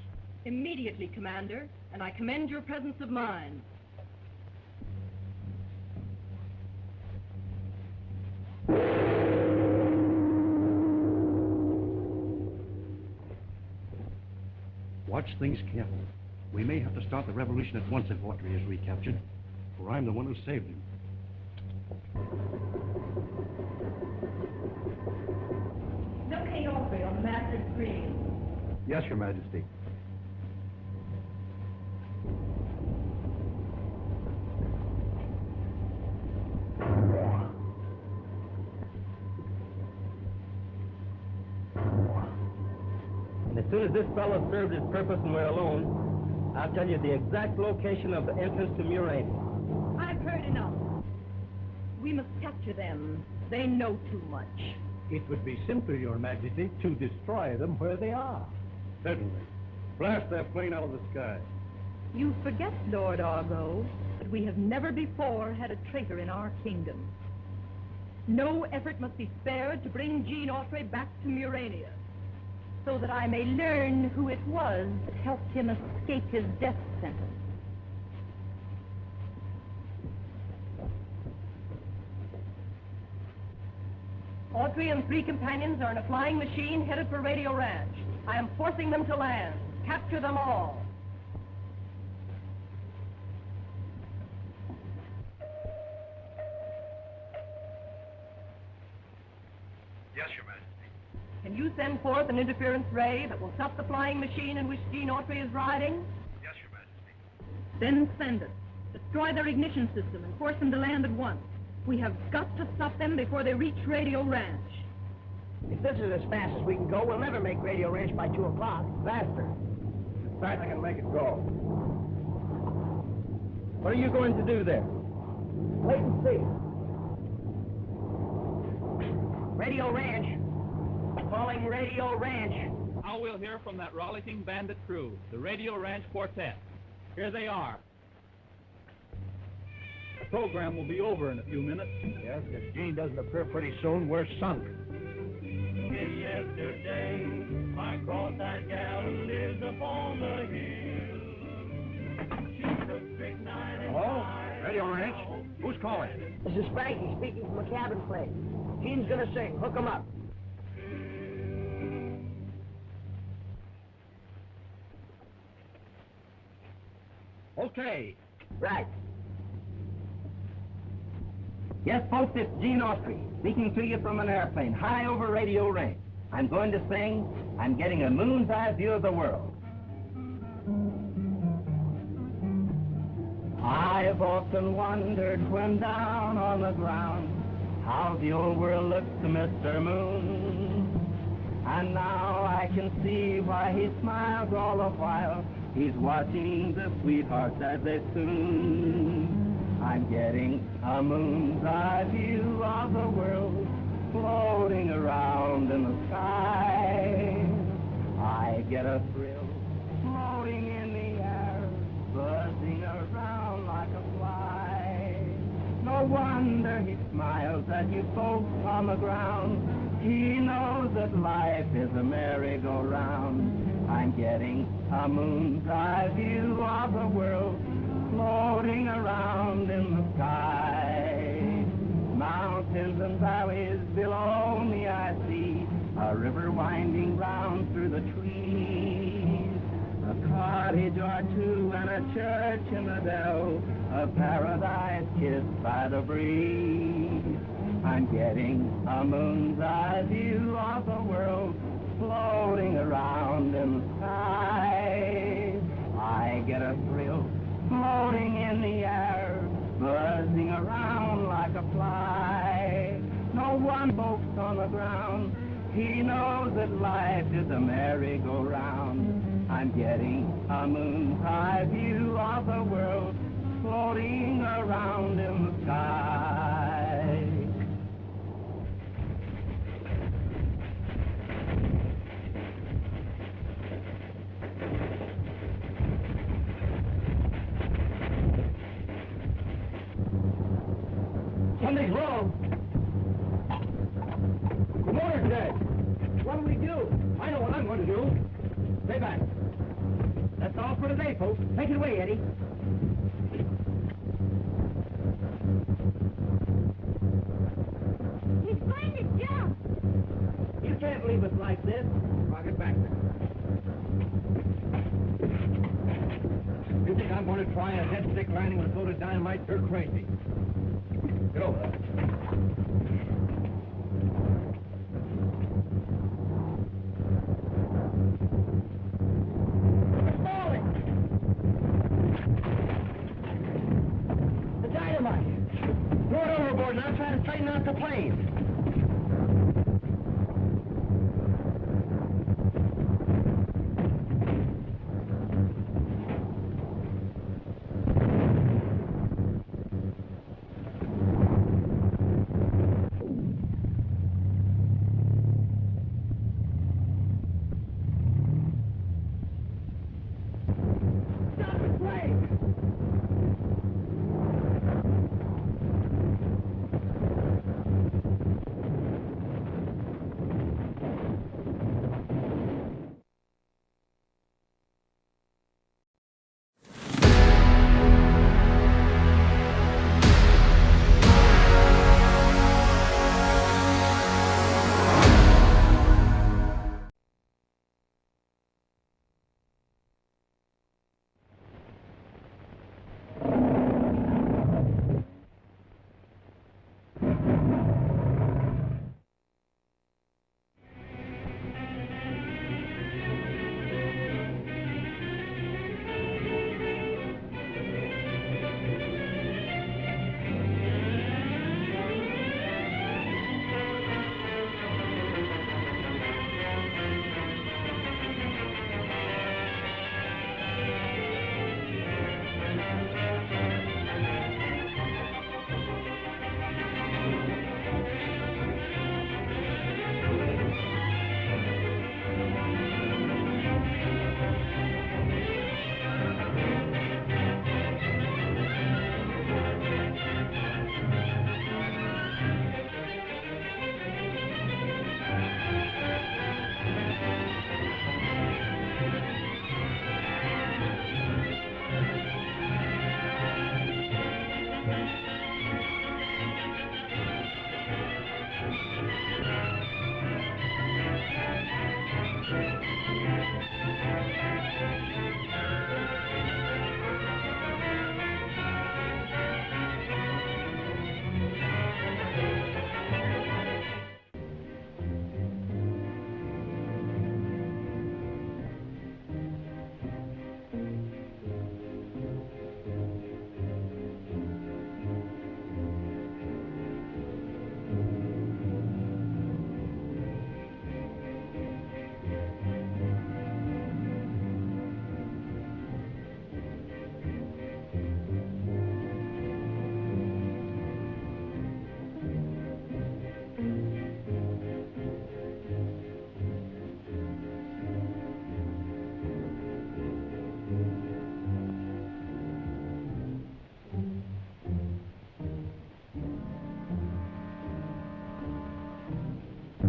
Immediately, Commander, and I commend your presence of mind. Watch things carefully. We may have to start the revolution at once if Autry is recaptured, for I'm the one who saved him. Locate Autry on the master screen. Yes, Your Majesty. And as soon as this fellow served his purpose and we're alone, I'll tell you the exact location of the entrance to Muranians. I've heard enough. We must capture them. They know too much. It would be simpler, Your Majesty, to destroy them where they are. Certainly. Blast that plane out of the sky. You forget, Lord Argo, that we have never before had a traitor in our kingdom. No effort must be spared to bring Gene Autry back to Murania, so that I may learn who it was that helped him escape his death sentence. Autry and 3 companions are in a flying machine headed for Radio Ranch. I am forcing them to land. Capture them all. Yes, Your Majesty. Can you send forth an interference ray that will stop the flying machine in which Gene Autry is riding? Yes, Your Majesty. Then send it. Destroy their ignition system and force them to land at once. We have got to stop them before they reach Radio Ranch. If this is as fast as we can go, we'll never make Radio Ranch by 2 o'clock. Faster. As fast as I can make it go. What are you going to do there? Wait and see. Radio Ranch. Calling Radio Ranch. Now we'll hear from that rollicking bandit crew, the Radio Ranch Quartet. Here they are. The program will be over in a few minutes. Yes, if Gene doesn't appear pretty soon, we're sunk. Yesterday, I caught that gal who lives up on the hill. She's a big night and Hello? Radio Ranch? Who's calling? This is Frankie speaking from a cabin place. Gene's gonna sing. Hook him up. Okay. Right. Yes, folks, it's Gene Autry, speaking to you from an airplane, high over Radio Ranch. I'm going to sing, I'm getting a moon's eye view of the world. I've often wondered when down on the ground how the old world looks to Mr. Moon. And now I can see why he smiles all the while. He's watching the sweethearts as they soon. I'm getting a moon's eye view of the world, floating around in the sky. I get a thrill, floating in the air, buzzing around like a fly. No wonder he smiles at you folks on the ground. He knows that life is a merry-go-round. I'm getting a moon's eye view of the world, floating around in the sky. Mountains and valleys below me I see, a river winding round through the trees. A cottage or two and a church in the dell, a paradise kissed by the breeze. I'm getting a moon's eye view of the world, floating around in the sky. I get a thrill, floating in the air, buzzing around like a fly. No one folks on the ground, he knows that life is a merry-go-round. I'm getting a moon's eye view of the world, floating around in the sky. Something's wrong. The motor's dead. What do we do? I know what I'm going to do. Stay back. That's all for today, folks. Take it away, Eddie. He's going to jump. You can't leave us like this. I'll get back there. You think I'm going to try a head stick landing with a load of dynamite? You're crazy. Get over there. It's falling! The dynamite! Throw it overboard and I'll try to straighten out the plane.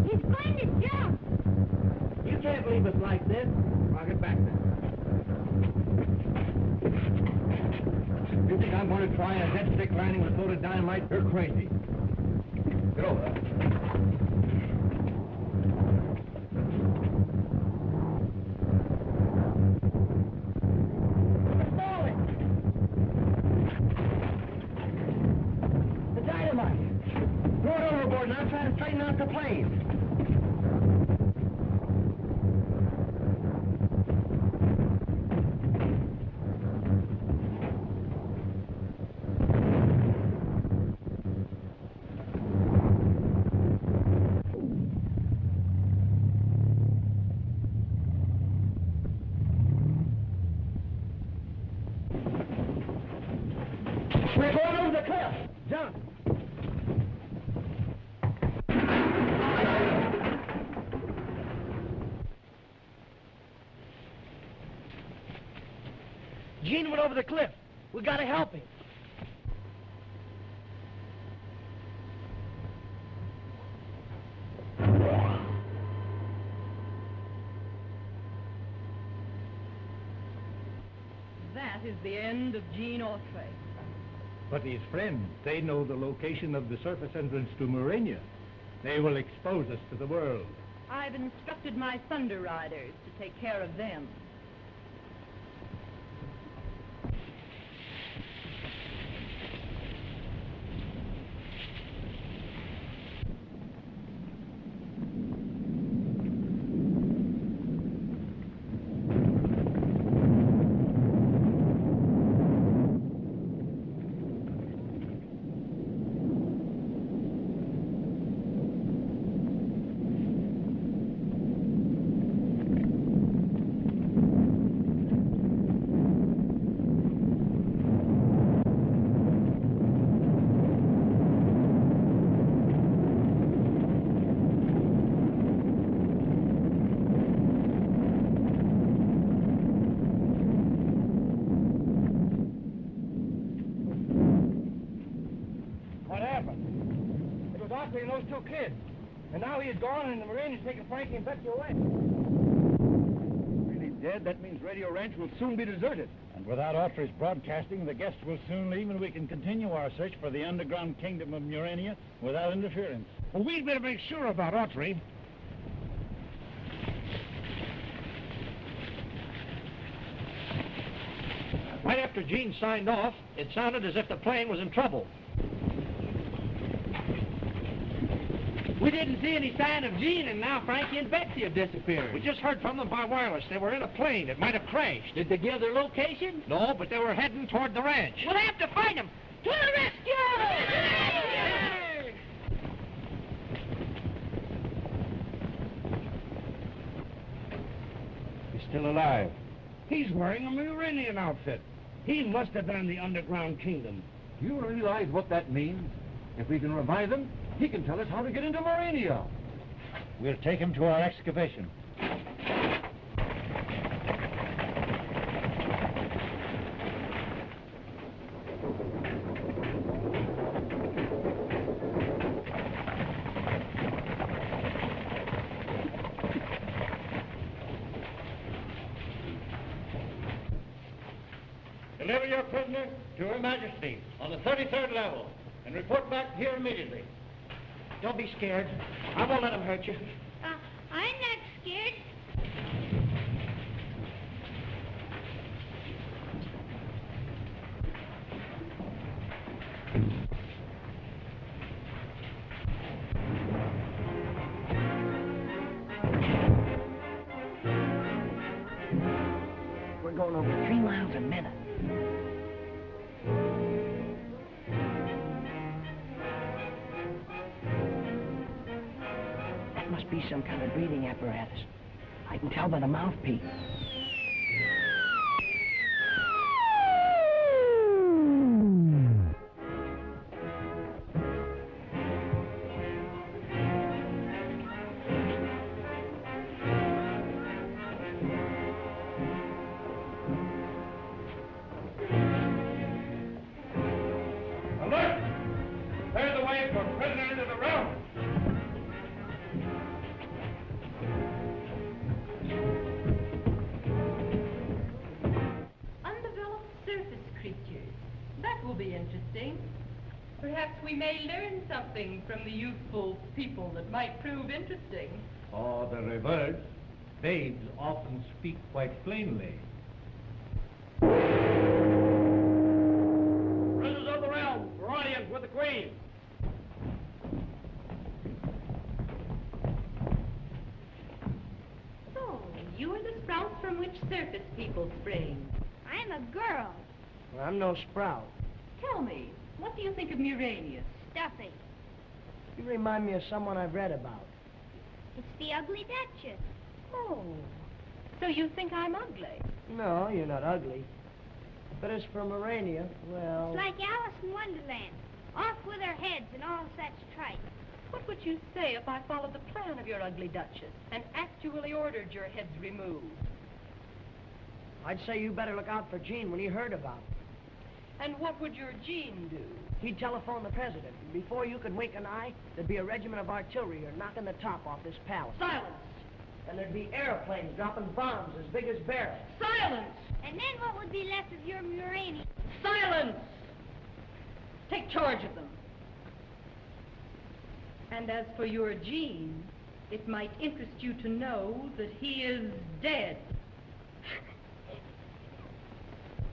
He's going to jump! You can't leave us like this. I'll get back then. You think I'm going to try a dead stick landing with a load of dynamite? You're crazy. Get over there. It's falling! The dynamite! Throw it overboard and I'll try to straighten out the plane. We're going over the cliff. Jump. Gene went over the cliff. We gotta help him. That is the end of Gene Autry. But his friends, they know the location of the surface entrance to Murania. They will expose us to the world. I've instructed my Thunder Riders to take care of them. those two kids. And now he is gone, and the Muranians taking Frankie and Betsy away. Really dead? That means Radio Ranch will soon be deserted. And without Autry's broadcasting, the guests will soon leave, and we can continue our search for the underground kingdom of Murania without interference. Well, we'd better make sure about Autry. Right after Gene signed off, it sounded as if the plane was in trouble. We didn't see any sign of Gene, and now Frankie and Betsy have disappeared. We just heard from them by wireless. They were in a plane. It might have crashed. Did they give their location? No, but they were heading toward the ranch. We'll have to find them. To the rescue! He's still alive. He's wearing a Muranian outfit. He must have been in the underground kingdom. Do you realize what that means? If we can revive him, he can tell us how to get into Murania. We'll take him to our excavation. Deliver your prisoner to Her Majesty on the 33rd level and report back here immediately. Don't be scared. I won't let him hurt you. I'm not scared. We're going over 3 miles a minute. That must be some kind of breathing apparatus. I can tell by the mouthpiece. Perhaps we may learn something from the youthful people that might prove interesting. Or the reverse. Babes often speak quite plainly. Princes of the realm, Muranians with the Queen. So, you are the sprouts from which surface people spring. I'm a girl. Well, I'm no sprout. Tell me, what do you think of Muranians? Stuffy. You remind me of someone I've read about. It's the ugly Duchess. Oh, so you think I'm ugly? No, you're not ugly. But as for Murania, well... It's like Alice in Wonderland. Off with her heads and all such tripe. What would you say if I followed the plan of your ugly Duchess and actually ordered your heads removed? I'd say you better look out for Gene when he heard about it. And what would your Gene do? He'd telephone the president. Before you could wink an eye, there'd be a regiment of artillery here knocking the top off this palace. Silence! And there'd be airplanes dropping bombs as big as barrels. Silence! And then what would be left of your Muranians? Silence! Take charge of them. And as for your Gene, it might interest you to know that he is dead.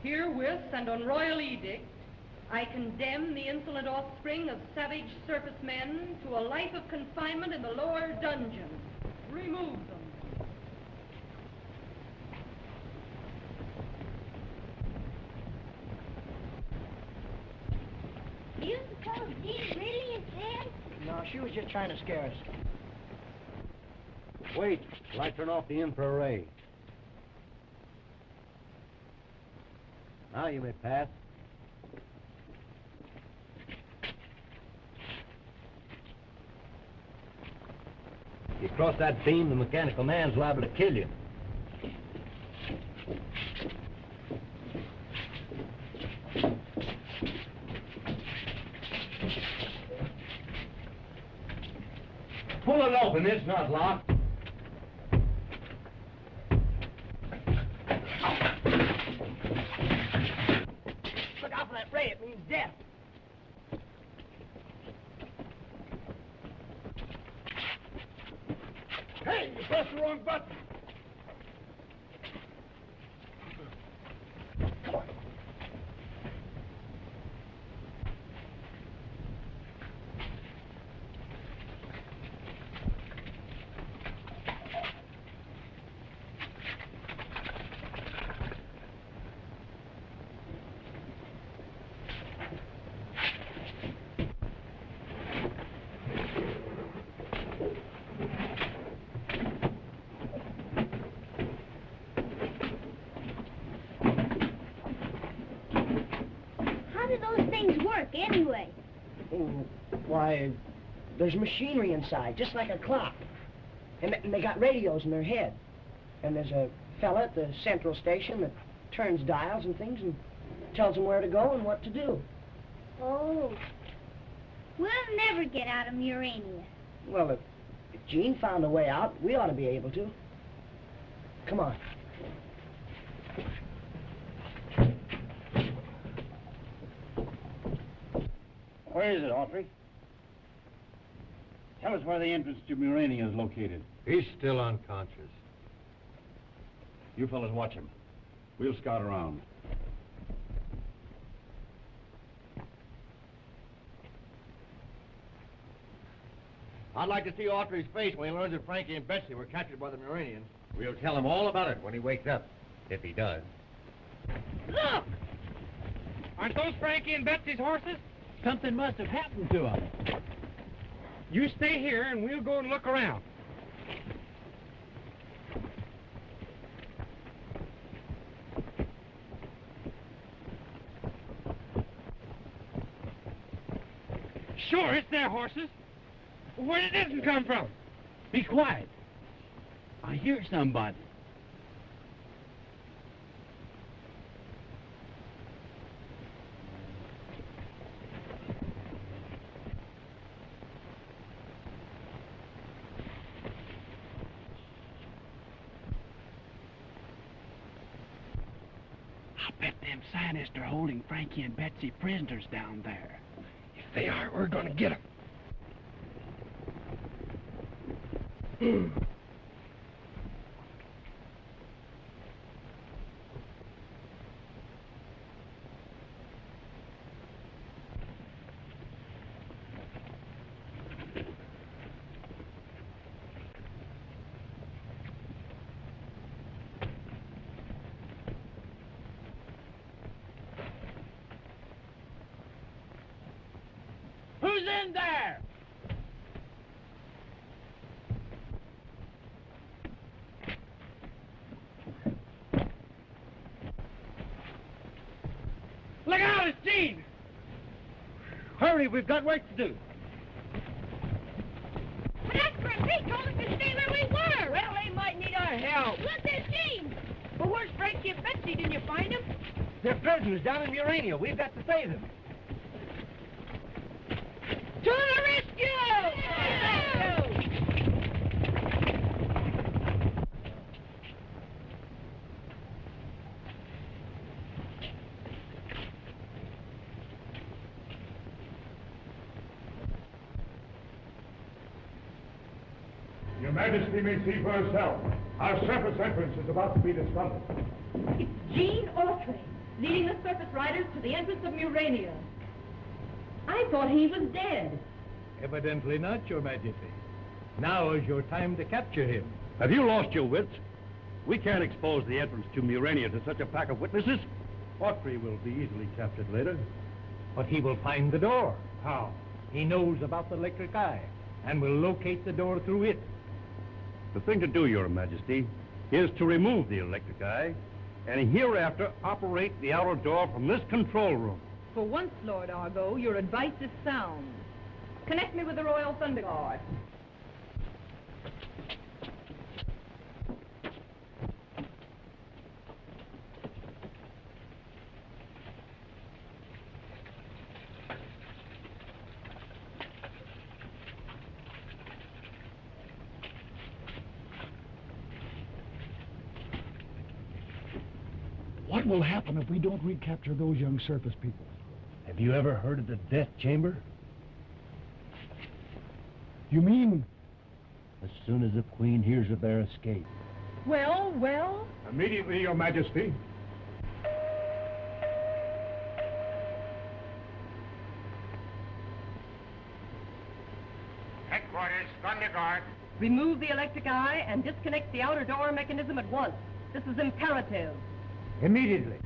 Herewith and on royal edict, I condemn the insolent offspring of savage surface men to a life of confinement in the lower dungeon. Remove them. Do you suppose Gene really is dead? No, she was just trying to scare us. Wait till I turn off the infrared. Now you may pass. You cross that beam, the mechanical man's liable to kill you. Pull it open. It's not locked. Look out for that ray. It means death. Hey, you pressed the wrong button. Come on. Anyway. Why, there's machinery inside, just like a clock. And they got radios in their head. And there's a fella at the central station that turns dials and things and tells them where to go and what to do. Oh. We'll never get out of Murania. Well, if Gene found a way out, we ought to be able to. Come on. Where is it, Autry? Tell us where the entrance to Murania is located. He's still unconscious. You fellas watch him. We'll scout around. I'd like to see Autry's face when he learns that Frankie and Betsy were captured by the Muranians. We'll tell him all about it when he wakes up, if he does. Look! Aren't those Frankie and Betsy's horses? Something must have happened to them. You stay here and we'll go and look around. Sure, it's their horses. Where did this come from? Be quiet. I hear somebody. I bet them scientists are holding Frankie and Betsy prisoners down there. If they are, we're gonna get them. Who's in there? Look out, it's Gene! Hurry, we've got work to do. But Expert, he told us to stay where we were. Well, they might need our help. Look, there's Gene. But where's Frankie and Betsy? Didn't you find them? They're prisoners down in Murania. We've got to save them. To the rescue! Your Majesty may see for herself. Our surface entrance is about to be discovered. It's Gene Autry, leading the surface riders to the entrance of Murania. I thought he was dead. Evidently not, Your Majesty. Now is your time to capture him. Have you lost your wits? We can't expose the entrance to Murania to such a pack of witnesses. Autry will be easily captured later. But he will find the door. How? He knows about the electric eye and will locate the door through it. The thing to do, Your Majesty, is to remove the electric eye and hereafter operate the outer door from this control room. For once, Lord Argo, your advice is sound. Connect me with the Royal Thunder Guard. What will happen if we don't recapture those young surface people? Have you ever heard of the death chamber? You mean? As soon as the Queen hears of their escape. Well, well? Immediately, Your Majesty. Headquarters, Thunder Guard. Remove the electric eye and disconnect the outer door mechanism at once. This is imperative. Immediately.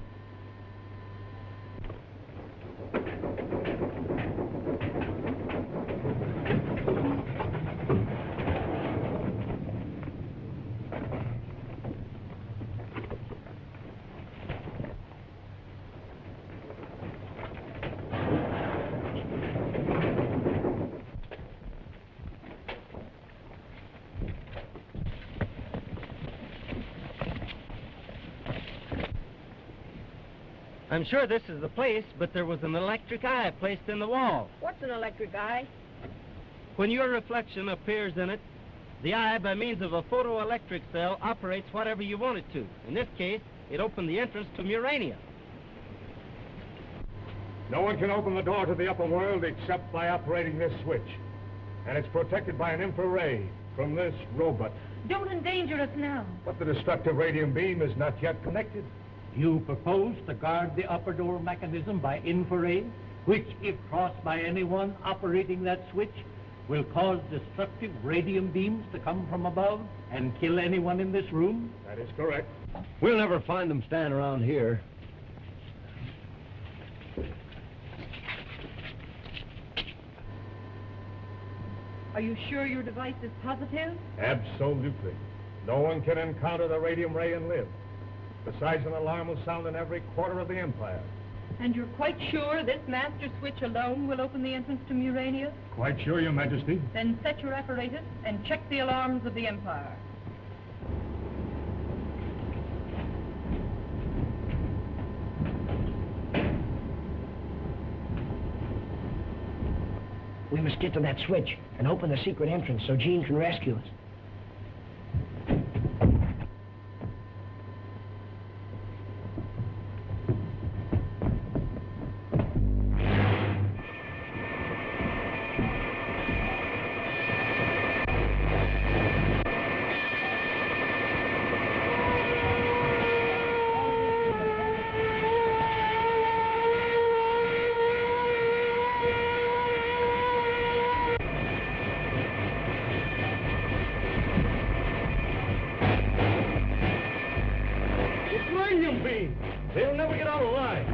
I'm sure this is the place, but there was an electric eye placed in the wall. What's an electric eye? When your reflection appears in it, the eye, by means of a photoelectric cell, operates whatever you want it to. In this case, it opened the entrance to Murania. No one can open the door to the upper world except by operating this switch. And it's protected by an infrared from this robot. Don't endanger us now. But the destructive radium beam is not yet connected. You propose to guard the upper door mechanism by infrared, which, if crossed by anyone operating that switch, will cause destructive radium beams to come from above and kill anyone in this room? That is correct. We'll never find them standing around here. Are you sure your device is positive? Absolutely. No one can encounter the radium ray and live. Besides, an alarm will sound in every quarter of the Empire. And you're quite sure this master switch alone will open the entrance to Murania? Quite sure, Your Majesty. Then set your apparatus and check the alarms of the Empire. We must get to that switch and open the secret entrance so Gene can rescue us. They'll never get out alive.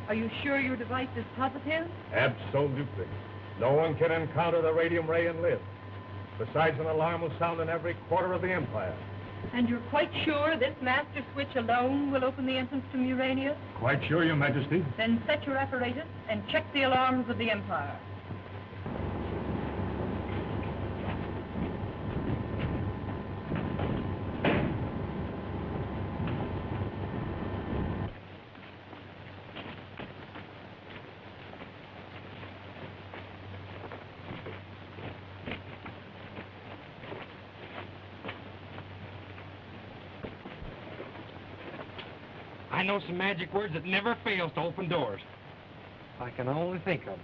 Are you sure your device is positive? Absolutely. No one can encounter the radium ray and live. Besides, an alarm will sound in every quarter of the Empire. And you're quite sure this master switch alone will open the entrance to Murania? Quite sure, Your Majesty. Then set your apparatus and check the alarms of the Empire. I know some magic words that never fails to open doors. I can only think of them.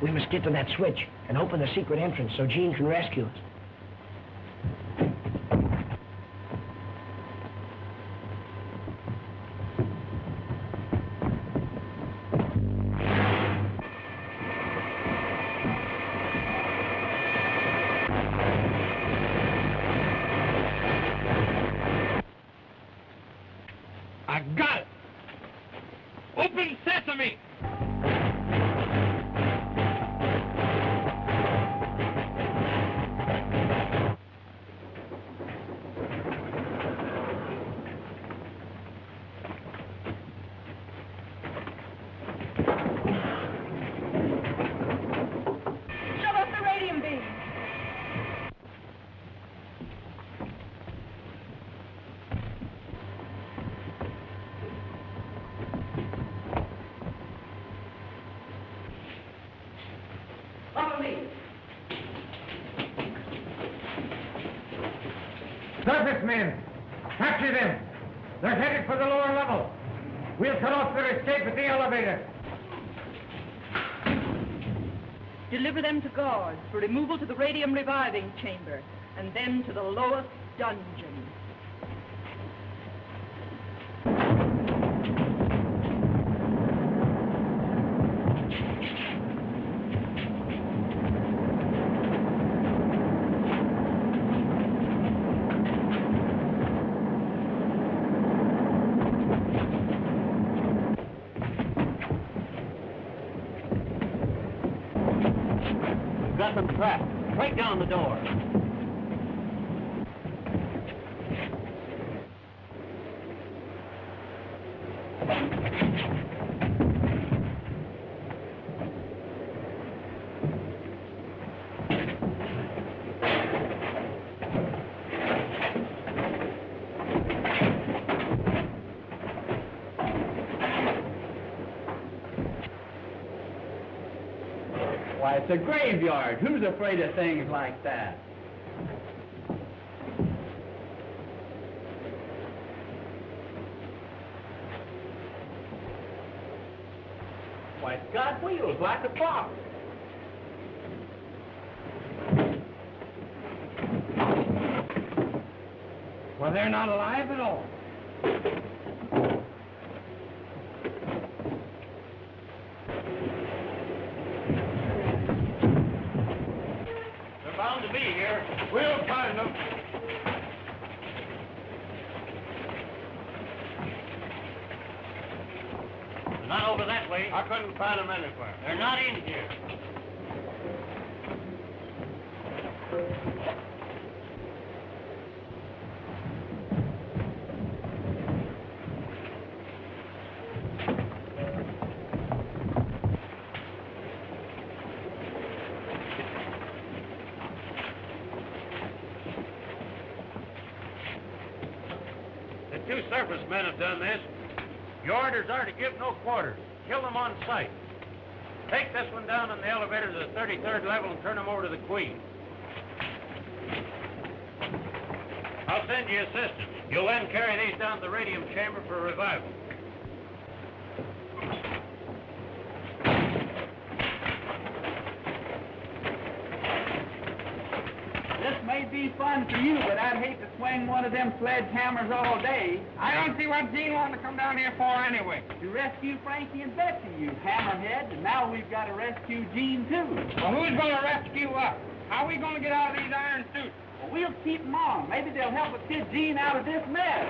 We must get to that switch and open the secret entrance so Gene can rescue us. I got it! Open sesame! Shut off the radium beam. Follow me. Surface men, capture them. They're headed for the lower level. We'll cut off their escape at the elevator. Deliver them to guards for removal to the radium reviving chamber, and then to the lowest dungeon. We've got them trapped. Break down the door. Why, it's a graveyard. Who's afraid of things like that? Why, it's got wheels like a box. Well, they're not alive at all. They're bound to be here. We'll find them. They're not over that way. I couldn't find them anywhere. They're not in here. The two surface men have done this. Your orders are to give no quarters. Kill them on sight. Take this one down in the elevator to the 33rd level and turn him over to the Queen. I'll send you assistance. You'll then carry these down to the radium chamber for revival. This may be fun for you, but I'd hate to swing one of them sledgehammers all day. I don't see what Gene wanted to come down here for anyway. To rescue Frankie and Betsy, you hammerhead, and now we've got to rescue Gene, too. Well, who's going to rescue us? How are we going to get out of these iron suits? Well, we'll keep them on. Maybe they'll help us get Gene out of this mess.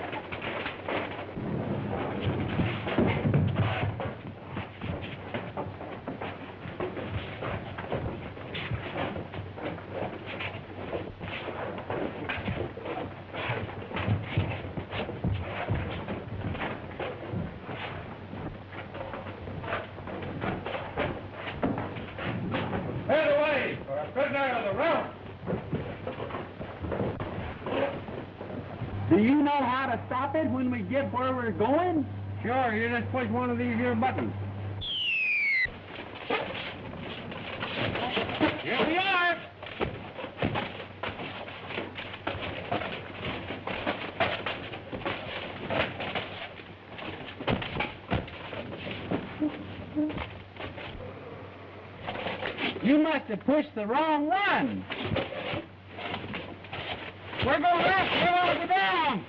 Do you know how to stop it when we get where we're going? Sure, you just push one of these here buttons. Here we are. You must have pushed the wrong one. We're going left. We're going to go down.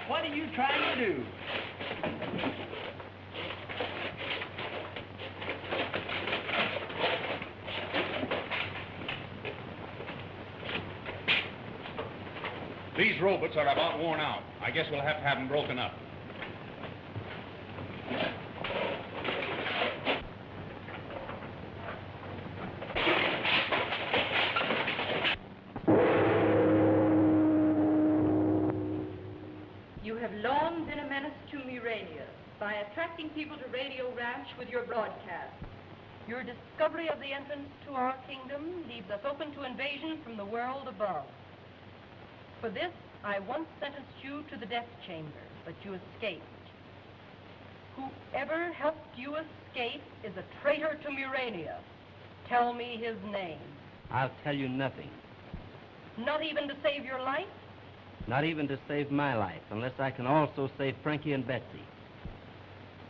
What are you trying to do? These robots are about worn out. I guess we'll have to have them broken up. You have long been a menace to Murania by attracting people to Radio Ranch with your broadcast. Your discovery of the entrance to our kingdom leaves us open to invasion from the world above. For this, I once sentenced you to the death chamber, but you escaped. Whoever helped you escape is a traitor to Murania. Tell me his name. I'll tell you nothing. Not even to save your life? Not even to save my life, unless I can also save Frankie and Betsy.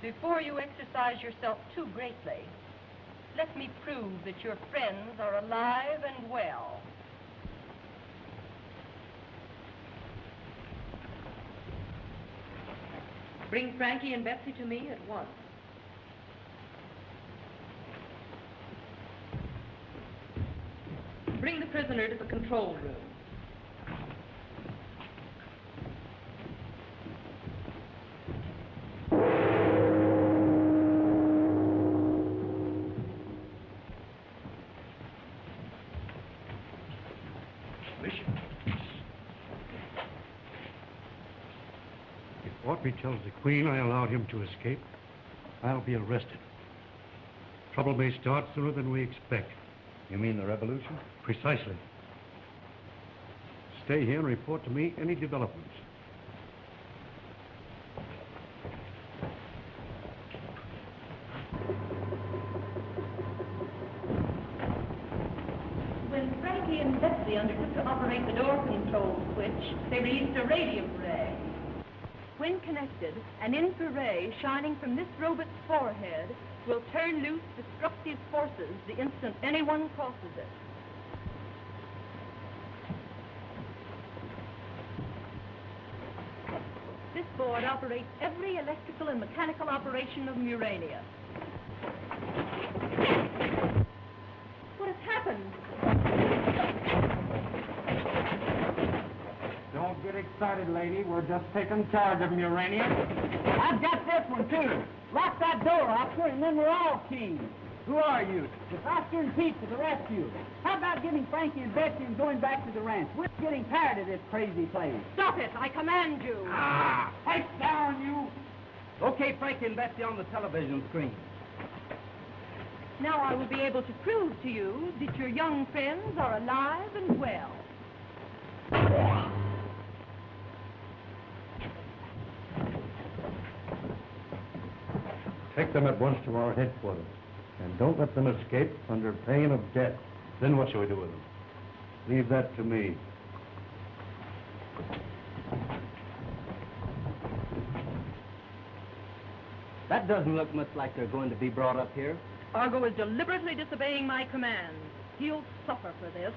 Before you exercise yourself too greatly, let me prove that your friends are alive and well. Bring Frankie and Betsy to me at once. Bring the prisoner to the control room. Autry tells the Queen I allowed him to escape, I'll be arrested. Trouble may start sooner than we expect. You mean the revolution? Precisely. Stay here and report to me any developments. When Frankie and Betsy undertook to operate the door control switch, they released a radium ray. When connected, an infrared ray shining from this robot's forehead will turn loose destructive forces the instant anyone crosses it. This board operates every electrical and mechanical operation of Murania. What has happened? Don't get excited, lady. We're just taking charge of Murania. I've got this one, too. Lock that door, officer, and then we're all kings. Who are you? It's Oscar and Pete to the rescue. How about getting Frankie and Betsy and going back to the ranch? We're getting tired of this crazy place. Stop it! I command you! Heck down, you! Okay, Frankie and Betsy on the television screen. Now I will be able to prove to you that your young friends are alive and well. Take them at once to our headquarters. And don't let them escape under pain of death. Then what shall we do with them? Leave that to me. That doesn't look much like they're going to be brought up here. Argo is deliberately disobeying my commands. He'll suffer for this.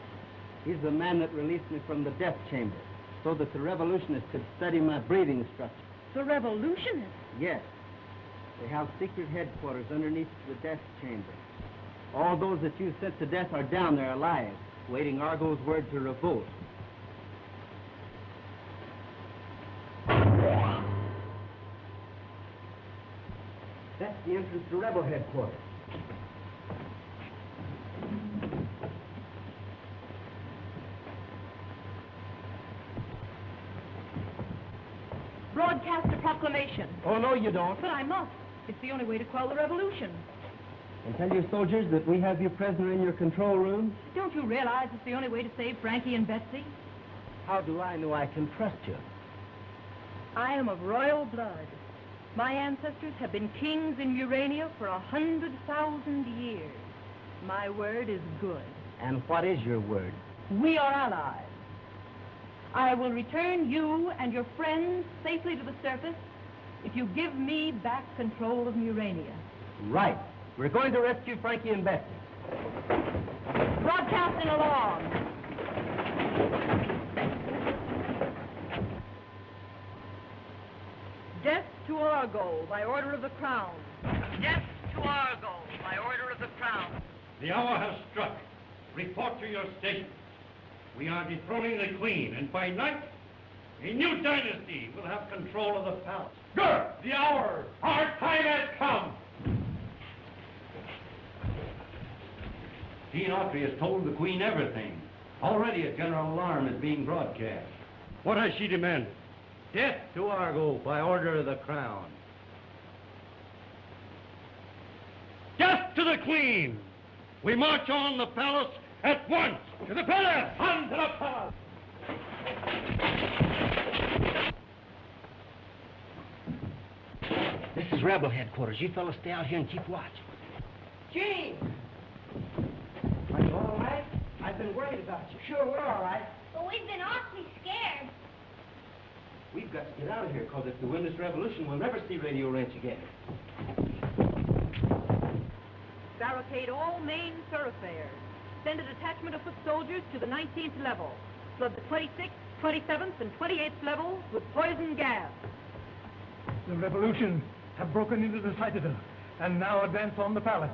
He's the man that released me from the death chamber, so that the revolutionists could study my breathing structure. The revolutionists? Yes. They have secret headquarters underneath the death chamber. All those that you sent to death are down there alive, waiting Argo's word to revolt. That's the entrance to rebel headquarters. Broadcast a proclamation. Oh, no, you don't. But I must. It's the only way to quell the revolution. And tell your soldiers that we have you prisoner in your control room? Don't you realize it's the only way to save Frankie and Betsy? How do I know I can trust you? I am of royal blood. My ancestors have been kings in Urania for 100,000 years. My word is good. And what is your word? We are allies. I will return you and your friends safely to the surface if you give me back control of Murania. Right. We're going to rescue Frankie and Betsy. Broadcasting along. Death to Argo by order of the Crown. Death to Argo by order of the Crown. The hour has struck. Report to your station. We are dethroning the Queen, and by night, a new dynasty will have control of the palace. Good! The hour! Our time has come! Gene Autry has told the Queen everything. Already a general alarm is being broadcast. What has she demanded? Death to Argo by order of the Crown. Death to the Queen! We march on the palace at once! To the palace! On to the palace! This is rebel headquarters. You fellas stay out here and keep watch. Gene! Are you all right? I've been worried about you. Sure, we're all right. But we've been awfully scared. We've got to get out of here, because if we win this revolution, we'll never see Radio Ranch again. Barricade all main thoroughfares. Send a detachment of foot soldiers to the 19th level. Flood the 26th, 27th, and 28th levels with poison gas. The revolution have broken into the citadel and now advance on the palace.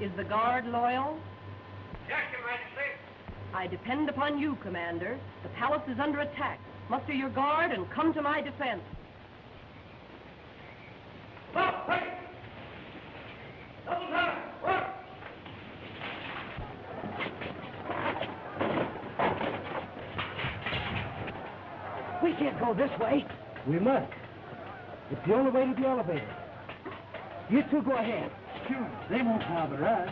Is the guard loyal? Yes, Your Majesty. I depend upon you, Commander. The palace is under attack. Muster your guard and come to my defense. Stop! Wait! Double time! Work! We can't go this way. We must. It's the only way to the elevator. You two go ahead. Sure. They won't bother us.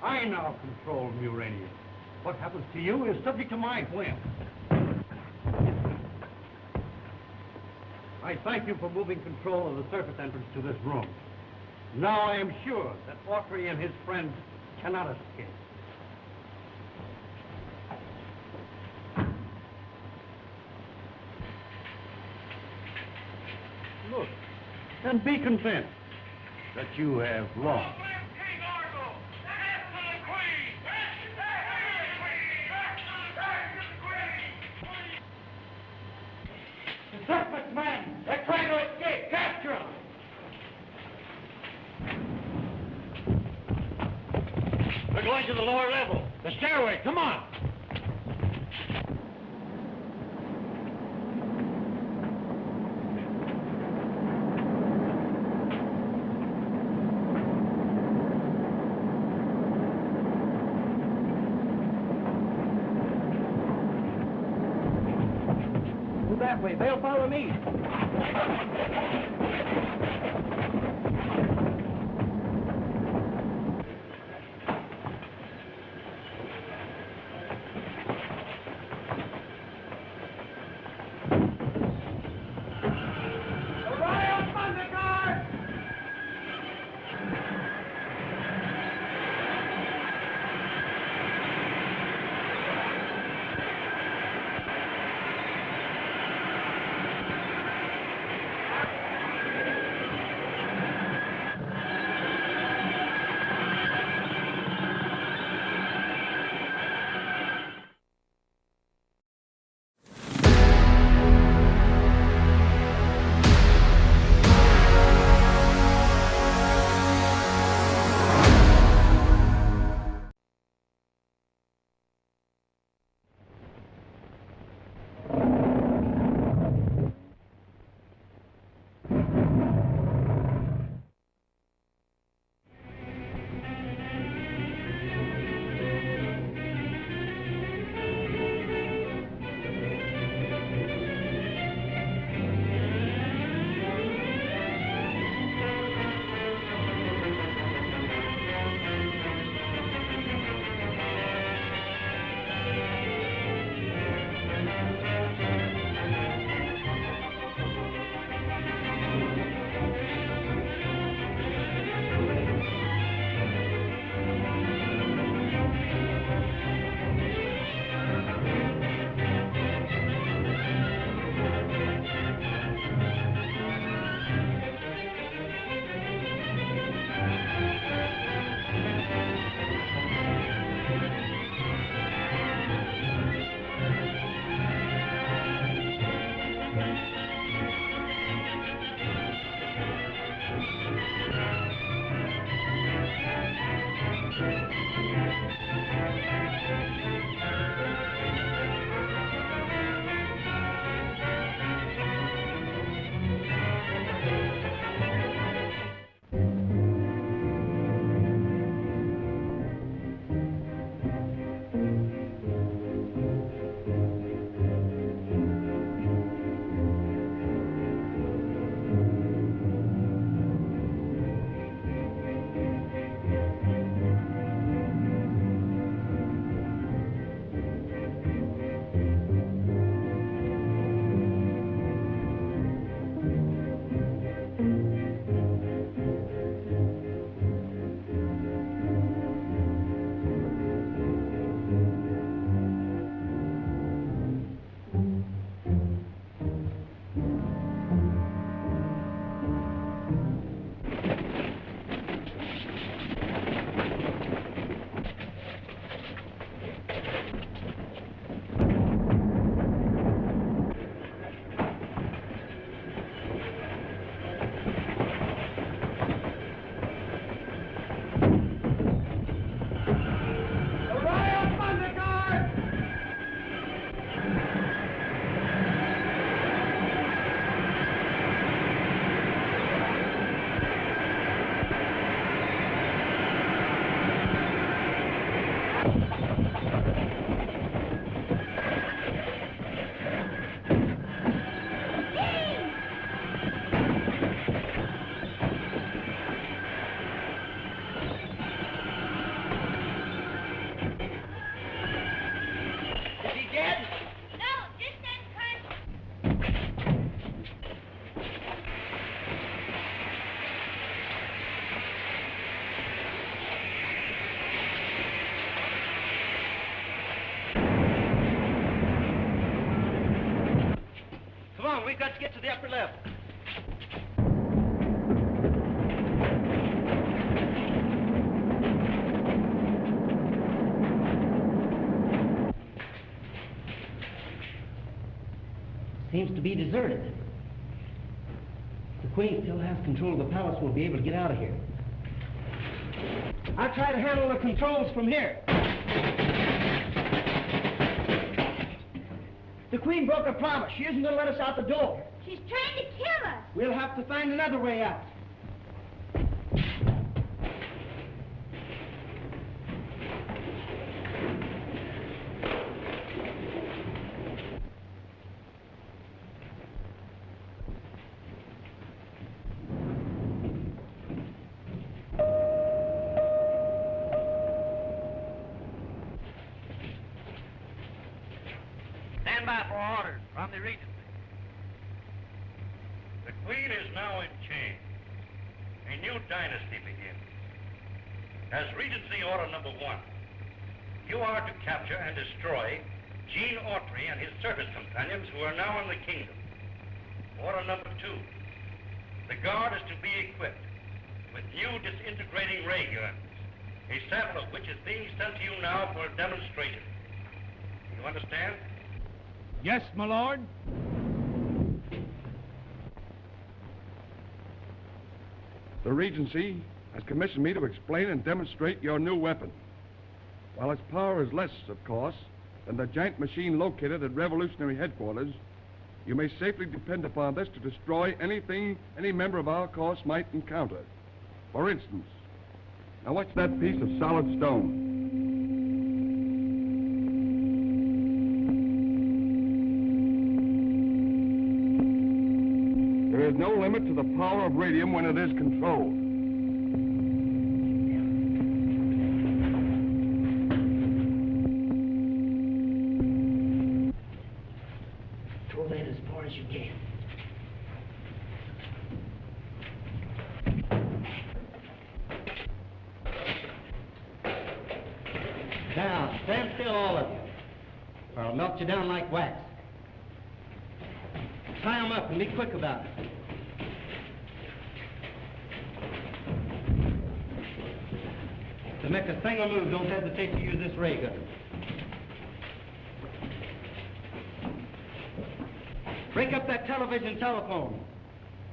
I now control Murania. What happens to you is subject to my whim. I thank you for moving control of the surface entrance to this room. Now I am sure that Autry and his friends cannot escape. and be content that you have lost. The surface men! They're trying to escape! Capture them! We're going to the lower level. The stairway, come on! Move that way. They'll follow me. We've got to get to the upper level. seems to be deserted. The Queen still has control of the palace. We'll be able to get out of here. I'll try to handle the controls from here. The Queen broke her promise. She isn't going to let us out the door. She's trying to kill us. We'll have to find another way out. Stand by for orders from the Regency. The Queen is now in chains. A new dynasty begins. As Regency Order Number 1, you are to capture and destroy Gene Autry and his service companions who are now in the kingdom. Order Number 2, the Guard is to be equipped with new disintegrating ray guns, a sample of which is being sent to you now for a demonstration. You understand? Yes, my lord. The Regency has commissioned me to explain and demonstrate your new weapon. While its power is less, of course, than the giant machine located at Revolutionary Headquarters, you may safely depend upon this to destroy anything any member of our corps might encounter. For instance, now watch that piece of solid stone. There is no limit to the power of radium when it is controlled. Throw that as far as you can. Now, stand still, all of you, or I'll melt you down like wax. Tie them up and be quick about it. To make a single move, don't hesitate to use this ray gun. Break up that television telephone.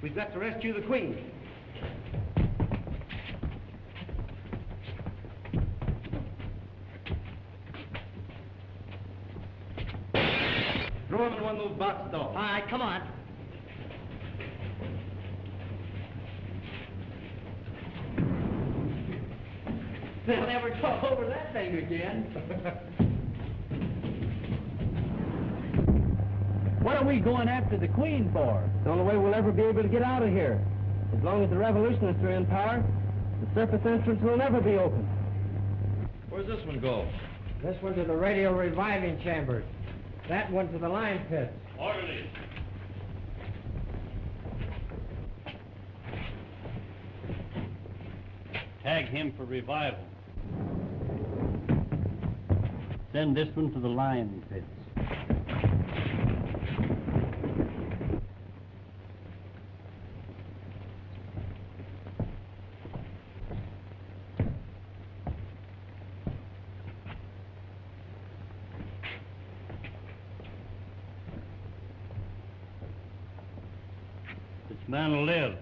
We've got to rescue the Queen. Throw him in one of those boxes, though. All right, come on. They'll never talk over that thing again. What are we going after the Queen for? It's the only way we'll ever be able to get out of here. As long as the revolutionists are in power, the surface entrance will never be open. Where's this one go? This one to the radio reviving chambers. That one to the line pits. Orderly. Tag him for revival. Send this one to the lion pits. This man will live.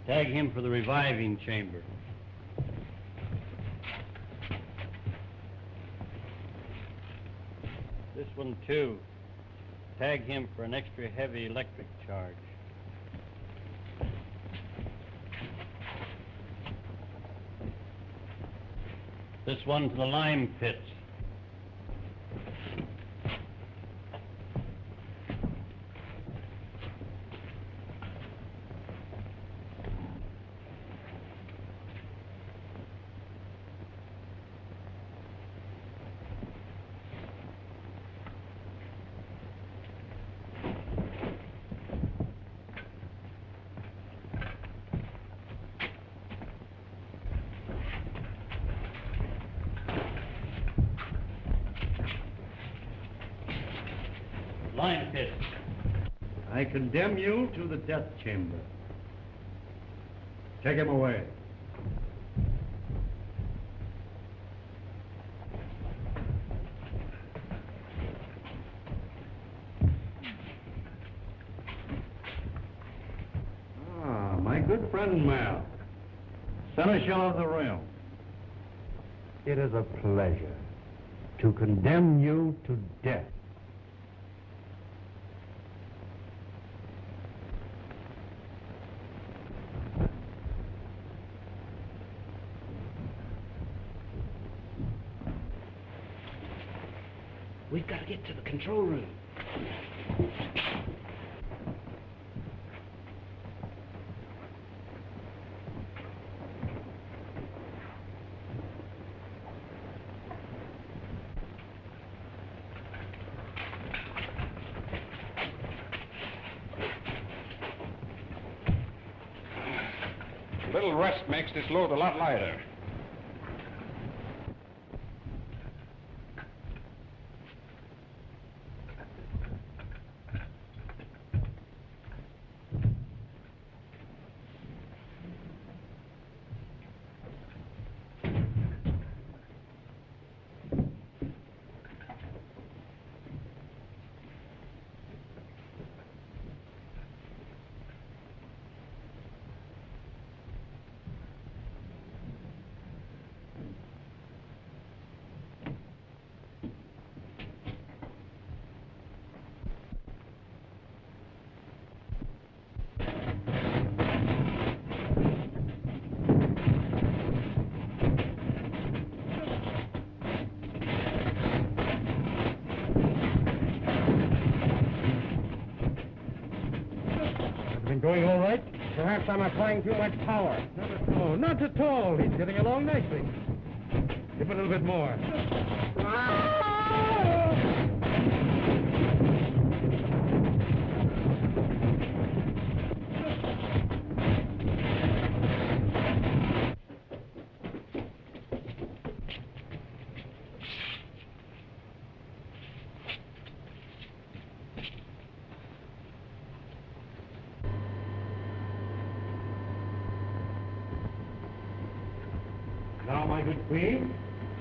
Tag him for the reviving chamber. This one, too. Tag him for an extra heavy electric charge. This one to the lime pits. Lime pits. I condemn you to the death chamber. Take him away. Seneschal of the realm. It is a pleasure to condemn you to death. We've got to get to the control room. A little rest makes this load a lot lighter. Going all right? Perhaps I'm applying too much power. Not at all. Not at all. He's getting along nicely. Give a little bit more. Now, my good queen,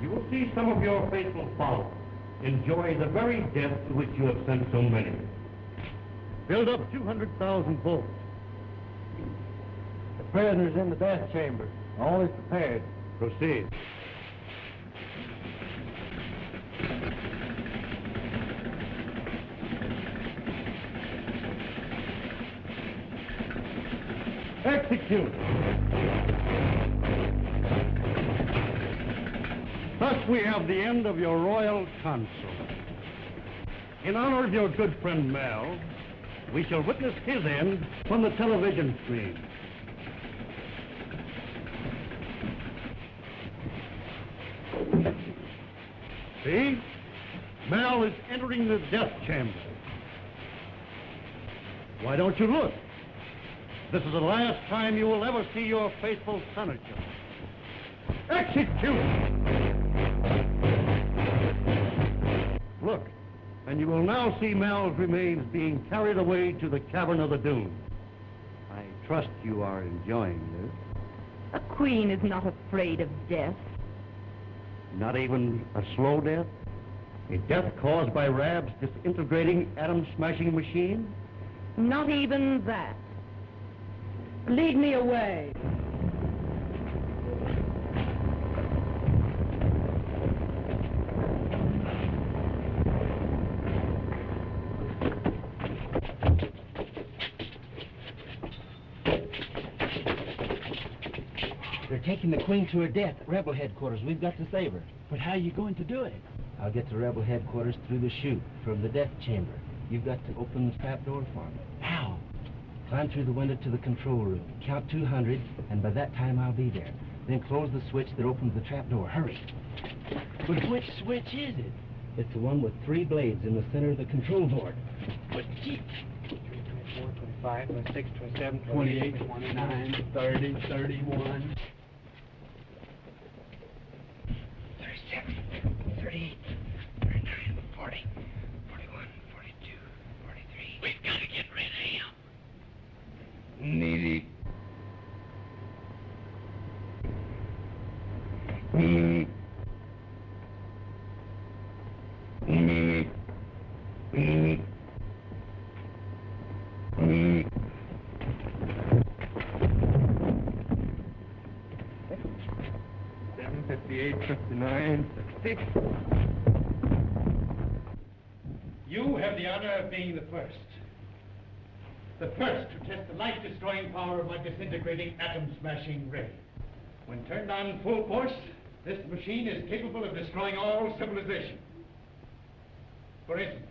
you will see some of your faithful followers enjoy the very death to which you have sent so many. Build up 200,000 volts. The prisoner's in the death chamber. All is prepared. Proceed. Execute. Thus we have the end of your royal consort. In honor of your good friend Mel, we shall witness his end from the television screen. See? Mel is entering the death chamber. Why don't you look? This is the last time you will ever see your faithful senator. Execute! Look, and you will now see Mel's remains being carried away to the cavern of the dune. I trust you are enjoying this. A queen is not afraid of death. Not even a slow death? A death caused by Rab's disintegrating atom-smashing machine? Not even that. Lead me away. They're taking the queen to her death at rebel headquarters. We've got to save her. But how are you going to do it? I'll get to rebel headquarters through the chute from the death chamber. You've got to open the trap door for me. How? Climb through the window to the control room. Count 200, and by that time I'll be there. Then close the switch that opens the trap door. Hurry. But which switch is it? It's the one with 3 blades in the center of the control board. But gee. 25, 26, 27, 28, 29, 30, 31. 37, 38, 39, 40, 41, 42, 43. We've got to get rid of him. Needy. 58, 59, 60. You have the honor of being the first. The first to test the life-destroying power of my disintegrating atom-smashing ray. When turned on full force, this machine is capable of destroying all civilization. For instance,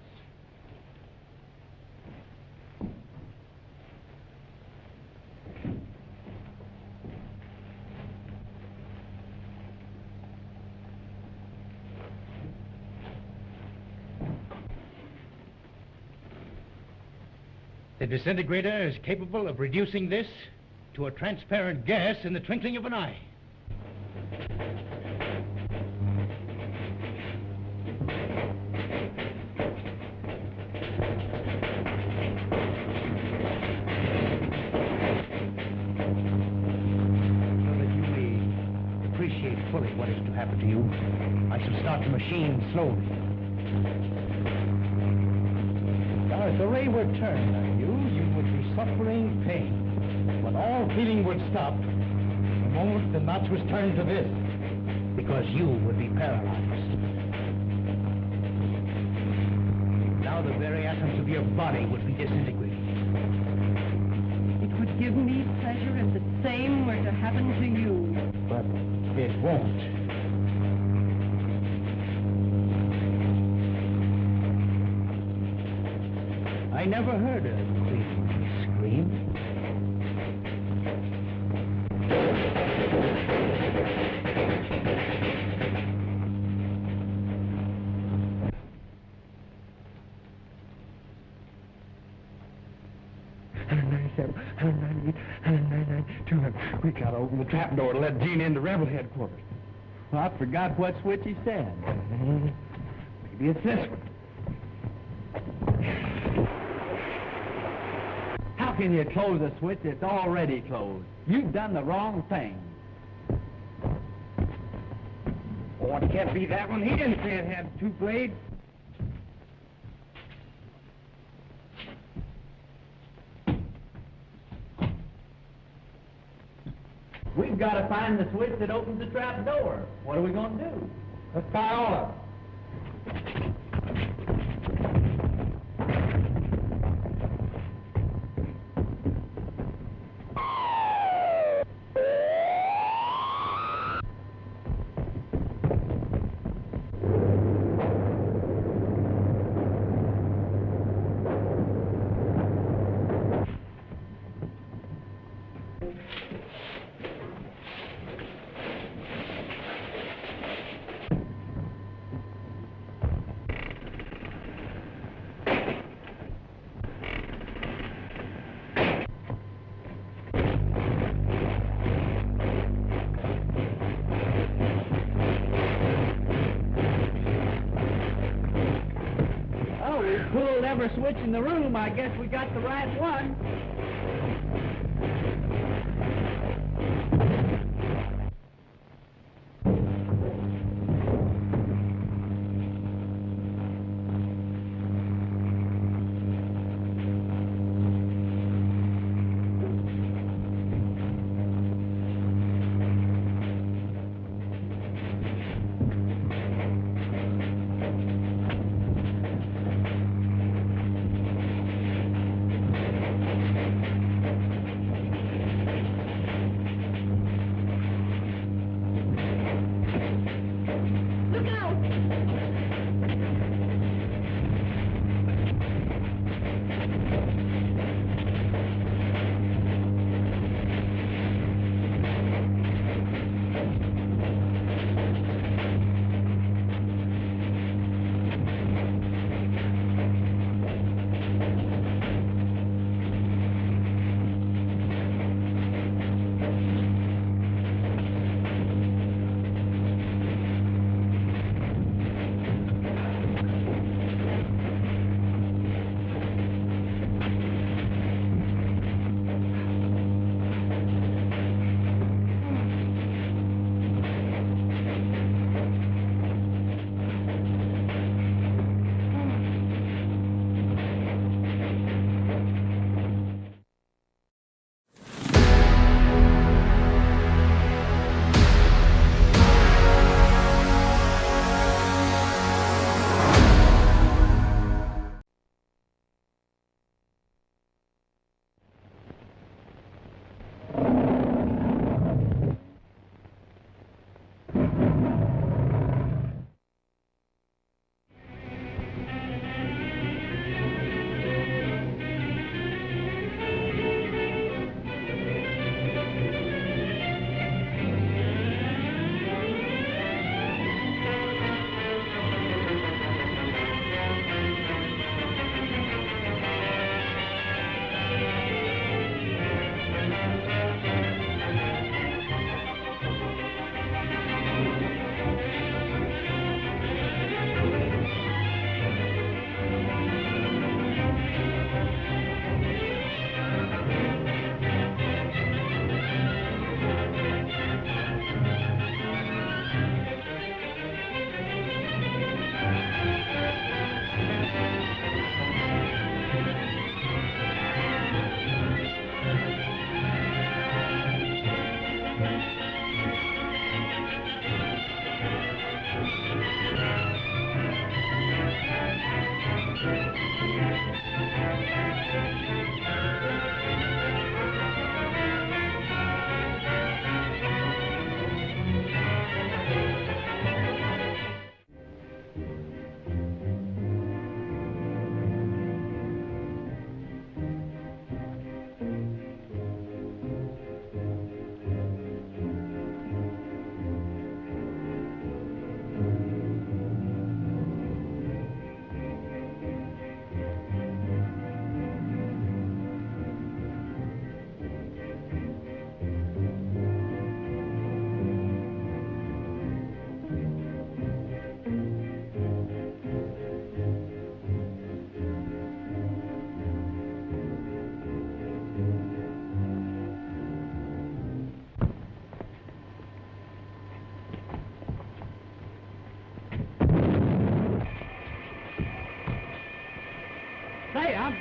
the disintegrator is capable of reducing this to a transparent gas in the twinkling of an eye. So that you may appreciate fully what is to happen to you, I shall start the machine slowly. Now, if the ray were turned on you, you would be suffering pain. But all feeling would stop the moment the notch was turned to this, because you would be paralyzed. Now the very atoms of your body would be disintegrated. It would give me pleasure if the same were to happen to you. But it won't. I never heard a queen scream. We gotta open the trap door to let Gene into rebel headquarters. Well, I forgot what switch he said. Maybe it's this one. How can you close a switch that's already closed? You've done the wrong thing. Oh, it can't be that one. He didn't say it had two blades. We've got to find the switch that opens the trap door. What are we going to do? Let's try all of them. Pulled every switch in the room. I guess we got the right one.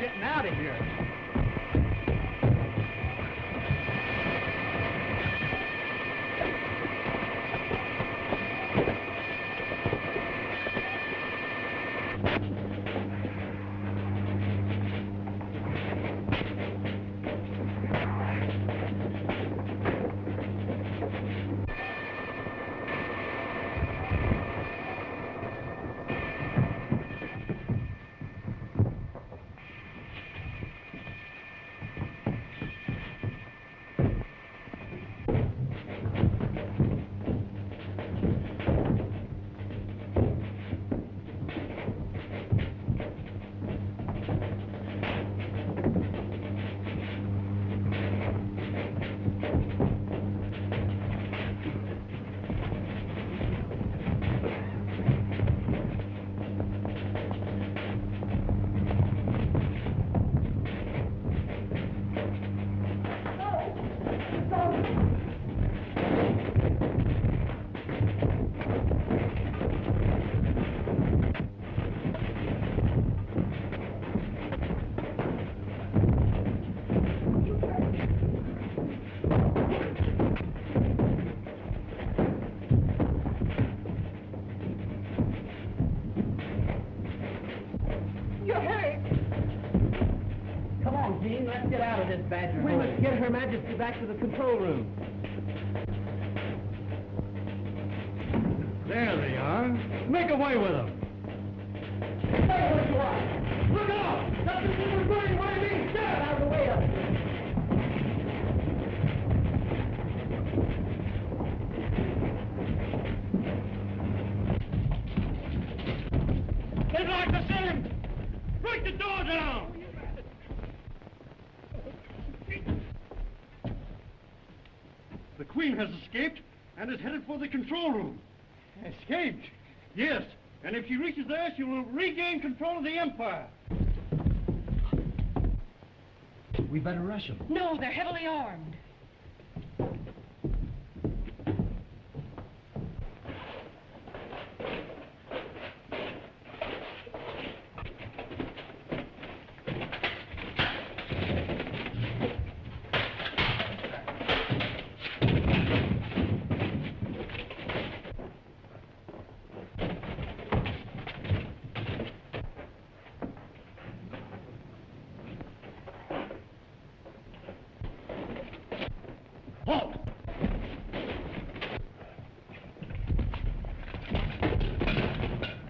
getting out of here. Badger. We must get Her Majesty back to the control room. There they are. Make away with them. Stay where you are. Look out! Something's in the burning. What do you mean? Get out of the way of it. They'd like to see him. Break the door down. The Queen has escaped and is headed for the control room. Escaped? Yes, and if she reaches there, she will regain control of the Empire. We better rush them. No, they're heavily armed.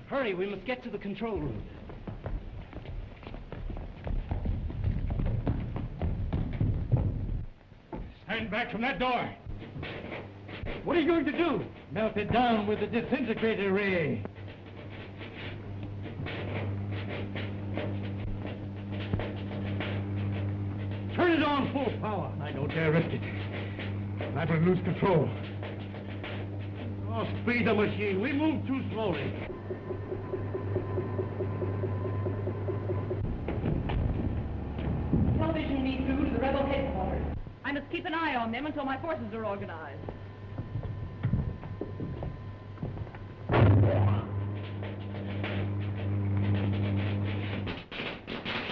Hurry, we must get to the control room. Stand back from that door. What are you going to do? Melt it down with the disintegrator ray. Turn it on full power. I don't dare risk it. I will lose control. Oh, speed the machine. We move too slowly. Television me through to the rebel headquarters. I must keep an eye on them until my forces are organized.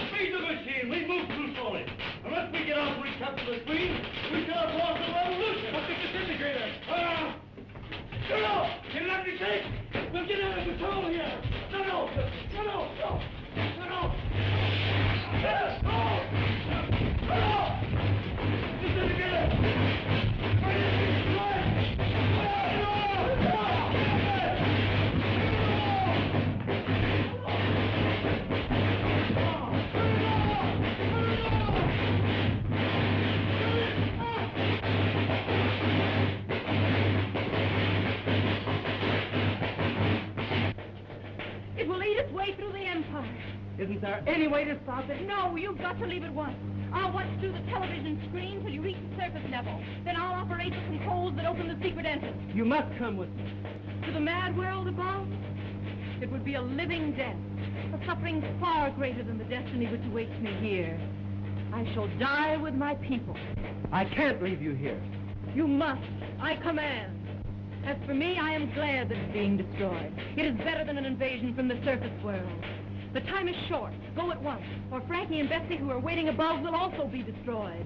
Speed the machine. We move too slowly. Unless we get out and recapture the Queen, we shall have lost the revolution. What's the disintegrator? No! Get it up your tape! We'll get out of control here! No! Isn't there any way to stop it? No, you've got to leave at once. I'll watch through the television screen till you reach the surface level. Then I'll operate the controls that open the secret entrance. You must come with me. To the mad world above, it would be a living death, a suffering far greater than the destiny which awaits me here. I shall die with my people. I can't leave you here. You must. I command. As for me, I am glad that it's being destroyed. It is better than an invasion from the surface world. The time is short. Go at once, or Frankie and Betsy, who are waiting above, will also be destroyed.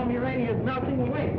Muranians melting away.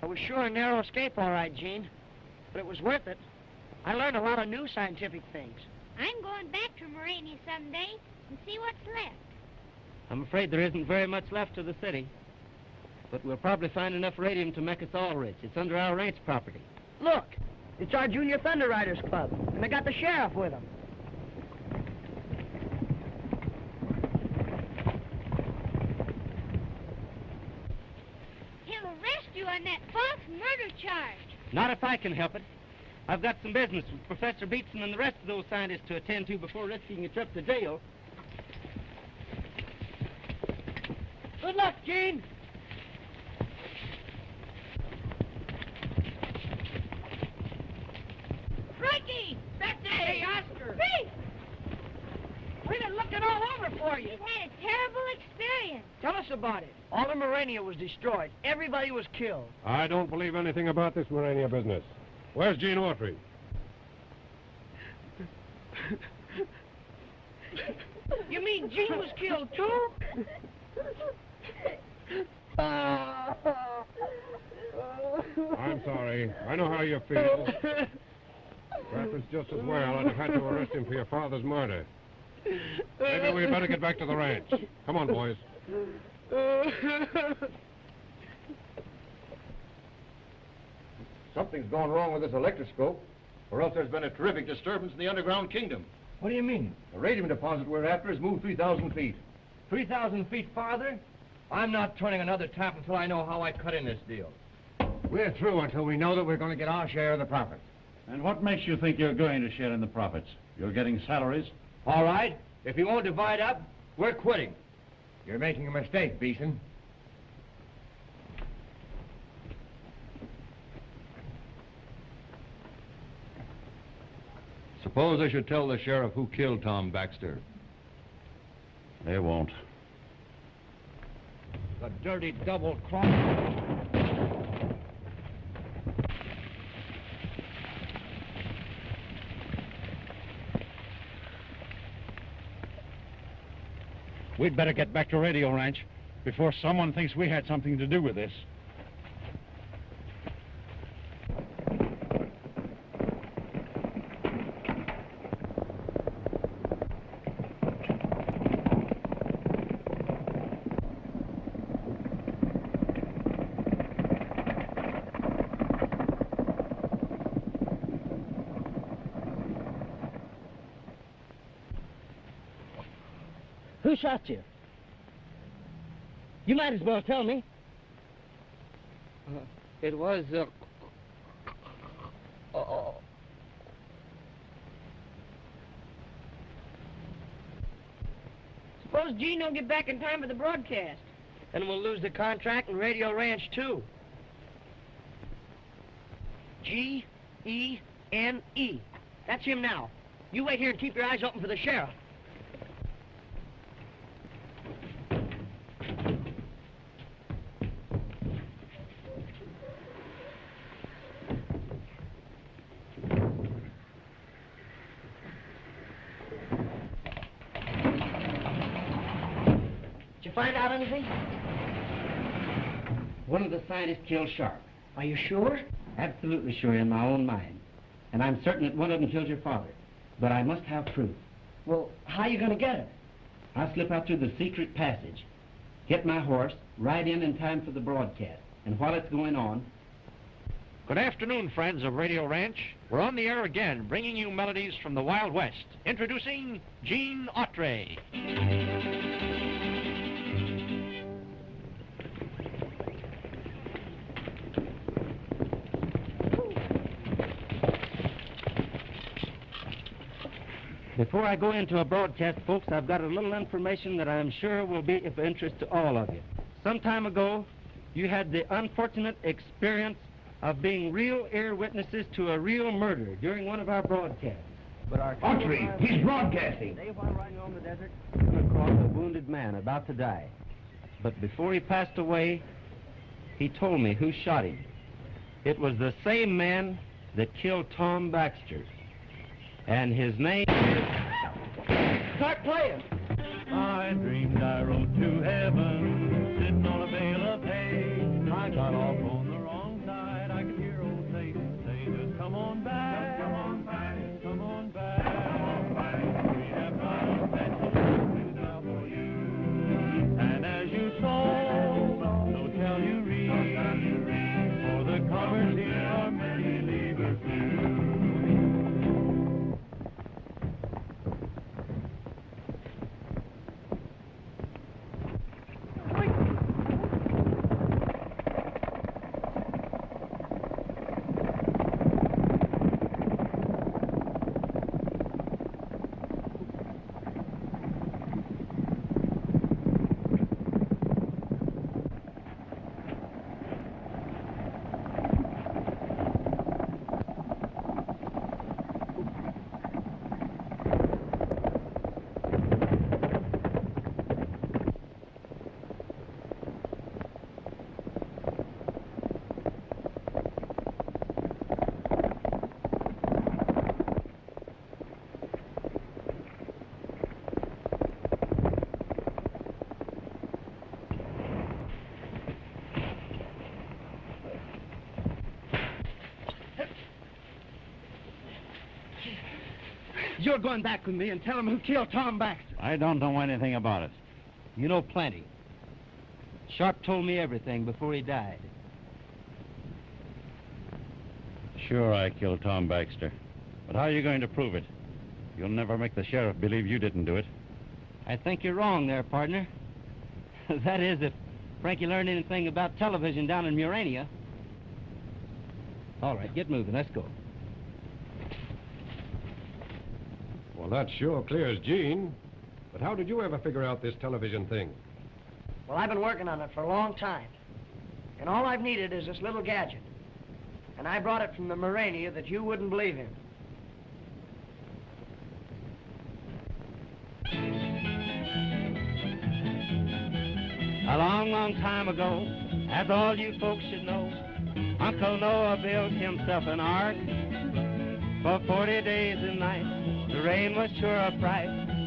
It was sure a narrow escape, all right, Gene. But it was worth it. I learned a lot of new scientific things. I'm going back to Murania someday and see what's left. I'm afraid there isn't very much left of the city. But we'll probably find enough radium to make us all rich. It's under our ranch property. Look, it's our Junior Thunder Riders Club, and they got the sheriff with them. He'll arrest you on that false murder charge. Not if I can help it. I've got some business with Professor Eason and the rest of those scientists to attend to before risking a trip to jail. Good luck, Gene. Frankie! Betsy! Hey, Oscar! Reeves! We've been looking all over for you. We've had a terrible experience. Tell us about it. All of Murania was destroyed. Everybody was killed. I don't believe anything about this Murania business. Where's Gene Autry? You mean Gene was killed, too? I'm sorry. I know how you feel. Perhaps it's just as well I'd have had to arrest him for your father's murder. Maybe we'd better get back to the ranch. Come on, boys. Something's gone wrong with this electroscope, or else there's been a terrific disturbance in the underground kingdom. What do you mean? The radium deposit we're after has moved 3,000 feet. 3,000 feet farther? I'm not turning another tap until I know how I cut in this deal. We're through until we know that we're going to get our share of the profits. And what makes you think you're going to share in the profits? You're getting salaries? All right. If you won't divide up, we're quitting. You're making a mistake, Eason. Suppose I should tell the sheriff who killed Tom Baxter. They won't. The dirty double cross. We'd better get back to Radio Ranch before someone thinks we had something to do with this. Who shot you? You might as well tell me. It was, Suppose Gene don't get back in time for the broadcast. Then we'll lose the contract and Radio Ranch, too. G-E-N-E. That's him now. You wait here and keep your eyes open for the sheriff. Find out anything? One of the scientists killed Sharp. Are you sure? Absolutely sure in my own mind. And I'm certain that one of them killed your father. But I must have proof. Well, how are you going to get it? I'll slip out through the secret passage, get my horse, ride in time for the broadcast. And while it's going on... Good afternoon, friends of Radio Ranch. We're on the air again, bringing you melodies from the Wild West. Introducing Gene Autry. Before I go into a broadcast, folks, I've got a little information that I'm sure will be of interest to all of you. Some time ago, you had the unfortunate experience of being real ear witnesses to a real murder during one of our broadcasts. But our Autry, he's broadcasting. They, while riding on the desert, came across a wounded man about to die. But before he passed away, he told me who shot him. It was the same man that killed Tom Baxter. And his name is... Start playing. I dreamed I rode to heaven, sitting on a bale of hay. I got off on the wrong side. I could hear old Satan say, just come on back, come on back, come on back. We have got a special message now for you. And as you sow, so shall you reap. For the comers here are many leavers too. You're going back with me and tell him who killed Tom Baxter. I don't know anything about it. You know plenty. Sharp told me everything before he died. Sure, I killed Tom Baxter. But how are you going to prove it? You'll never make the sheriff believe you didn't do it. I think you're wrong there, partner. That is, if Frankie learned anything about television down in Murania. All right, get moving. Let's go. Well, that sure clears Gene. But how did you ever figure out this television thing? Well, I've been working on it for a long time. And all I've needed is this little gadget. And I brought it from the Murania that you wouldn't believe in. A long, long time ago, as all you folks should know, Uncle Noah built himself an ark. For 40 days and nights, the rain was sure a fright.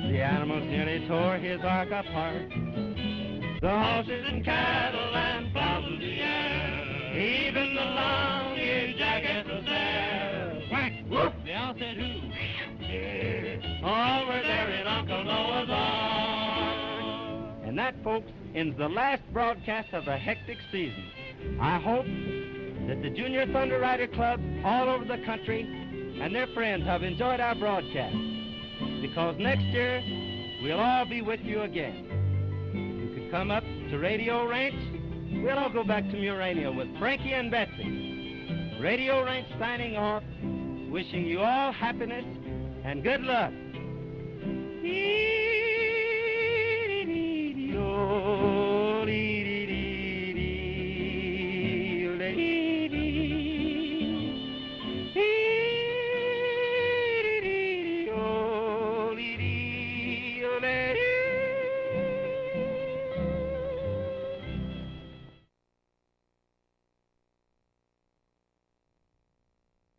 The animals nearly tore his ark apart. The horses and cattle and flowers of the air, even the long-eared jackets was there. Quack, whoop, they all said who? All were there in Uncle Noah's ark. And that, folks, ends the last broadcast of a hectic season. I hope that the Junior Thunder Rider Clubs all over the country and their friends have enjoyed our broadcast, because next year we'll all be with you again. You could come up to Radio Ranch. We'll all go back to Murania with Frankie and Betsy. Radio Ranch signing off, wishing you all happiness and good luck.